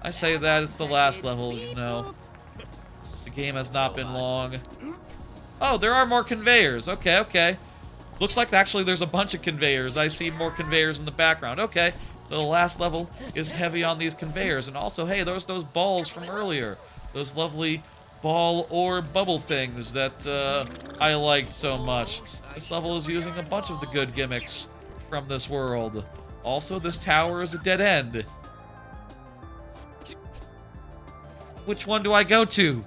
I say that it's the last level, you know. The game has not been long. Oh, there are more conveyors. Okay, okay. Looks like actually there's a bunch of conveyors. I see more conveyors in the background. Okay, so the last level is heavy on these conveyors. And also, hey, there's those balls from earlier. Those lovely ball or bubble things that I liked so much. This level is using a bunch of the good gimmicks from this world. Also, this tower is a dead end. Which one do I go to?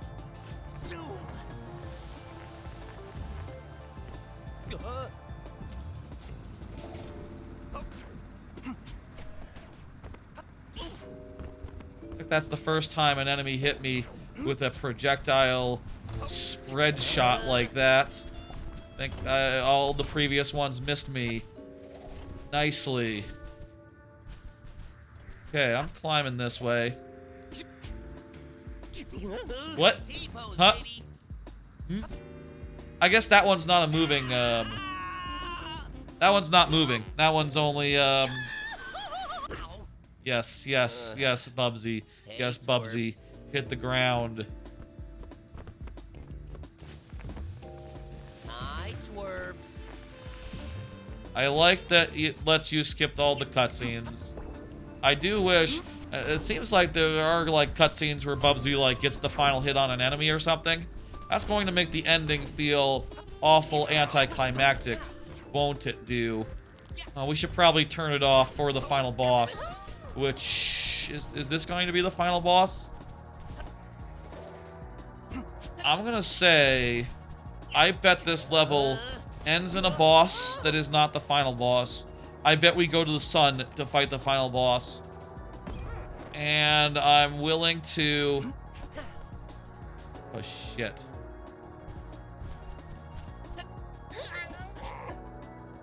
I think that's the first time an enemy hit me with a projectile spread shot like that. I think all the previous ones missed me nicely. Okay, I'm climbing this way. What? Huh? Hmm? I guess that one's not a moving, that one's not moving. That one's only, Yes, Bubsy. Yes, Bubsy. Hit the ground. I like that it lets you skip all the cutscenes. I do wish... It seems like there are, like, cutscenes where Bubsy, like, gets the final hit on an enemy or something. That's going to make the ending feel awful anticlimactic, won't it do? We should probably turn it off for the final boss. Which... Is this going to be the final boss? I'm gonna say... I bet this level ends in a boss that is not the final boss. I bet we go to the sun to fight the final boss. And I'm willing to... Oh, shit.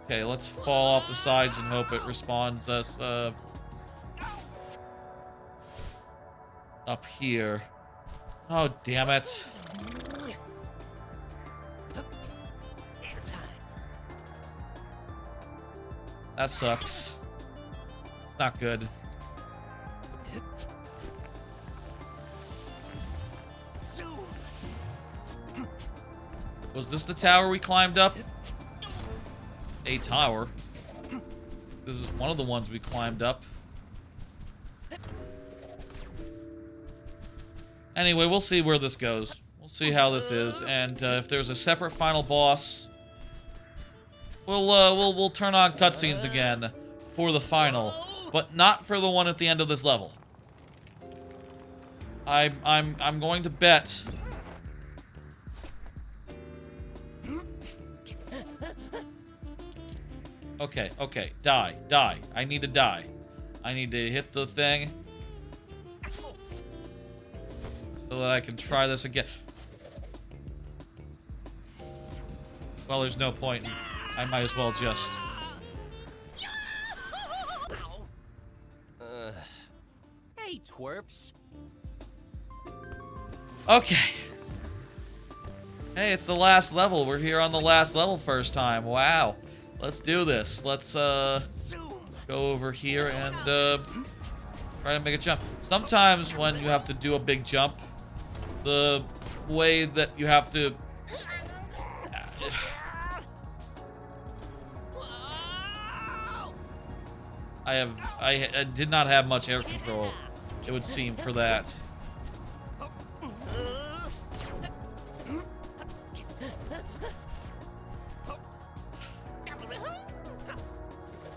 Okay, let's fall off the sides and hope it respawns us, up here. Oh, damn it. That sucks. It's not good. Was this the tower we climbed up? A tower. This is one of the ones we climbed up. Anyway, we'll see where this goes. We'll see how this is, and if there's a separate final boss, we'll turn on cutscenes again for the final, but not for the one at the end of this level. I'm going to bet. Okay, okay, die. I need to die. I need to hit the thing so that I can try this again. Well, there's no point. I might as well just... Hey, twerps. Okay. Hey, it's the last level. We're here on the last level first time. Wow. Let's do this. Let's, go over here and, try to make a jump. Sometimes when you have to do a big jump, the way that you have to... I did not have much air control, it would seem, for that.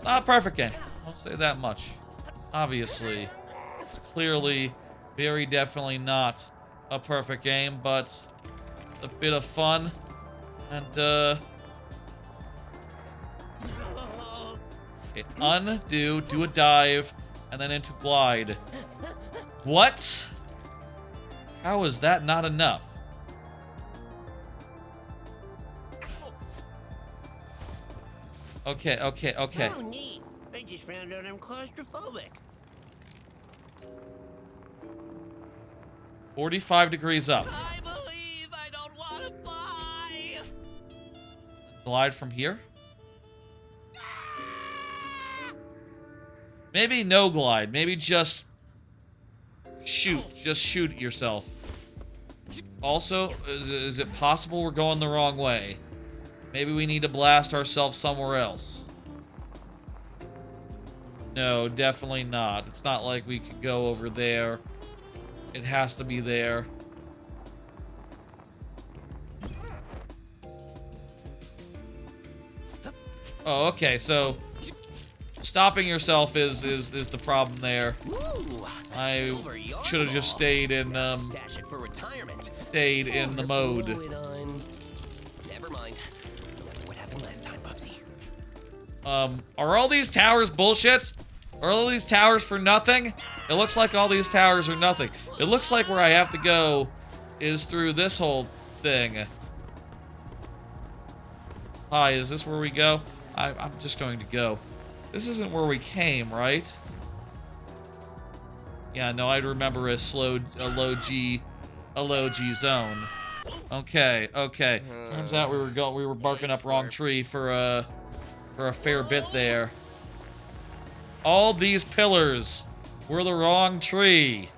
Not a perfect game. I'll say that much. Obviously, it's clearly, very definitely not a perfect game, but it's a bit of fun. And, okay, undo, do a dive, and then into glide. What? How is that not enough? Okay. Oh, neat. I just found out I'm claustrophobic. 45 degrees up. I believe I don't want to fly. Glide from here? Maybe no glide. Maybe just shoot. Just shoot yourself. Also, is it possible we're going the wrong way? Maybe we need to blast ourselves somewhere else. No, definitely not. It's not like we could go over there. It has to be there. Oh, okay, so stopping yourself is the problem there. Ooh, I should have just stayed in Stash it for retirement. stayed in the mode. Never mind. What happened last time, Bubsy? Are all these towers bullshit? Are all these towers for nothing? It looks like all these towers are nothing. It looks like where I have to go is through this whole thing. Hi, is this where we go? I'm just going to go. This isn't where we came, right? Yeah, no, I remember a low G zone. Okay. Turns out we were barking up wrong tree for a fair bit there. All these pillars were the wrong tree.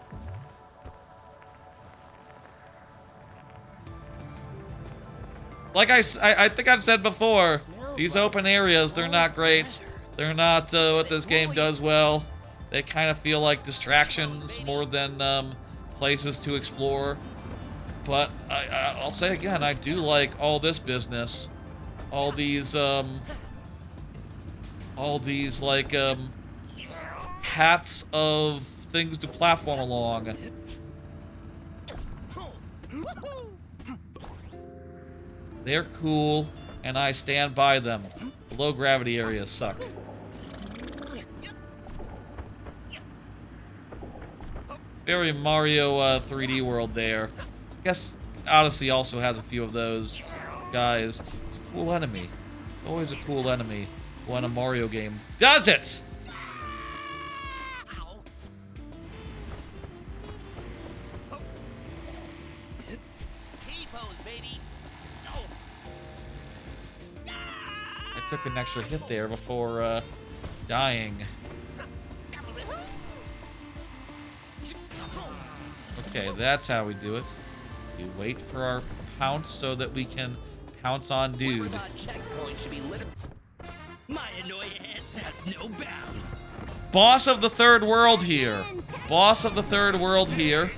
Like I think I've said before, these open areas, they're not great. They're not what this game does well. They kind of feel like distractions more than places to explore. But I'll say again, I do like all this business. All these like hats of things to platform along. They're cool, and I stand by them. The low gravity areas suck. Very Mario 3D world there. I guess Odyssey also has a few of those guys. It's a cool enemy. It's always a cool enemy when a Mario game does it! I took an extra hit there before dying. Okay, that's how we do it. We wait for our pounce so that we can pounce on dude. My annoyance has no bounds. Boss of the third world here. Boss of the third world here.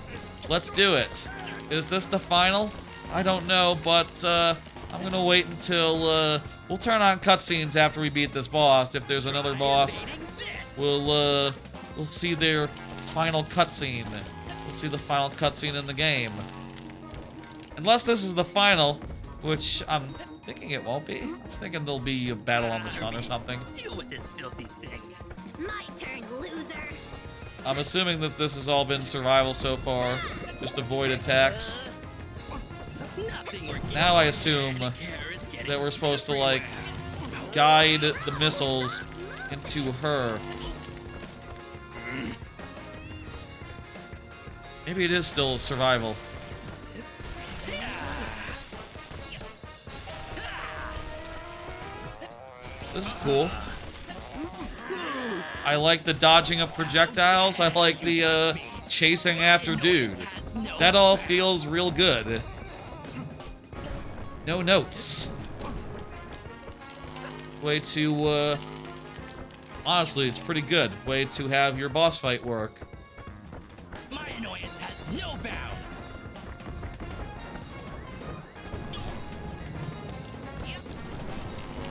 Let's do it. Is this the final? I don't know, but I'm gonna wait until we'll turn on cutscenes after we beat this boss. If there's another boss, we'll see their final cutscene. We'll see the final cutscene in the game. Unless this is the final, which I'm thinking it won't be. I'm thinking there'll be a battle on the sun or something. Deal with this filthy thing. My turn, loser. I'm assuming that this has all been survival so far. Just avoid attacks. Now I assume that we're supposed to, like, guide the missiles into her. Maybe it is still survival. This is cool. I like the dodging of projectiles. I like the chasing after dude. That all feels real good. No notes. Way to, honestly, it's pretty good. Way to have your boss fight work. My annoyance has no bounds.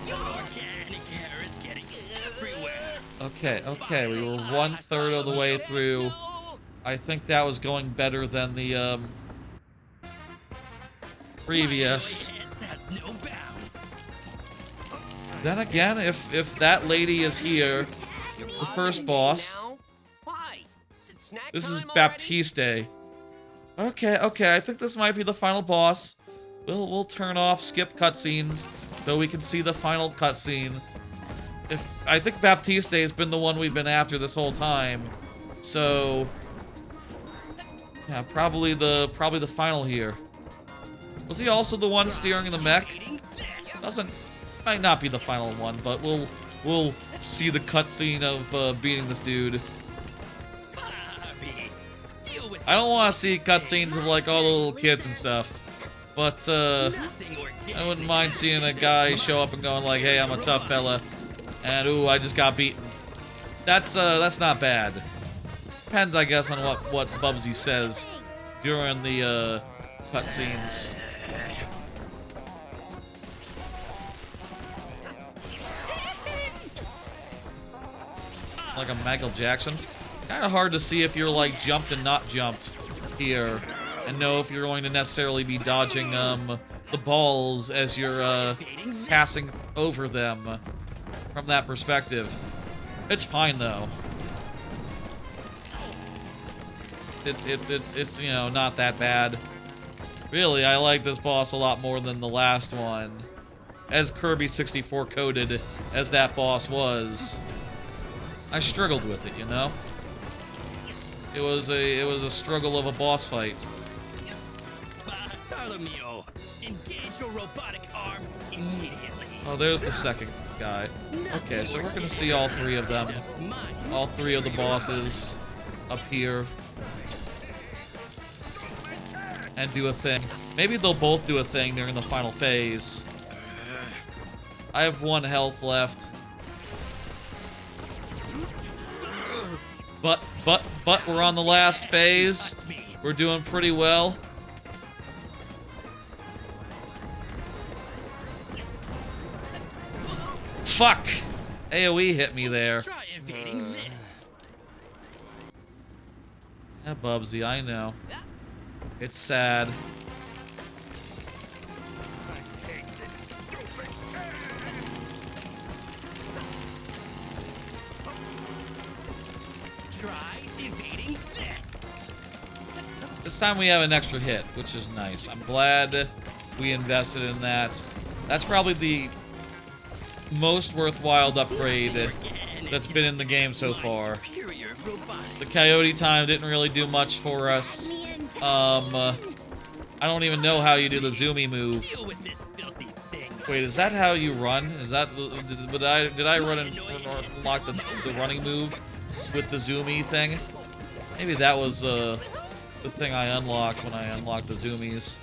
Your organic hair is getting everywhere. Okay, we were 1/3 of the way through. I think that was going better than the, previous. My annoyance has no bounds. Then again, if that lady is here, the first boss, Why? Is it snack this is time already? Baptiste. Okay, I think this might be the final boss. We'll turn off skip cutscenes so we can see the final cutscene. I think Baptiste has been the one we've been after this whole time. So yeah, probably the final here. Was he also the one steering the mech? Might not be the final one, but we'll see the cutscene of beating this dude. I don't want to see cutscenes of like all the little kids and stuff, but I wouldn't mind seeing a guy show up and going like, "Hey, I'm a tough fella," and ooh, I just got beaten. That's not bad. Depends, I guess, on what Bubsy says during the cutscenes. Like a Michael Jackson. Kind of hard to see if you're like jumped and not jumped here, and know if you're going to necessarily be dodging the balls as you're passing over them from that perspective. It's fine though. It's you know, not that bad. Really, I like this boss a lot more than the last one. As Kirby 64 coded as that boss was, I struggled with it, you know? It was a struggle of a boss fight. Bartholomew, engage your robotic arm immediately. Oh, there's the second guy. Okay, so we're gonna see all three of them. All three of the bosses up here. And do a thing. Maybe they'll both do a thing during the final phase. I have 1 health left. But we're on the last phase. We're doing pretty well. Fuck! AoE hit me there. Try evading this. Yeah, Bubsy, I know. It's sad. Try evading this. This time we have an extra hit, which is nice. I'm glad we invested in that. That's probably the most worthwhile upgrade that's been in the game so far. The coyote time didn't really do much for us. I don't even know how you do the zoomy move. Wait, is that how you run? Is that did I run and unlock the running move with the zoomy thing? Maybe that was the thing I unlocked when I unlocked the zoomies.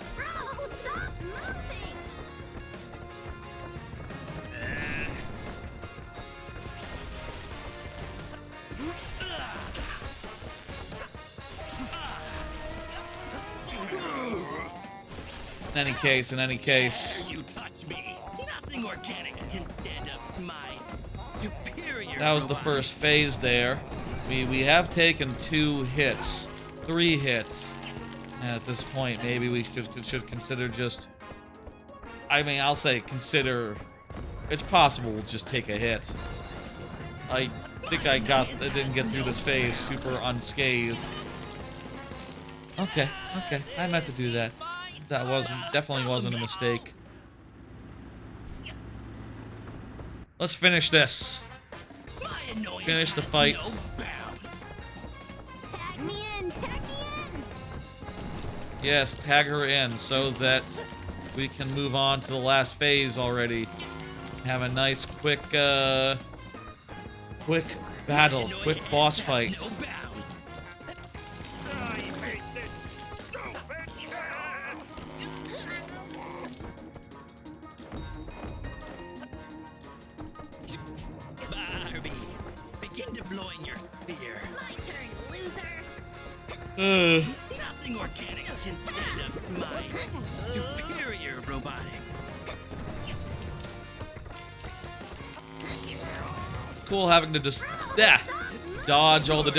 In any case, You touch me. Nothing organic can stand up to my superior. that was the first phase there. We have taken 2 hits, 3 hits. And at this point, maybe we should consider just. I mean, I'll say consider. It's possible we'll just take a hit. I think I didn't get through this phase super unscathed. Okay, I meant to do that. That definitely wasn't a mistake. Let's finish this. Finish the fight. Tag me in, tag me in. Yes, tag her in so that we can move on to the last phase already. Have a nice quick battle, quick boss fight. I hate this stupid cat. Barbie, begin deploying your spear. My turn, loser. Nothing organic can stand up to my superior robotics. Cool having to just dodge all the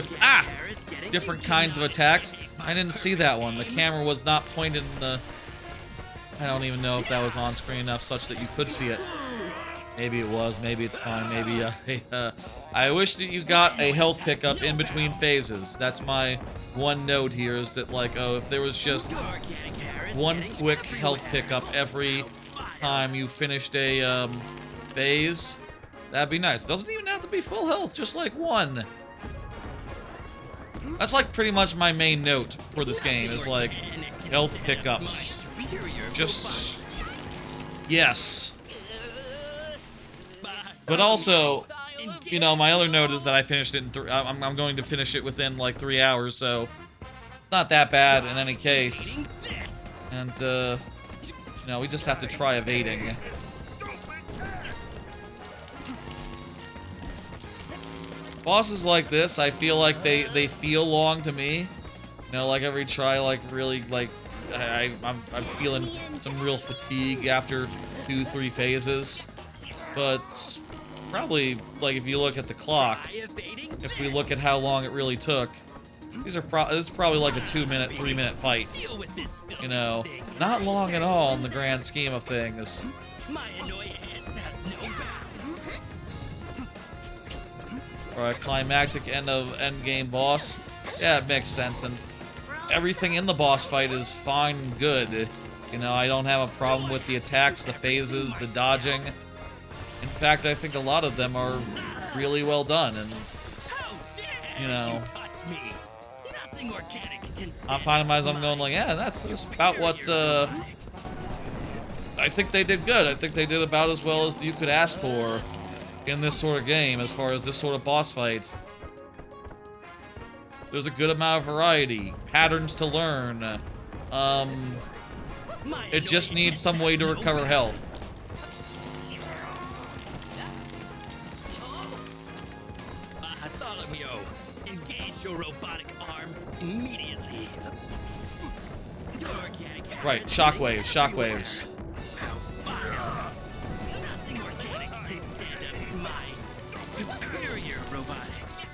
different kinds of attacks. I didn't see that one. The camera was not pointed in the. I don't even know if that was on screen enough such that you could see it. Maybe it was. Maybe it's fine. Maybe I wish that you got a health pickup in between phases. That's my one note here. Is that like, oh, if there was just one quick health pickup every time you finished a phase, that'd be nice. It doesn't even have to be full health. Just like one. That's like pretty much my main note for this game. Is like health pickups. Just yes. But also, you know, my other note is that I finished it in I'm going to finish it within like 3 hours, so it's not that bad in any case. And you know, we just have to try evading. Bosses like this, I feel like they feel long to me. You know, like every try, like really, like I'm feeling some real fatigue after 2-3 phases. But probably, like, if you look at the clock, if we look at how long it really took, this is probably like a 2-minute, 3-minute fight. You know, not long at all in the grand scheme of things. Alright, climactic end game boss. Yeah, it makes sense, and everything in the boss fight is fine and good. You know, I don't have a problem with the attacks, the phases, the dodging. In fact, I think a lot of them are really well done, and, you know, I'm finding myself going like, yeah, that's about what, I think they did good. I think they did about as well as you could ask for in this sort of game, as far as this sort of boss fight. There's a good amount of variety, patterns to learn. It just needs some way to recover health. Engage your robotic arm immediately. Right, shockwaves, shockwaves. Nothing organic can stand up to my superior robotics.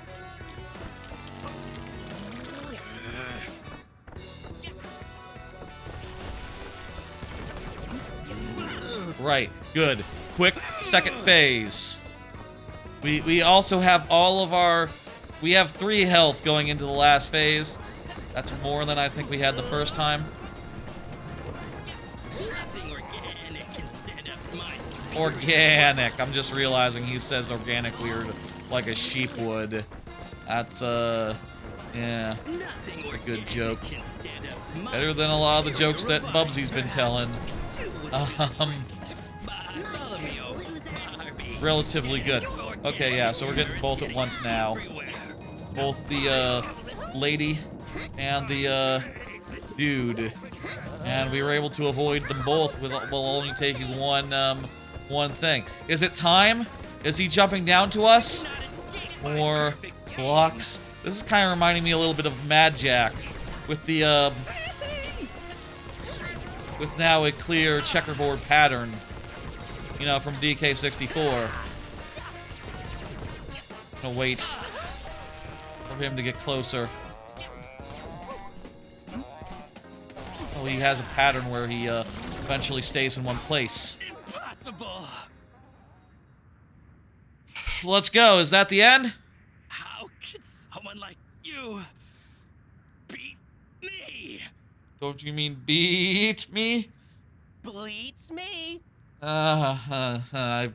Right, good. Quick second phase. We also have all of our. We have 3 health going into the last phase. That's more than I think we had the first time. Nothing organic can stand up to my superior. Organic. I'm just realizing he says organic weird, like a sheep would. That's yeah, Nothing a good joke. can stand up to my Better than a lot of the jokes that Bubsy's been telling. Relatively good. Okay, yeah, so we're getting both at once now. Both the lady and the dude, and we were able to avoid them both while only taking one thing. Is it time? Is he jumping down to us? More blocks. This is kind of reminding me a little bit of Mad Jack with the with now a clear checkerboard pattern, you know, from DK64. Gonna wait for him to get closer. Oh, he has a pattern where he eventually stays in one place. Impossible! Let's go. Is that the end? How could someone like you beat me? Don't you mean beat me? Bleats me. I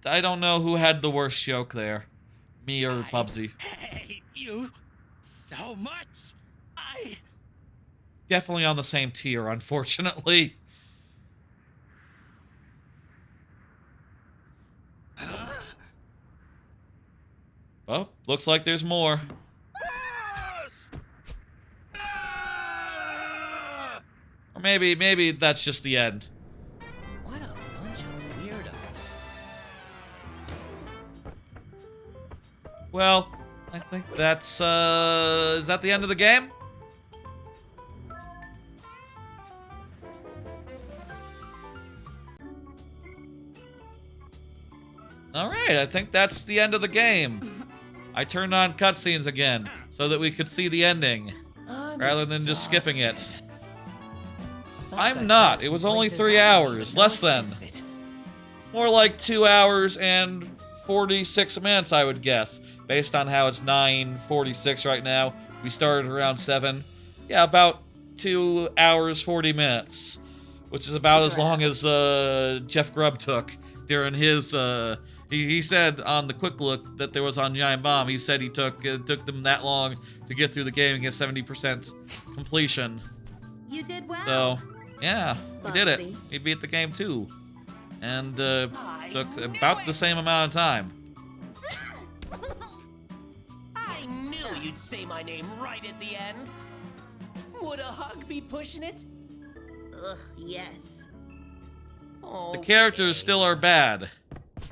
don't know who had the worst joke there, me or Bubsy. I hate you so much. Definitely on the same tier, unfortunately. Oh, looks like there's more. Or maybe that's just the end. What a bunch of weirdos. Well, I think that's, is that the end of the game? Alright, I think that's the end of the game. I turned on cutscenes again, so that we could see the ending, rather than just skipping it. I'm not. It was only 3 hours, less than. More like 2 hours and 46 minutes, I would guess. Based on how it's 9:46 right now. We started around 7. Yeah, about 2 hours, 40 minutes. Which is about as long as Jeff Grubb took during his... He said on the quick look that there was on Giant Bomb, he said it took them that long to get through the game and get 70% completion. You did well. So, yeah, we did it. Bubsy. We beat the game too. And took about the same amount of time. I knew you'd say my name right at the end. Would a hug be pushing it? Ugh, yes. The characters still are bad.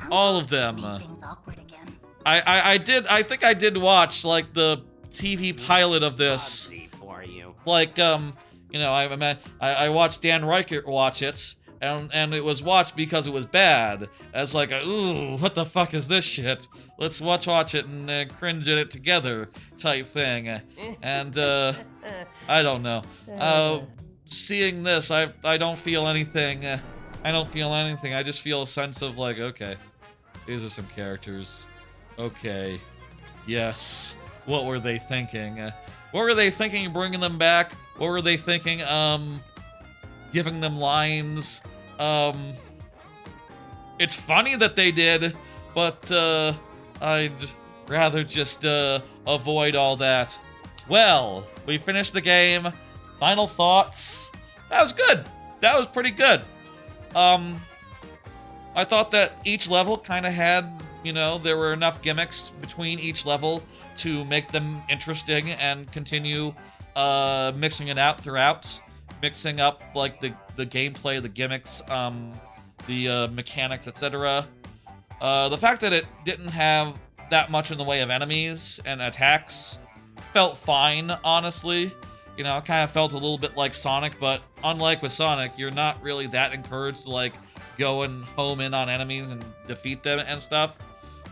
All of them. Things awkward again. I think I did watch, like, the TV pilot of this. Bubsy for you. Like, you know, I watched Dan Reichert watch it, and it was watched because it was bad. As like, ooh, what the fuck is this shit? Let's watch it and cringe at it together type thing. And, I don't know. Seeing this, I don't feel anything. I don't feel anything. I just feel a sense of like, okay, these are some characters. Okay. Yes. What were they thinking? What were they thinking bringing them back? What were they thinking, giving them lines? It's funny that they did, but, I'd rather just, avoid all that. Well, we finished the game. Final thoughts? That was good. That was pretty good. I thought that each level kind of had, you know, there were enough gimmicks between each level to make them interesting and continue mixing it out throughout. Mixing up, like, the gameplay, the gimmicks, the mechanics, etc. The fact that it didn't have that much in the way of enemies and attacks felt fine, honestly. You know, it kind of felt a little bit like Sonic, but unlike with Sonic, you're not really that encouraged to, like, go and home in on enemies and defeat them and stuff.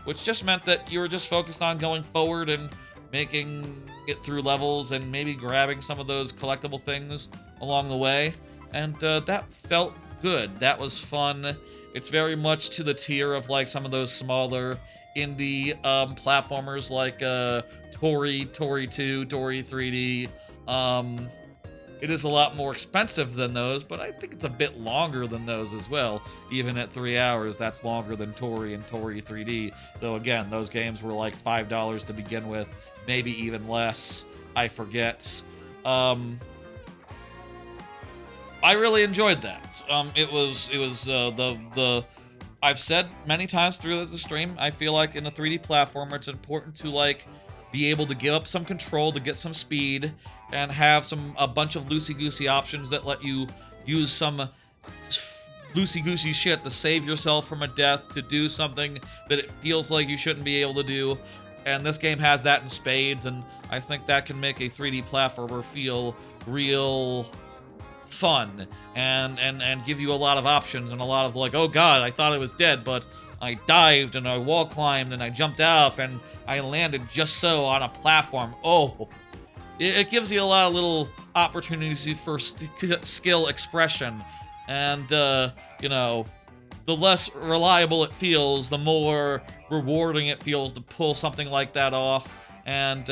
Which just meant that you were just focused on going forward and making it through levels and maybe grabbing some of those collectible things along the way. And that felt good. That was fun. It's very much to the tier of, like, some of those smaller indie platformers like Tori 2, Tori 3D. It is a lot more expensive than those, but I think it's a bit longer than those as well. Even at 3 hours, that's longer than Tori and Tori 3D. Though again, those games were like $5 to begin with, maybe even less. I forget. I really enjoyed that. It was the I've said many times through the stream, I feel like in a 3D platformer, it's important to, like, be able to give up some control to get some speed and have a bunch of loosey-goosey options that let you use some loosey-goosey shit to save yourself from a death, to do something that it feels like you shouldn't be able to do. And this game has that in spades, and I think that can make a 3D platformer feel real fun and give you a lot of options and a lot of like, oh god, I thought I was dead, but I dived and I wall climbed and I jumped off and I landed just so on a platform. Oh, it gives you a lot of little opportunities for skill expression, and you know, the less reliable it feels, the more rewarding it feels to pull something like that off. And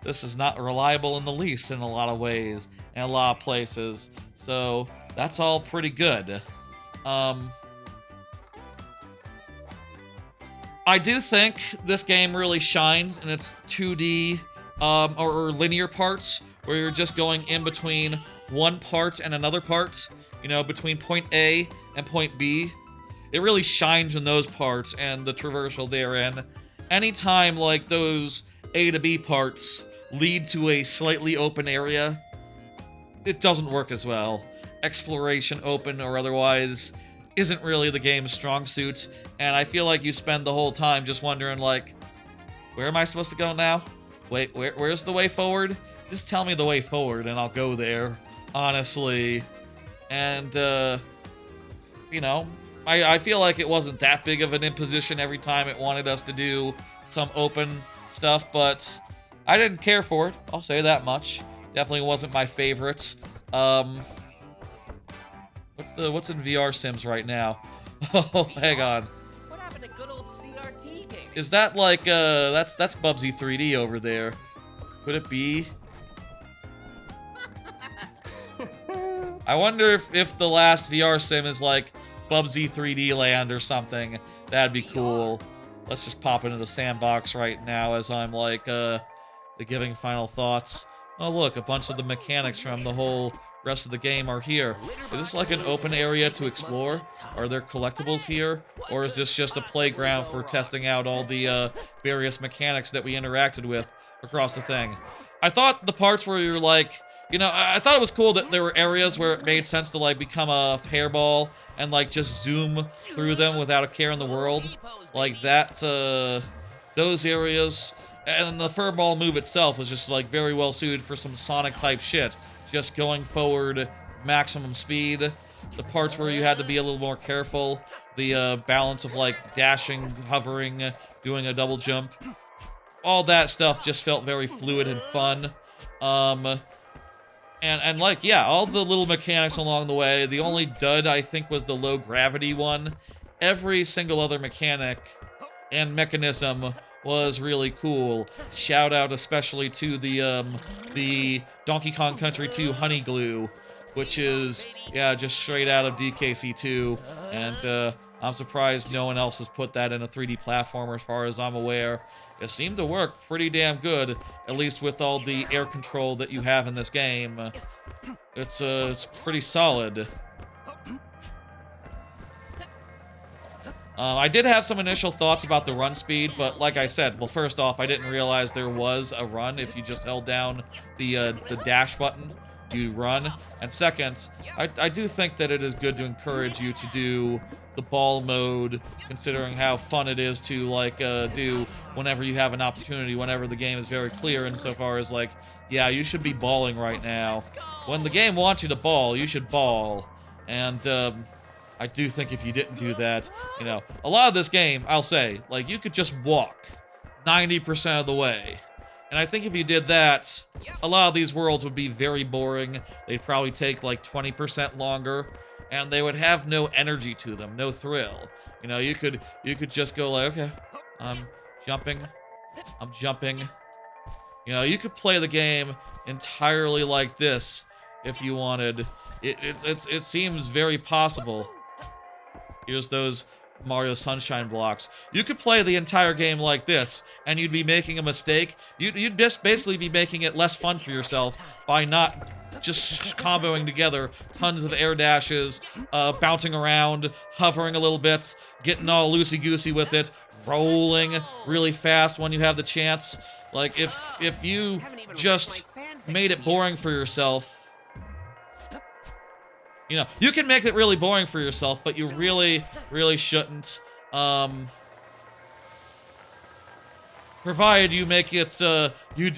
this is not reliable in the least in a lot of ways, in a lot of places. So that's all pretty good. I do think this game really shines in its 2D or linear parts, where you're just going in between one part and another part, you know, between point A and point B. It really shines in those parts and the traversal therein. Anytime like those A to B parts lead to a slightly open area, it doesn't work as well. Exploration, open or otherwise, isn't really the game's strong suit, and I feel like you spend the whole time just wondering, like, where am I supposed to go now? Wait, where's the way forward? Just tell me the way forward and I'll go there, honestly. And, you know, I feel like it wasn't that big of an imposition every time it wanted us to do some open stuff, but I didn't care for it, I'll say that much. Definitely wasn't my favorite. What's in VR Sims right now? Oh, hang on. What happened to good old CRT gaming? Is that like that's Bubsy 3D over there? Could it be? I wonder if the last VR Sim is like Bubsy 3D Land or something. That'd be cool. Let's just pop into the sandbox right now as I'm like giving final thoughts. Oh look, a bunch of the mechanics from the whole rest of the game are here. Is this like an open area to explore? Are there collectibles here? Or is this just a playground for testing out all the various mechanics that we interacted with across the thing? I thought the parts where you're like, you know, I thought it was cool that there were areas where it made sense to like become a hairball and like just zoom through them without a care in the world. Like that, those areas. And the furball move itself was just like very well suited for some Sonic type shit. Just going forward, maximum speed. The parts where you had to be a little more careful. The balance of like dashing, hovering, doing a double jump. All that stuff just felt very fluid and fun. And like, yeah, all the little mechanics along the way. The only dud, I think, was the low gravity one. Every single other mechanic and mechanism was really cool. Shout out especially to the Donkey Kong Country 2 Honey Glue, which is, yeah, just straight out of DKC2, and I'm surprised no one else has put that in a 3D platformer as far as I'm aware. It seemed to work pretty damn good, at least with all the air control that you have in this game. It's pretty solid. I did have some initial thoughts about the run speed, but like I said, well, first off, I didn't realize there was a run if you just held down the dash button, you run. And second, I do think that it is good to encourage you to do the ball mode, considering how fun it is to, like, do whenever you have an opportunity, whenever the game is very clear insofar as, like, yeah, you should be balling right now. When the game wants you to ball, you should ball. And, I do think if you didn't do that, you know, a lot of this game, I'll say, like, you could just walk 90% of the way. And I think if you did that, a lot of these worlds would be very boring. They'd probably take, like, 20% longer, and they would have no energy to them, no thrill. You know, you could just go like, okay, I'm jumping. You know, you could play the game entirely like this if you wanted. It seems very possible. Here's those Mario Sunshine blocks. You could play the entire game like this, and you'd be making a mistake. You'd just basically be making it less fun for yourself by not just comboing together tons of air dashes, bouncing around, hovering a little bit, getting all loosey-goosey with it, rolling really fast when you have the chance. Like, if you just made it boring for yourself, you know, you can make it really boring for yourself, but you really, really shouldn't. Provided you make it, you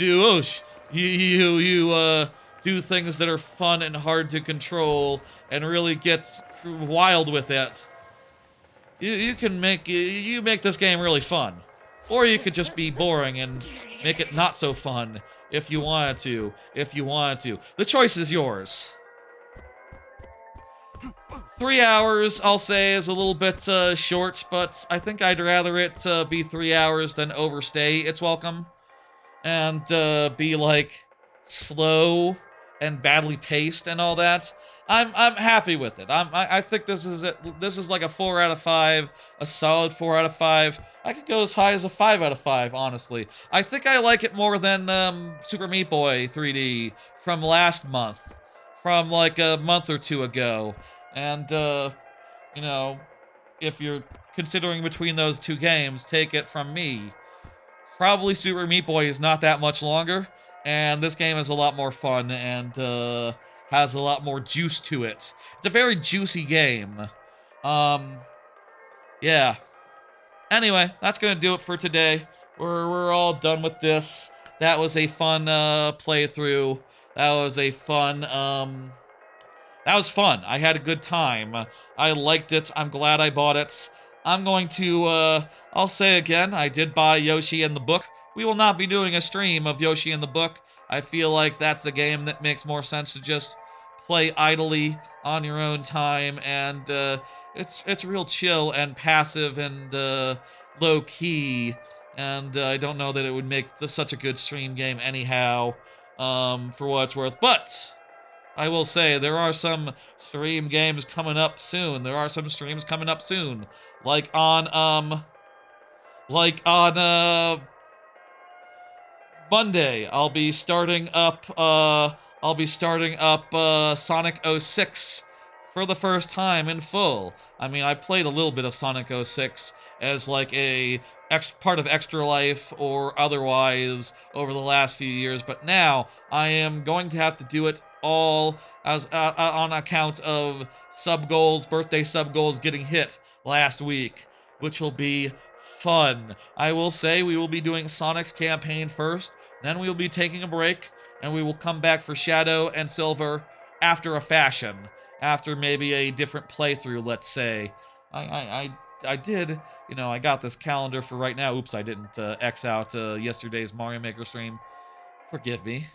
do things that are fun and hard to control and really get wild with it, you can make this game really fun. Or you could just be boring and make it not so fun if you wanted to. The choice is yours. 3 hours, I'll say, is a little bit short, but I think I'd rather it be 3 hours than overstay its welcome. And be, like, slow and badly paced and all that. I'm happy with it. I think this is like a 4 out of 5, a solid 4 out of 5. I could go as high as a 5 out of 5, honestly. I think I like it more than Super Meat Boy 3D from last month, from like a month or two ago. And you know, if you're considering between those two games, take it from me. Probably Super Meat Boy is not that much longer, and this game is a lot more fun and has a lot more juice to it. It's a very juicy game. Yeah. Anyway, that's gonna do it for today. We're all done with this. That was a fun playthrough. That was a fun that was fun. I had a good time. I liked it. I'm glad I bought it. I'm going to, I'll say again, I did buy Yoshi and the Book. We will not be doing a stream of Yoshi and the Book. I feel like that's a game that makes more sense to just play idly on your own time, and it's real chill and passive and low-key, and I don't know that it would make such a good stream game anyhow, for what it's worth, but I will say there are some stream games coming up soon. There are some streams coming up soon. Like on Monday, I'll be starting up Sonic 06 for the first time in full. I mean, I played a little bit of Sonic 06 as like a part of Extra Life or otherwise over the last few years, but now I am going to have to do it all as on account of birthday sub goals getting hit last week, which will be fun. I will say we will be doing Sonic's campaign first, then we will be taking a break, and we will come back for Shadow and Silver after a fashion, after maybe a different playthrough, let's say. I did, you know, I got this calendar for right now. Oops, I didn't X out yesterday's Mario Maker stream. Forgive me.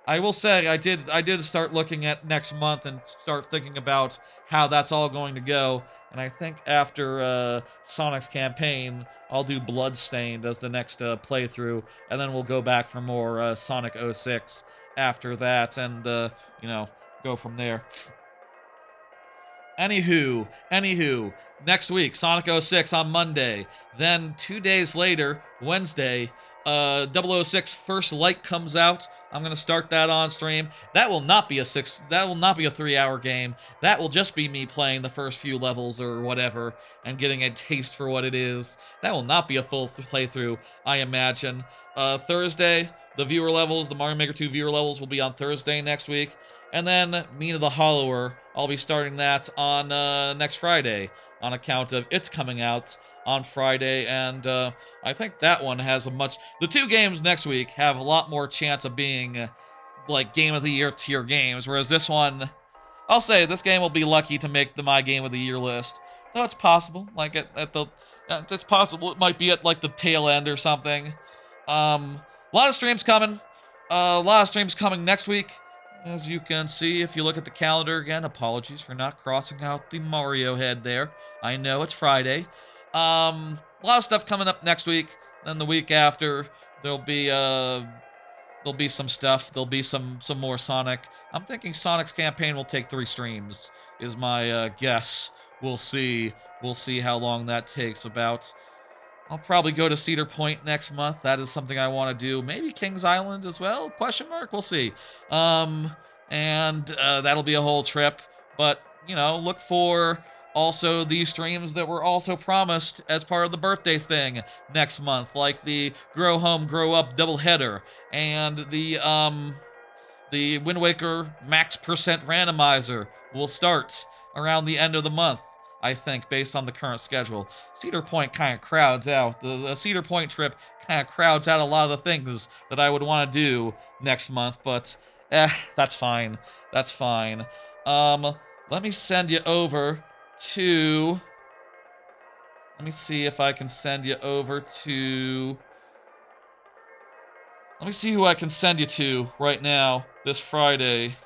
I will say I did start looking at next month and start thinking about how that's all going to go. And I think after Sonic's campaign, I'll do Bloodstained as the next playthrough, and then we'll go back for more Sonic 06 after that, and you know, go from there. Anywho, next week, Sonic 06 on Monday. Then 2 days later, Wednesday, 006 First Light comes out. I'm gonna start that on stream. That will not be a 3-hour game. That will just be me playing the first few levels or whatever and getting a taste for what it is. That will not be a full playthrough, I imagine. Thursday, the Mario Maker 2 viewer levels will be on Thursday next week. And then Mina the Hollower, I'll be starting that on next Friday on account of it's coming out on Friday, and I think that one has the two games next week have a lot more chance of being like Game of the Year tier games, whereas this one, I'll say this game will be lucky to make my Game of the Year list. Though it's possible, like it's possible it might be at like the tail end or something. A lot of streams coming. A lot of streams coming next week. As you can see, if you look at the calendar again, apologies for not crossing out the Mario head there. I know it's Friday. A lot of stuff coming up next week. Then the week after, there'll be some stuff. There'll be some more Sonic. I'm thinking Sonic's campaign will take 3 streams, is my guess. We'll see. We'll see how long that takes. I'll probably go to Cedar Point next month. That is something I want to do. Maybe Kings Island as well? Question mark? We'll see. And that'll be a whole trip. But, you know, look for also these streams that were also promised as part of the birthday thing next month, like the Grow Home, Grow Up doubleheader, and the Wind Waker max percent randomizer will start around the end of the month, I think, based on the current schedule. Cedar Point kind of crowds out. The Cedar Point trip kind of crowds out a lot of the things that I would want to do next month, but That's fine. That's fine. Let me send you over to... Let me see if I can send you over to... Let me see who I can send you to right now, this Friday.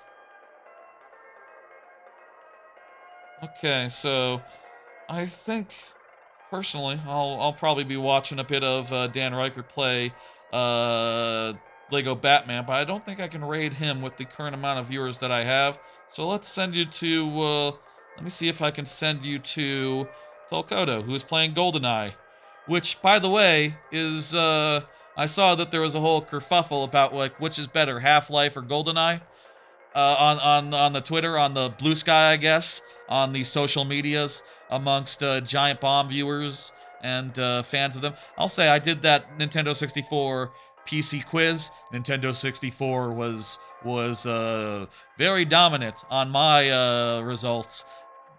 Okay, so I think personally I'll probably be watching a bit of Dan Reichert play Lego Batman, but I don't think I can raid him with the current amount of viewers that I have. So let's send you to let me see if I can send you to Tolkoto, who is playing GoldenEye, which by the way is I saw that there was a whole kerfuffle about like which is better, Half-Life or GoldenEye. On the Twitter, on the Blue Sky, I guess, on the social medias amongst Giant Bomb viewers and fans of them. I'll say I did that Nintendo 64 PC quiz. Nintendo 64 was very dominant on my results.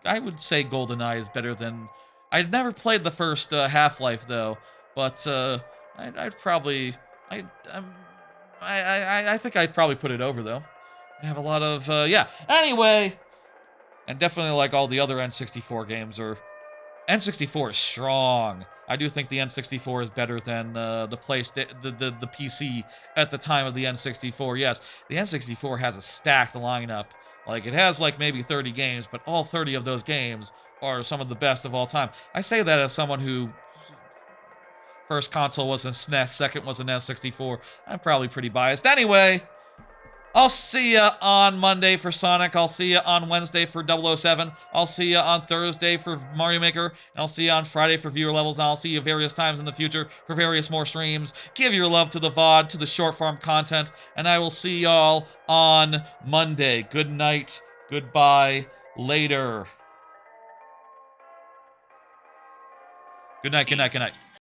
I would say GoldenEye is better than. I've never played the first Half-Life though, but I'd probably I think I'd probably put it over though. I have a lot of, yeah. Anyway, and definitely like all the other N64 games N64 is strong. I do think the N64 is better than the PC at the time of the N64. Yes, the N64 has a stacked lineup. Like, it has like maybe 30 games, but all 30 of those games are some of the best of all time. I say that as someone who first console was an SNES, second was an N64. I'm probably pretty biased. Anyway, I'll see ya on Monday for Sonic. I'll see ya on Wednesday for 007. I'll see ya on Thursday for Mario Maker. And I'll see ya on Friday for viewer levels. And I'll see you various times in the future for various more streams. Give your love to the VOD, to the short form content. And I will see y'all on Monday. Good night. Goodbye. Later. Good night, good night, good night.